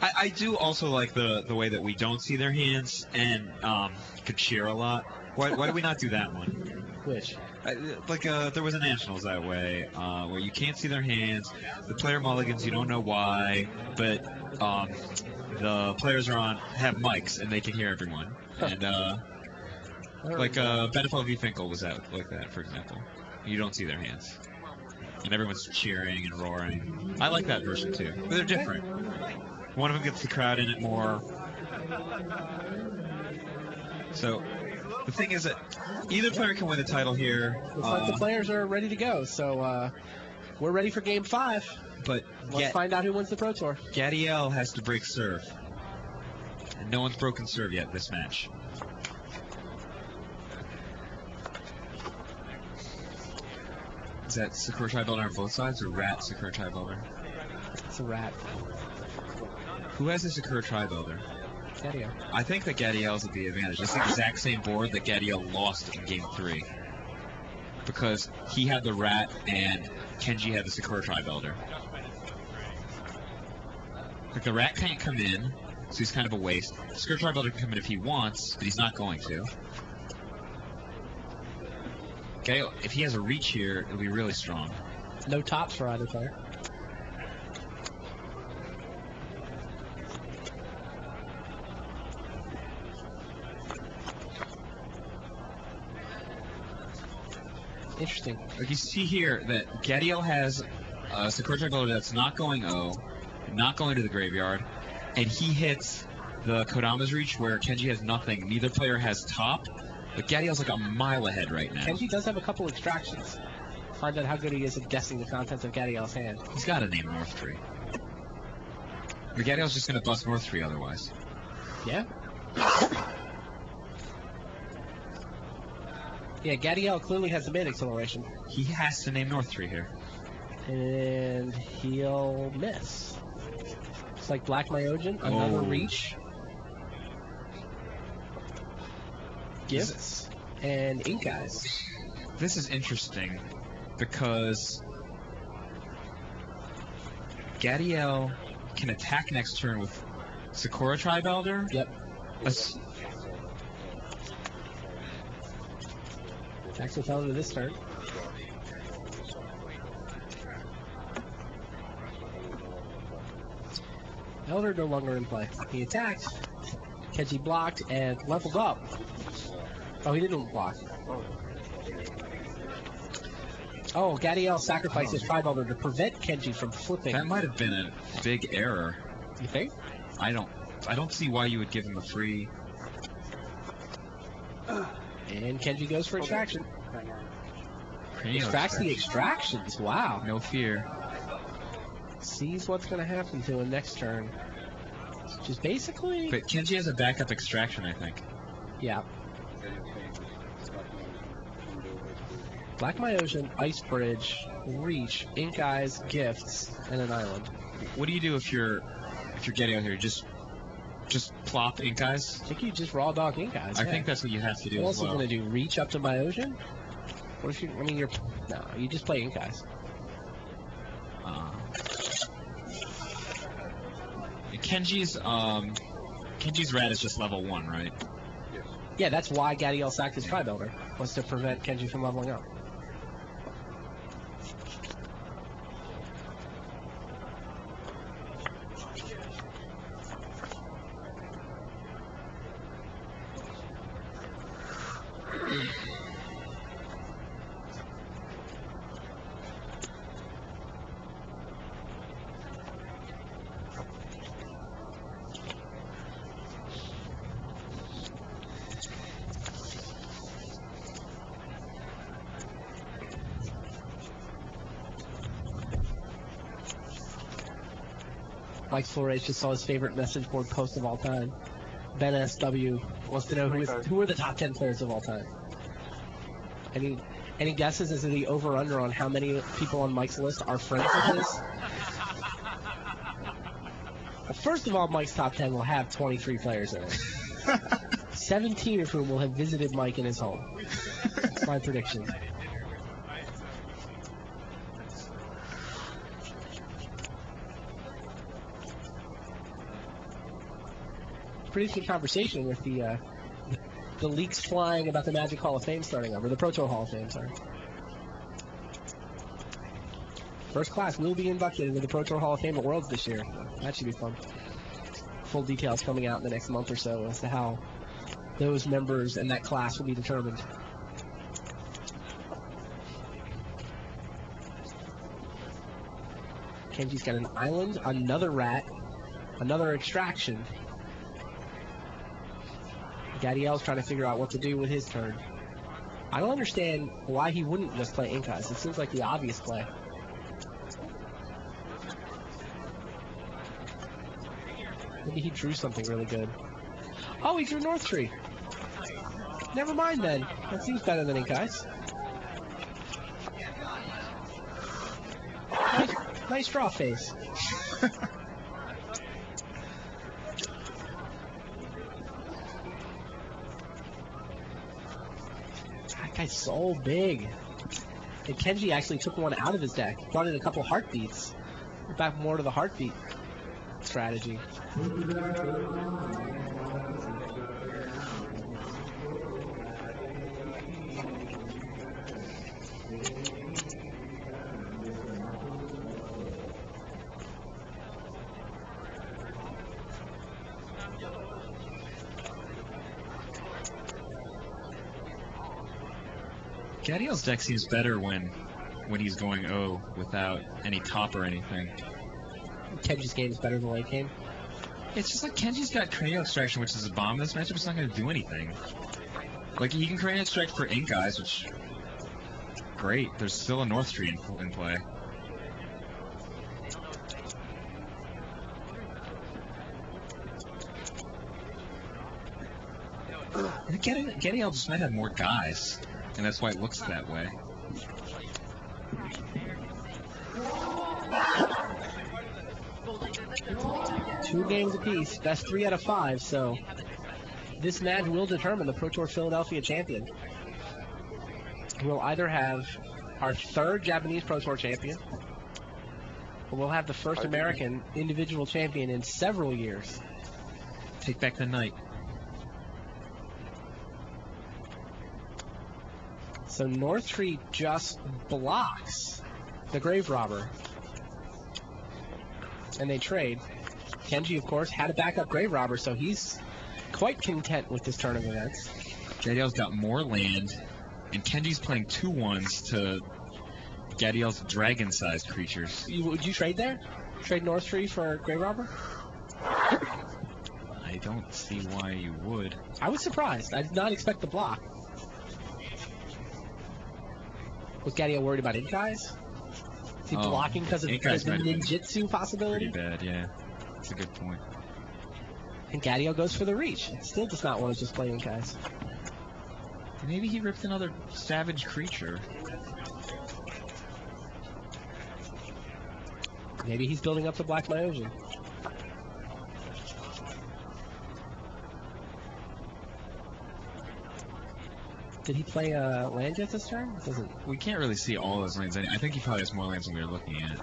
I do also like the way that we don't see their hands and could cheer a lot. Why do we not do that one? Which? There was a Nationals that way, where you can't see their hands. The player mulligans, you don't know why, but the players have mics and they can hear everyone. And Benefell v. Finkel was out like that, for example. You don't see their hands, and everyone's cheering and roaring. I like that version too, but they're different. One of them gets the crowd in it more. So the thing is that either player can win the title here. Looks like the players are ready to go, so we're ready for Game 5. But Let's find out who wins the Pro Tour. Gadiel has to break serve, and no one's broken serve yet this match. Is that Sakura Tri-Builder on both sides, or Rat Sakura Tri-Builder? It's a rat. Who has the Sakura Tri-Builder? Gadiel. I think that Gadiel's at the advantage. It's the exact same board that Gadiel lost in Game 3. Because he had the Rat and Kenji had the Sakura Tri-Builder. Like, the Rat can't come in, so he's kind of a waste. The Sakura Tri-Builder can come in if he wants, but he's not going to. Okay, if he has a reach here, it'll be really strong. No tops for either player. Interesting. Like you see here that Gadiel has a Sakura Tri-Builder that's not going O, not going to the graveyard, and he hits the Kodama's reach where Kenji has nothing. Neither player has top, but Gadiel's like a mile ahead right now. Kenji does have a couple extractions. Find out how good he is at guessing the contents of Gadiel's hand. He's got to name North Tree. But Gadiel's just going to bust North Tree otherwise. Yeah. Yeah, Gadiel clearly has the main acceleration. He has to name North Tree here. And he'll miss. It's like Black Myojin, another Oh. reach. Gifts. And Ink Eyes. This is interesting because Gadiel can attack next turn with Sakura Tri-Builder. Yep. Attacks with Elder this turn. Elder no longer in play. He attacked. Kenji blocked and leveled up. Oh, he didn't block. Oh, Gadiel sacrificed his Tri-Builder to prevent Kenji from flipping. That might have been a big error. You think? I don't see why you would give him a free. And Kenji goes for extraction. Cranial Extracts the extraction. extractions. Wow. No fear. Sees what's going to happen to him next turn. Which is basically... But Kenji has a backup extraction, I think. Yeah. Black Myojin, Ice Bridge, Reach, Ink Eyes, Gifts, and an Island. What do you do if you're getting out here? Just plop Ink Eyes? I think you just raw dog Ink Eyes. I yeah. think that's what you have to do What as else are well. you going to do? Reach up to Myojin? What if you... I mean, you're... No, you just play Ink Eyes. Kenji's rat is just level 1, right? Yeah, that's why Gadiel sacked his Tri-Builder, was to prevent Kenji from leveling up. Mike Flores just saw his favorite message board post of all time. Ben SW wants to know who are the top 10 players of all time. Any guesses as to the over-under on how many people on Mike's list are friends with his? Well, first of all, Mike's top 10 will have 23 players in it. 17 of whom will have visited Mike in his home. That's my prediction. Pretty interesting conversation with the leaks flying about the Magic Hall of Fame starting up, or the Pro Tour Hall of Fame, sorry. First class will be inducted into the Pro Tour Hall of Fame at Worlds this year. That should be fun. Full details coming out in the next month or so as to how those members and that class will be determined. Kenji's got an island, another rat, another extraction. Gadiel's trying to figure out what to do with his turn. I don't understand why he wouldn't just play Ink Eyes. It seems like the obvious play. Maybe he drew something really good. Oh, he drew North Tree. Never mind then. That seems better than Ink Eyes. Nice draw face. That guy's so big. And Kenji actually took one out of his deck. Brought in a couple heartbeats. Back more to the heartbeat strategy. Gadiel's deck seems better when he's going O without any top or anything. Kenji's game is better than late game. It's just like Kenji's got Cranial Extraction, which is a bomb. This matchup is not going to do anything. Like, he can Cranial Extract for Ink Eyes, which... Great. There's still a North Tree in play. Gadiel just might have more guys, and that's why it looks that way. Two games apiece, best 3 out of 5, so this match will determine the Pro Tour Philadelphia champion. We'll either have our third Japanese Pro Tour champion, or we'll have the first American individual champion in several years. Take back the night. So North Tree just blocks the Grave Robber. And they trade. Kenji, of course, had a backup Grave Robber, so he's quite content with this turn of events. Gadiel's got more land, and Kenji's playing 2/1s to Gadiel's dragon-sized creatures. Would you trade there? Trade North Tree for Grave Robber? I don't see why you would. I was surprised. I did not expect the block. Was Gadiel worried about Ink Eyes? Is he blocking because of the ninjutsu possibility? Pretty bad, yeah. That's a good point. And Gadiel goes for the reach. Still does not want to just play Ink Eyes. Maybe he ripped another savage creature. Maybe he's building up the Black Myosian. Did he play land jet this turn? Doesn't. We can't really see all those lands. I think he probably has more lands than we were looking at.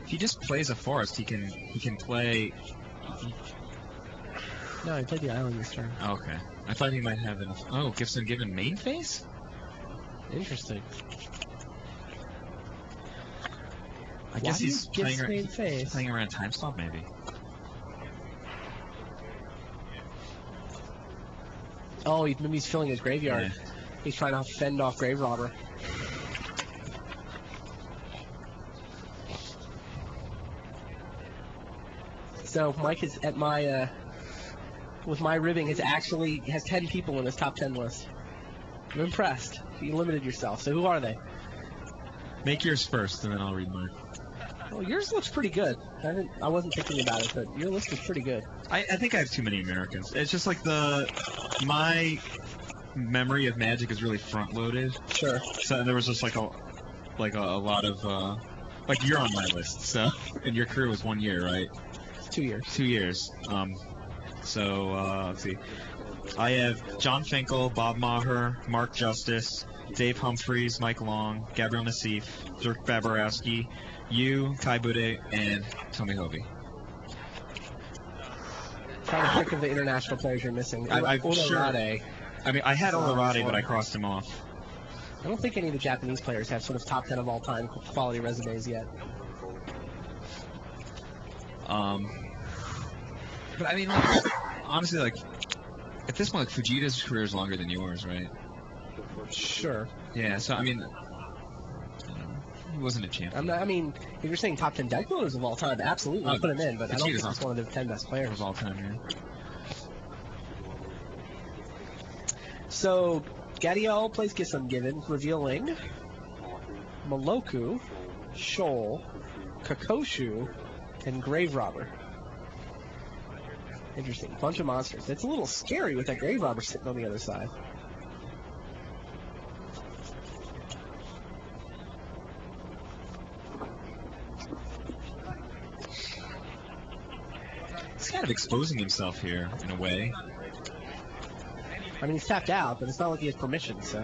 If he just plays a forest, he can play. No, he played the island this turn. Oh, okay. I thought he might have enough. Oh, Gibson given main phase? Interesting. I guess he's playing around Time Stomp, maybe. Oh, maybe he's filling his graveyard. Yeah. He's trying to fend off Grave Robber. So Mike is at my with my ribbing has 10 people in his top 10 list. I'm impressed. You limited yourself. So who are they? Make yours first, and then I'll read mine. Well, yours looks pretty good. I wasn't thinking about it, but your list is pretty good. I think I have too many Americans. It's just like my memory of Magic is really front loaded. Sure. So there was just like a lot of like you're on my list. So and your career was 1 year, right? 2 years. 2 years. So let's see. I have John Finkel, Bob Maher, Mark Justice, Dave Humphreys, Mike Long, Gabriel Nassif, Dirk Babarowski, you, Kai Bude, and Tommy Hovey. Trying to think of the international players you're missing. I'm sure. Olorade. I mean, I had Olorade, but I crossed him off. I don't think any of the Japanese players have sort of top 10 of all time quality resumes yet. But I mean, like, honestly, like, at this point, like, Fujita's career is longer than yours, right? Sure. Yeah, so, I mean, he wasn't a champion. I mean, if you're saying top 10 deck builders of all time, absolutely, I'll put him in, but I don't think he's one of the 10 best players of all time, yeah. So, Gadiel plays Gisum Given, revealing Moloku, Shoal, Kakoshu, and Grave Robber. Interesting. Bunch of monsters. It's a little scary with that Grave Robber sitting on the other side. He's kind of exposing himself here, in a way. I mean, he's tapped out, but it's not like he has permission, so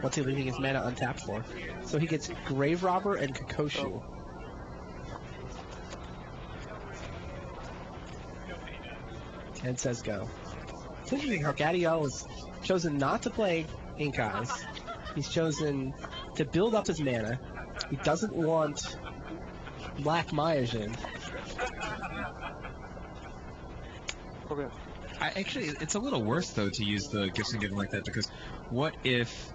what's he leaving his mana untapped for? So he gets Grave Robber and Kakoshu. And says go. It's interesting how Gadiel has chosen not to play Ink Eyes. He's chosen to build up his mana. He doesn't want Black Myojin. Actually, it's a little worse, though, to use the Gifts and Given like that, because what if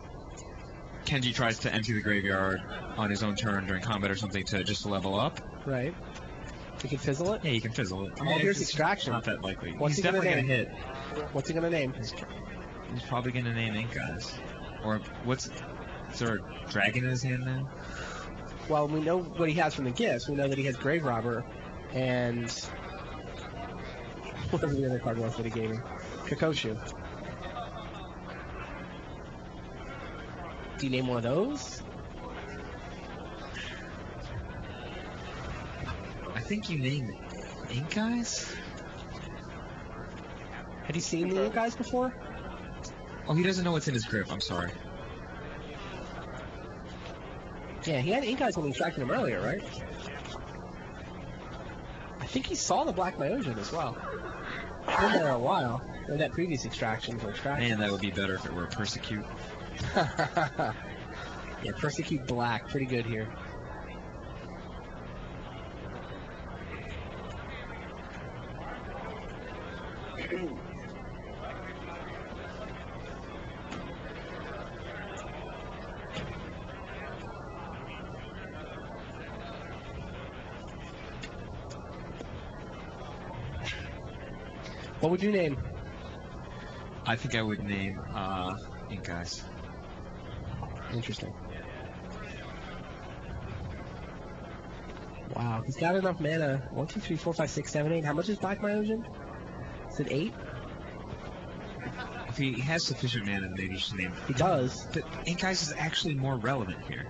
Kenji tries to empty the graveyard on his own turn during combat or something to just level up? Right. He can fizzle it? Yeah, he can fizzle it. Oh, here's Extraction. Not that likely. What's He's he gonna definitely going to name? hit. What's he going to name? He's probably going to name Ink Eyes. Or is there a dragon in his hand now? Well, we know what he has from the gifts. We know that he has Grave Robber and whatever the other card was that he gave him. Kakoshu. Do you name one of those? I think you named Ink Eyes? Had you seen the Ink Eyes before? Oh, he doesn't know what's in his grip. I'm sorry. Yeah, he had Ink Eyes when we extracted him earlier, right? I think he saw the Black Myojin as well. Been there a while. Or that previous extraction for extraction. Man, that would be better if it were Persecute. Yeah, Persecute Black. Pretty good here. What would you name? I think I would name Ink Eyes. Interesting. Wow, he's got enough mana. 1, 2, 3, 4, 5, 6, 7, 8. How much is Black Myojin? Is it 8? If he has sufficient mana, then maybe he should name it. He does. But Ink Eyes is actually more relevant here.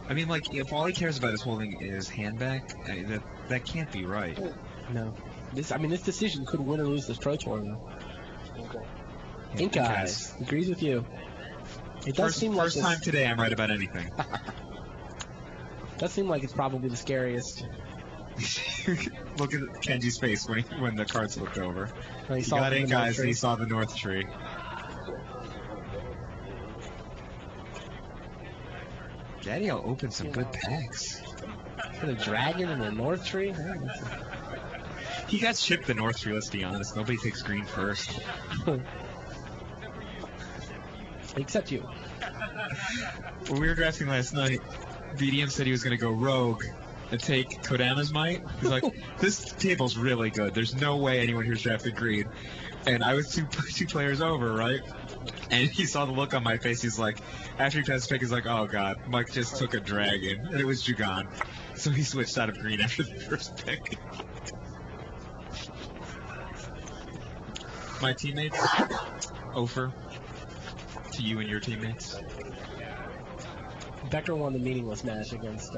I mean, like, if all he cares about is holding his hand back, that can't be right. No. This decision could win or lose this Pro Tour, though. Yeah, Ink Eyes. Agrees with you. It does seem like first time today I'm right about anything. Does seem like it's probably the scariest. Look at Kenji's face when the cards looked over. When He got Ink Eyes and he saw the North Tree. Gadiel opened some good packs. For the Dragon and the North Tree? He got shipped the North Tree, let's be honest. Nobody takes green first. Except you. When we were drafting last night, BDM said he was going to go Rogue, and take Kodama's Might. He's like, this table's really good. There's no way anyone here's drafted green. And I was two players over, right? And he saw the look on my face. He's like, after he passed the pick, he's like, oh god, Mike just took a dragon, and it was Jugon. So he switched out of green after the first pick. My teammates, Ofer, to you and your teammates. Becker won the meaningless match against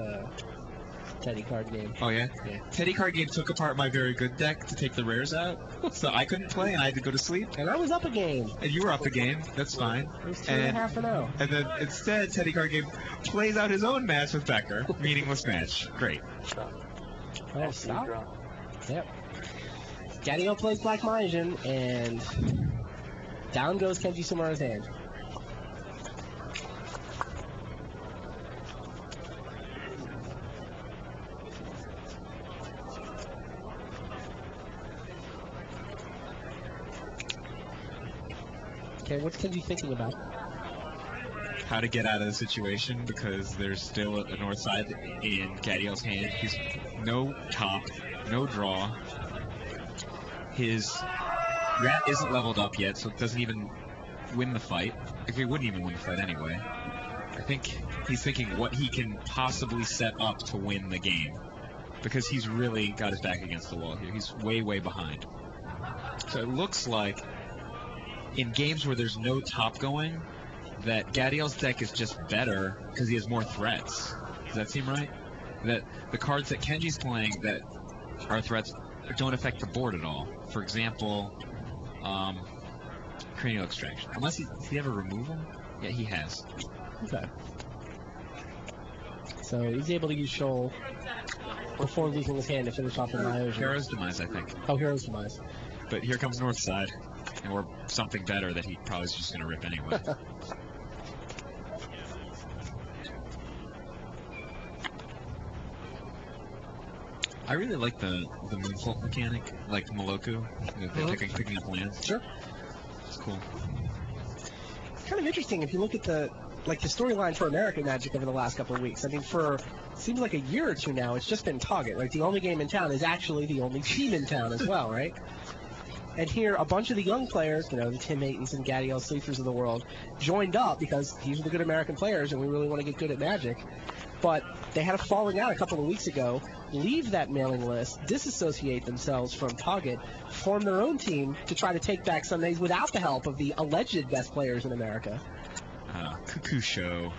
Teddy Card Game. Oh yeah? Yeah. Teddy Card Game took apart my very good deck to take the rares out, so I couldn't play and I had to go to sleep. And I was up a game. And you were up a game, that's fine. It was 2.5-0. And then instead, Teddy Card Game plays out his own match with Becker. Meaningless match. Great. Oh, stop. Yep. Gadiel plays Black Majin, and down goes Kenji Sumura's hand. Okay, what's Kenji thinking about? How to get out of the situation, because there's still a north side in Gadiel's hand. He's no top, no draw. His rat isn't leveled up yet, so it doesn't even win the fight. If he wouldn't even win the fight anyway. I think he's thinking what he can possibly set up to win the game, because he's really got his back against the wall here. He's way, way behind. So it looks like in games where there's no top going, that Gadiel's deck is just better because he has more threats. Does that seem right? That the cards that Kenji's playing that are threats don't affect the board at all. For example, Cranial Extraction. Unless did he ever remove them? Yeah, he has. Okay. So he's able to use Shoal before losing his hand to finish off the Myogen. Hero's Demise, I think. Oh, Hero's Demise. But here comes North Side, or something better that he probably is just going to rip anyway. I really like the Moonfall mechanic, like Moloku, picking up lands. Sure. It's cool. It's kind of interesting if you look at the storyline for American Magic over the last couple of weeks. I mean, for seems like a year or two now, it's just been Target. Like, the only game in town is actually the only team in town as well, right? And here, a bunch of the young players, the Tim Haytons and Gadiel Sleepers of the world, joined up because these are the good American players and we really want to get good at Magic. But they had a falling out a couple of weeks ago, leave that mailing list, disassociate themselves from Target, form their own team to try to take back Sundays without the help of the alleged best players in America. Cuckoo Show.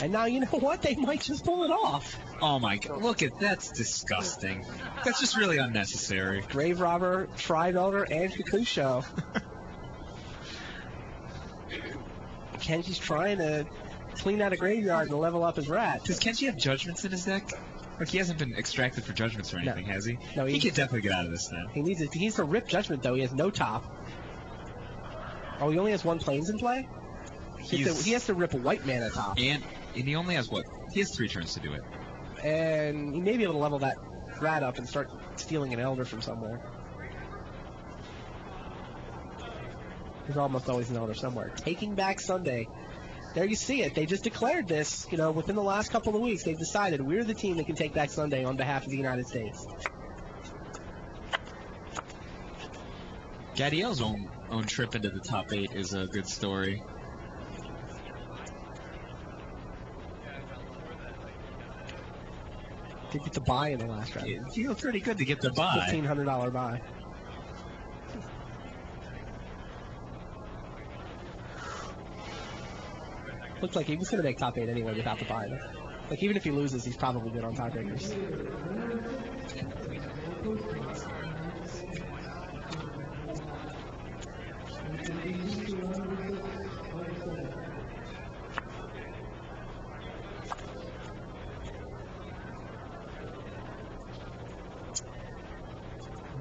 And now, you know what? They might just pull it off. Oh my god, look at that's disgusting. That's just really unnecessary. Grave Robber, Tri-Elder, and Kakusho. Kenji's trying to clean out a graveyard and level up his rat. Does Kenji have Judgments in his deck? Like, he hasn't been extracted for Judgments or anything, has he? No, he could definitely get out of this then. He needs to rip Judgment, though. He has no top. Oh, he only has one Plains in play? He has to rip a white mana top. And he only has what? He has 3 turns to do it. And he may be able to level that rat up and start stealing an Elder from somewhere. There's almost always an Elder somewhere. Taking back Sunday. There you see it. They just declared this, within the last couple of weeks. They've decided we're the team that can take back Sunday on behalf of the United States. Gadiel's own trip into the top 8 is a good story. Did get the buy in the last round. It feels pretty good to get the buy. $1,500 buy. Looks like he was going to make top 8 anyway without the buy. Like, even if he loses, he's probably good on tiebreakers.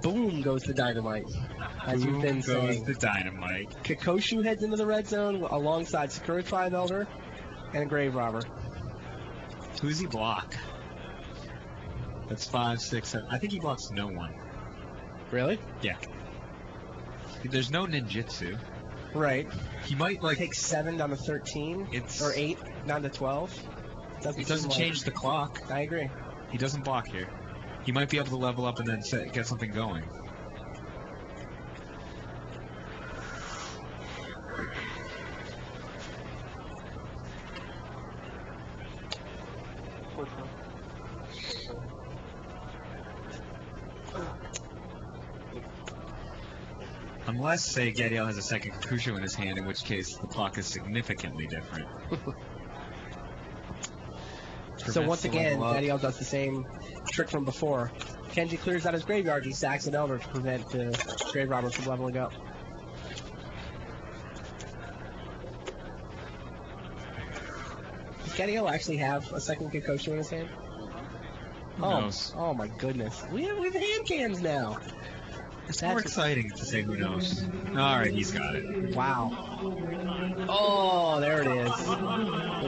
Boom goes the Dynamite. As you've been saying. Goes the Dynamite. Kakoshu heads into the red zone alongside Sakura Tri-Elder and Grave Robber. Who does he block? That's 5, 6, 7. I think he blocks no one. Really? Yeah. There's no ninjutsu. Right. He might take 7 down to 13 or 8 down to 12. It doesn't change the clock. I agree. He doesn't block here. He might be able to level up and then get something going. Push him. Unless, say, Gadiel has a second Kakusho in his hand, in which case the clock is significantly different. So once Prevents the again, level up. Gadiel does the same trick from before. Kenji clears out his graveyard. He sacks an Elder to prevent the Grave Robber from leveling up. Does Gadiel actually have a second Kikoshu in his hand? Who knows? Oh my goodness. We have hand cams now. It's more exciting to say who knows. All right, he's got it. Wow. Oh, there it is.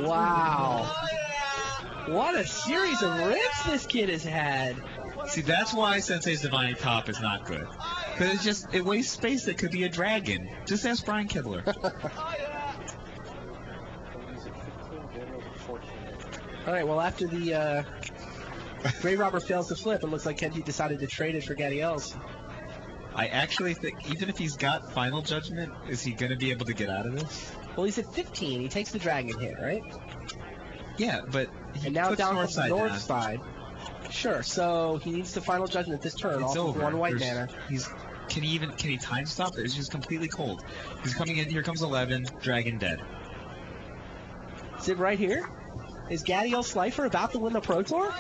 Wow. What a series of rips this kid has had. See, that's why Sensei's Divining Top is not good. Because it wastes space that could be a dragon. Just ask Brian Kibler. He's at 15, Daniel's at 14. All right, well, after the Grave Robber fails to flip, it looks like Kenji decided to trade it for Gadiel's. I actually think, even if he's got Final Judgment, is he going to be able to get out of this? Well, he's at 15. He takes the dragon hit, right? Yeah, but he And now puts down from north the side north down. side. Sure, so he needs the Final Judgment this turn, It's off of over. one white mana. Can he time stop it? It's just completely cold. He's coming in. Here comes 11. Dragon dead. Is it right here? Is Gadiel Slifer about to win the Pro Tour?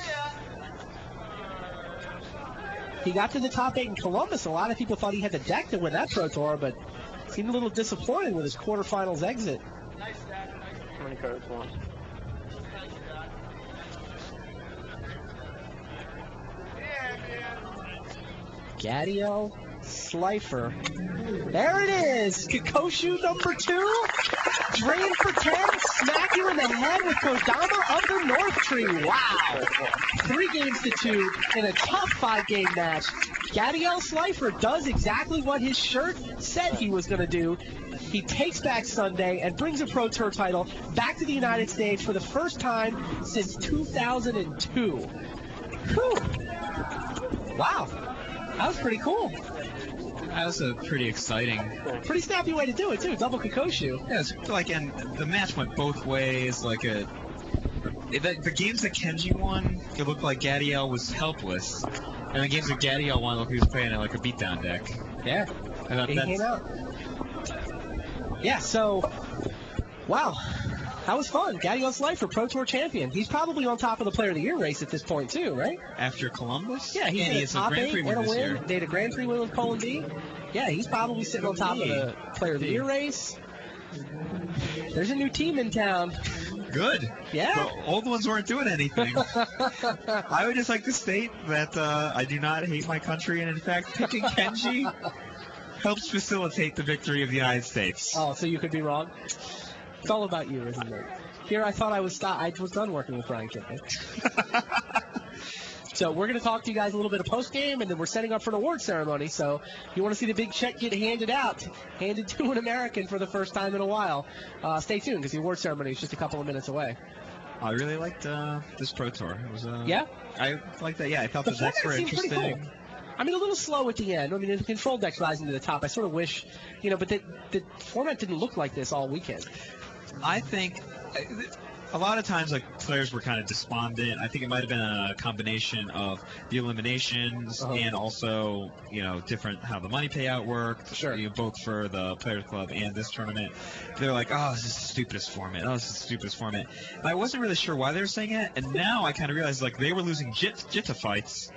He got to the top 8 in Columbus. A lot of people thought he had the deck to win that Pro Tour, but seemed a little disappointed with his quarterfinals exit. How many cards want? Gadiel Slifer. There it is! Kikoshu number 2. Drain for 10. Smack you in the head with Kodama of the North Tree. Wow! 3 games to 2 in a tough 5-game match. Gadiel Slifer does exactly what his shirt said he was going to do. He takes back Sunday and brings a Pro Tour title back to the United States for the first time since 2002. Whew. Wow. That was pretty cool. That was a pretty exciting. Pretty snappy way to do it, too. Double Kikoshu. Yeah, it's like, and the match went both ways. Like the games that Kenji won, it looked like Gadiel was helpless, and the games that Gadiel won, looked like he was playing like a beatdown deck. Yeah. I thought He came out. Yeah, so, wow. That was fun. Gadiel Slifer, Pro Tour champion. He's probably on top of the Player of the Year race at this point, too, right? After Columbus? Yeah, and he's he in has a a top Grand 8 Prix and win a this win. year. They had a Grand Prix win with Colin D. Yeah, he's probably sitting on top of the Player of the Year race. There's a new team in town. Good. Yeah. The old ones weren't doing anything. I would just like to state that I do not hate my country, and in fact, picking Kenji helps facilitate the victory of the United States. Oh, so you could be wrong? It's all about you, isn't it? Here I thought I was done working with Brian Kipley. So we're going to talk to you guys a little bit of post-game, and then we're setting up for an award ceremony. So if you want to see the big check get handed to an American for the first time in a while, stay tuned, because the award ceremony is just a couple of minutes away. I really liked this Pro Tour. It was Yeah? I liked that. Yeah, I thought The the decks were format seemed pretty interesting. cool. I mean, a little slow at the end. I mean, the control deck's rising to the top. I sort of wish, but the format didn't look like this all weekend. I think a lot of times, like, players were kind of despondent. I think it might have been a combination of the eliminations and also, different how the money payout worked. Sure. Both for the Players Club and this tournament. They're like, oh, this is the stupidest format. Oh, this is the stupidest format. And I wasn't really sure why they were saying it. And now I kind of realize, like, they were losing Jitta fights.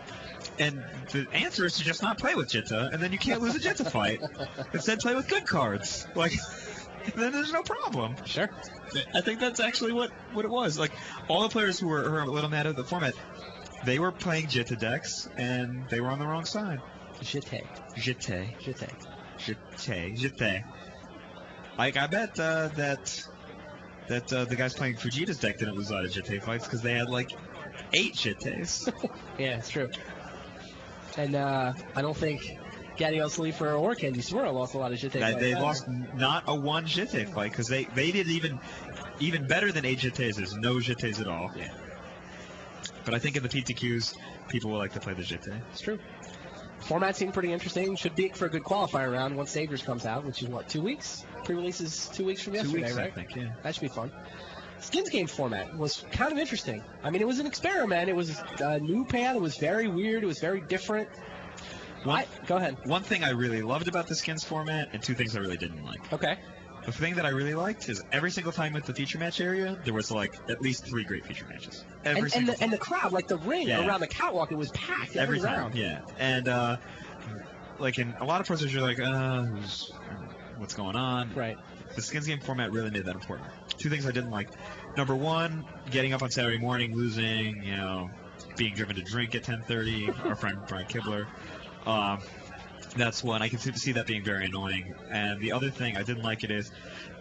And the answer is to just not play with Jitta, and then you can't lose a Jitta fight. Instead, play with good cards. Like, then there's no problem. Sure. I think that's actually what it was. Like, all the players who were a little mad at the format, they were playing Jitta decks, and they were on the wrong side. Jitte. Like, I bet that the guys playing Fujita's deck didn't lose a lot of Jitte fights because they had, like, 8 Jittes. Yeah, it's true. And I don't think Gadiel Slifer or Kenji Swirl lost a lot of Jitte. They lost not a one Jitte fight because they did even better than 8 Jittes. There's no Jittes at all. Yeah. But I think in the PTQs, people will like to play the GT. It's true. Format seemed pretty interesting. Should be for a good qualifier round once Saviors comes out, which is, what, 2 weeks? Pre-release is 2 weeks from yesterday, 2 weeks, right? I think, yeah. That should be fun. Skins game format was kind of interesting. I mean, it was an experiment. It was a new payout. It was very weird. It was very different. Go ahead. One thing I really loved about the skins format, and 2 things I really didn't like. Okay. The thing that I really liked is every single time at the feature match area, there was like at least 3 great feature matches. And the crowd, like the ring around the catwalk, it was packed every round. Yeah. And like in a lot of Pro Tours, you're like, what's going on? Right. The skins game format really made that important. 2 things I didn't like. Number 1, getting up on Saturday morning, losing, being driven to drink at 10:30. Our friend Brian Kibler. That's one. I can see that being very annoying. And the other thing I didn't like it is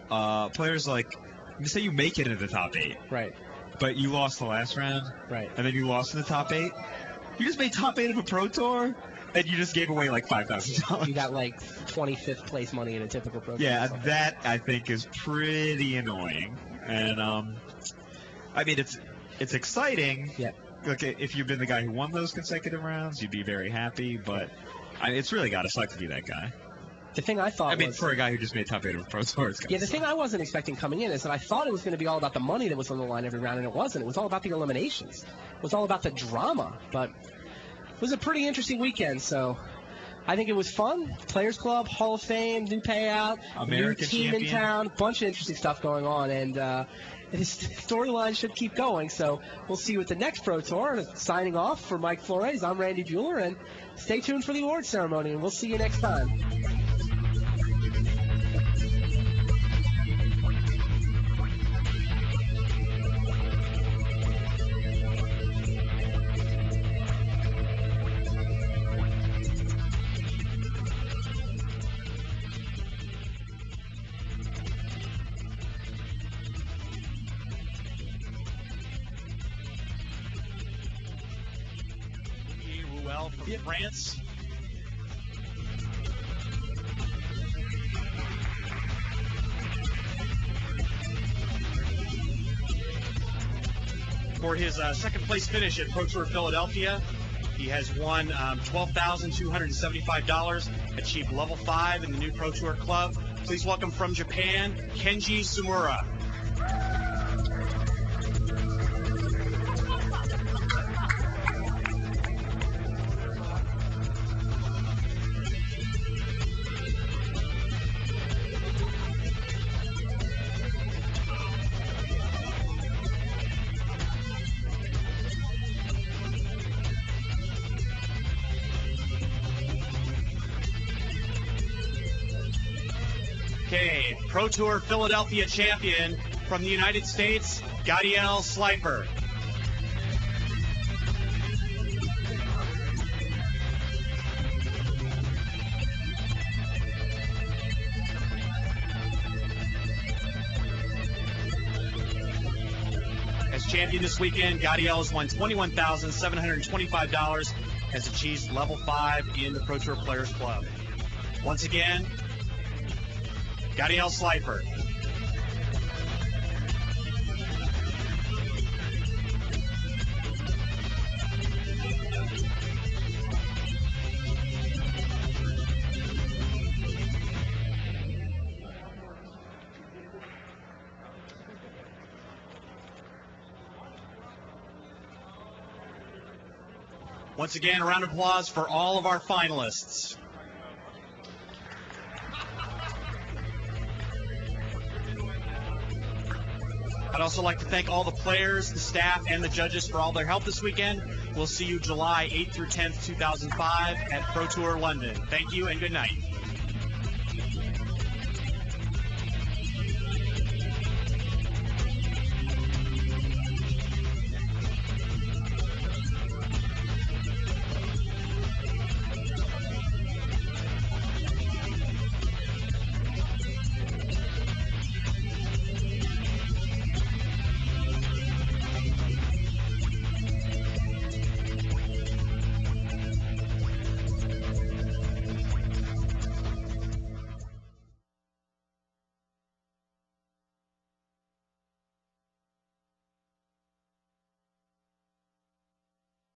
players like, say you make it into the top 8. Right. But you lost the last round. Right. And then you lost in the top 8. You just made top 8 of a Pro Tour, and you just gave away like $5,000. You got like 25th place money in a typical Pro Tour. Yeah, that I think is pretty annoying. And I mean, it's exciting. Yeah. Look, if you've been the guy who won those consecutive rounds, you'd be very happy. But it's really got to suck to be that guy. The thing I thought for a guy who just made top 8 of Pro Tour, it's the thing I wasn't expecting coming in is that I thought it was going to be all about the money that was on the line every round, and it wasn't. It was all about the eliminations. It was all about the drama. But it was a pretty interesting weekend, so I think it was fun. Players Club, Hall of Fame, new payout, American new team champion. in town, a bunch of interesting stuff going on, and this storyline should keep going. So we'll see you at the next Pro Tour. And signing off for Mike Flores, I'm Randy Bueller, and stay tuned for the award ceremony, and we'll see you next time. From France. For his second place finish at Pro Tour Philadelphia, he has won $12,275, achieved level 5 in the new Pro Tour Club. Please welcome from Japan, Kenji Sumura. Okay, Pro Tour Philadelphia champion from the United States, Gadiel Slifer. As champion this weekend, Gadiel has won $21,725, has achieved level 5 in the Pro Tour Players Club. Once again, Gadiel Slifer. Once again, a round of applause for all of our finalists. I'd also like to thank all the players, the staff, and the judges for all their help this weekend. We'll see you July 8th through 10th, 2005 at Pro Tour London. Thank you and good night.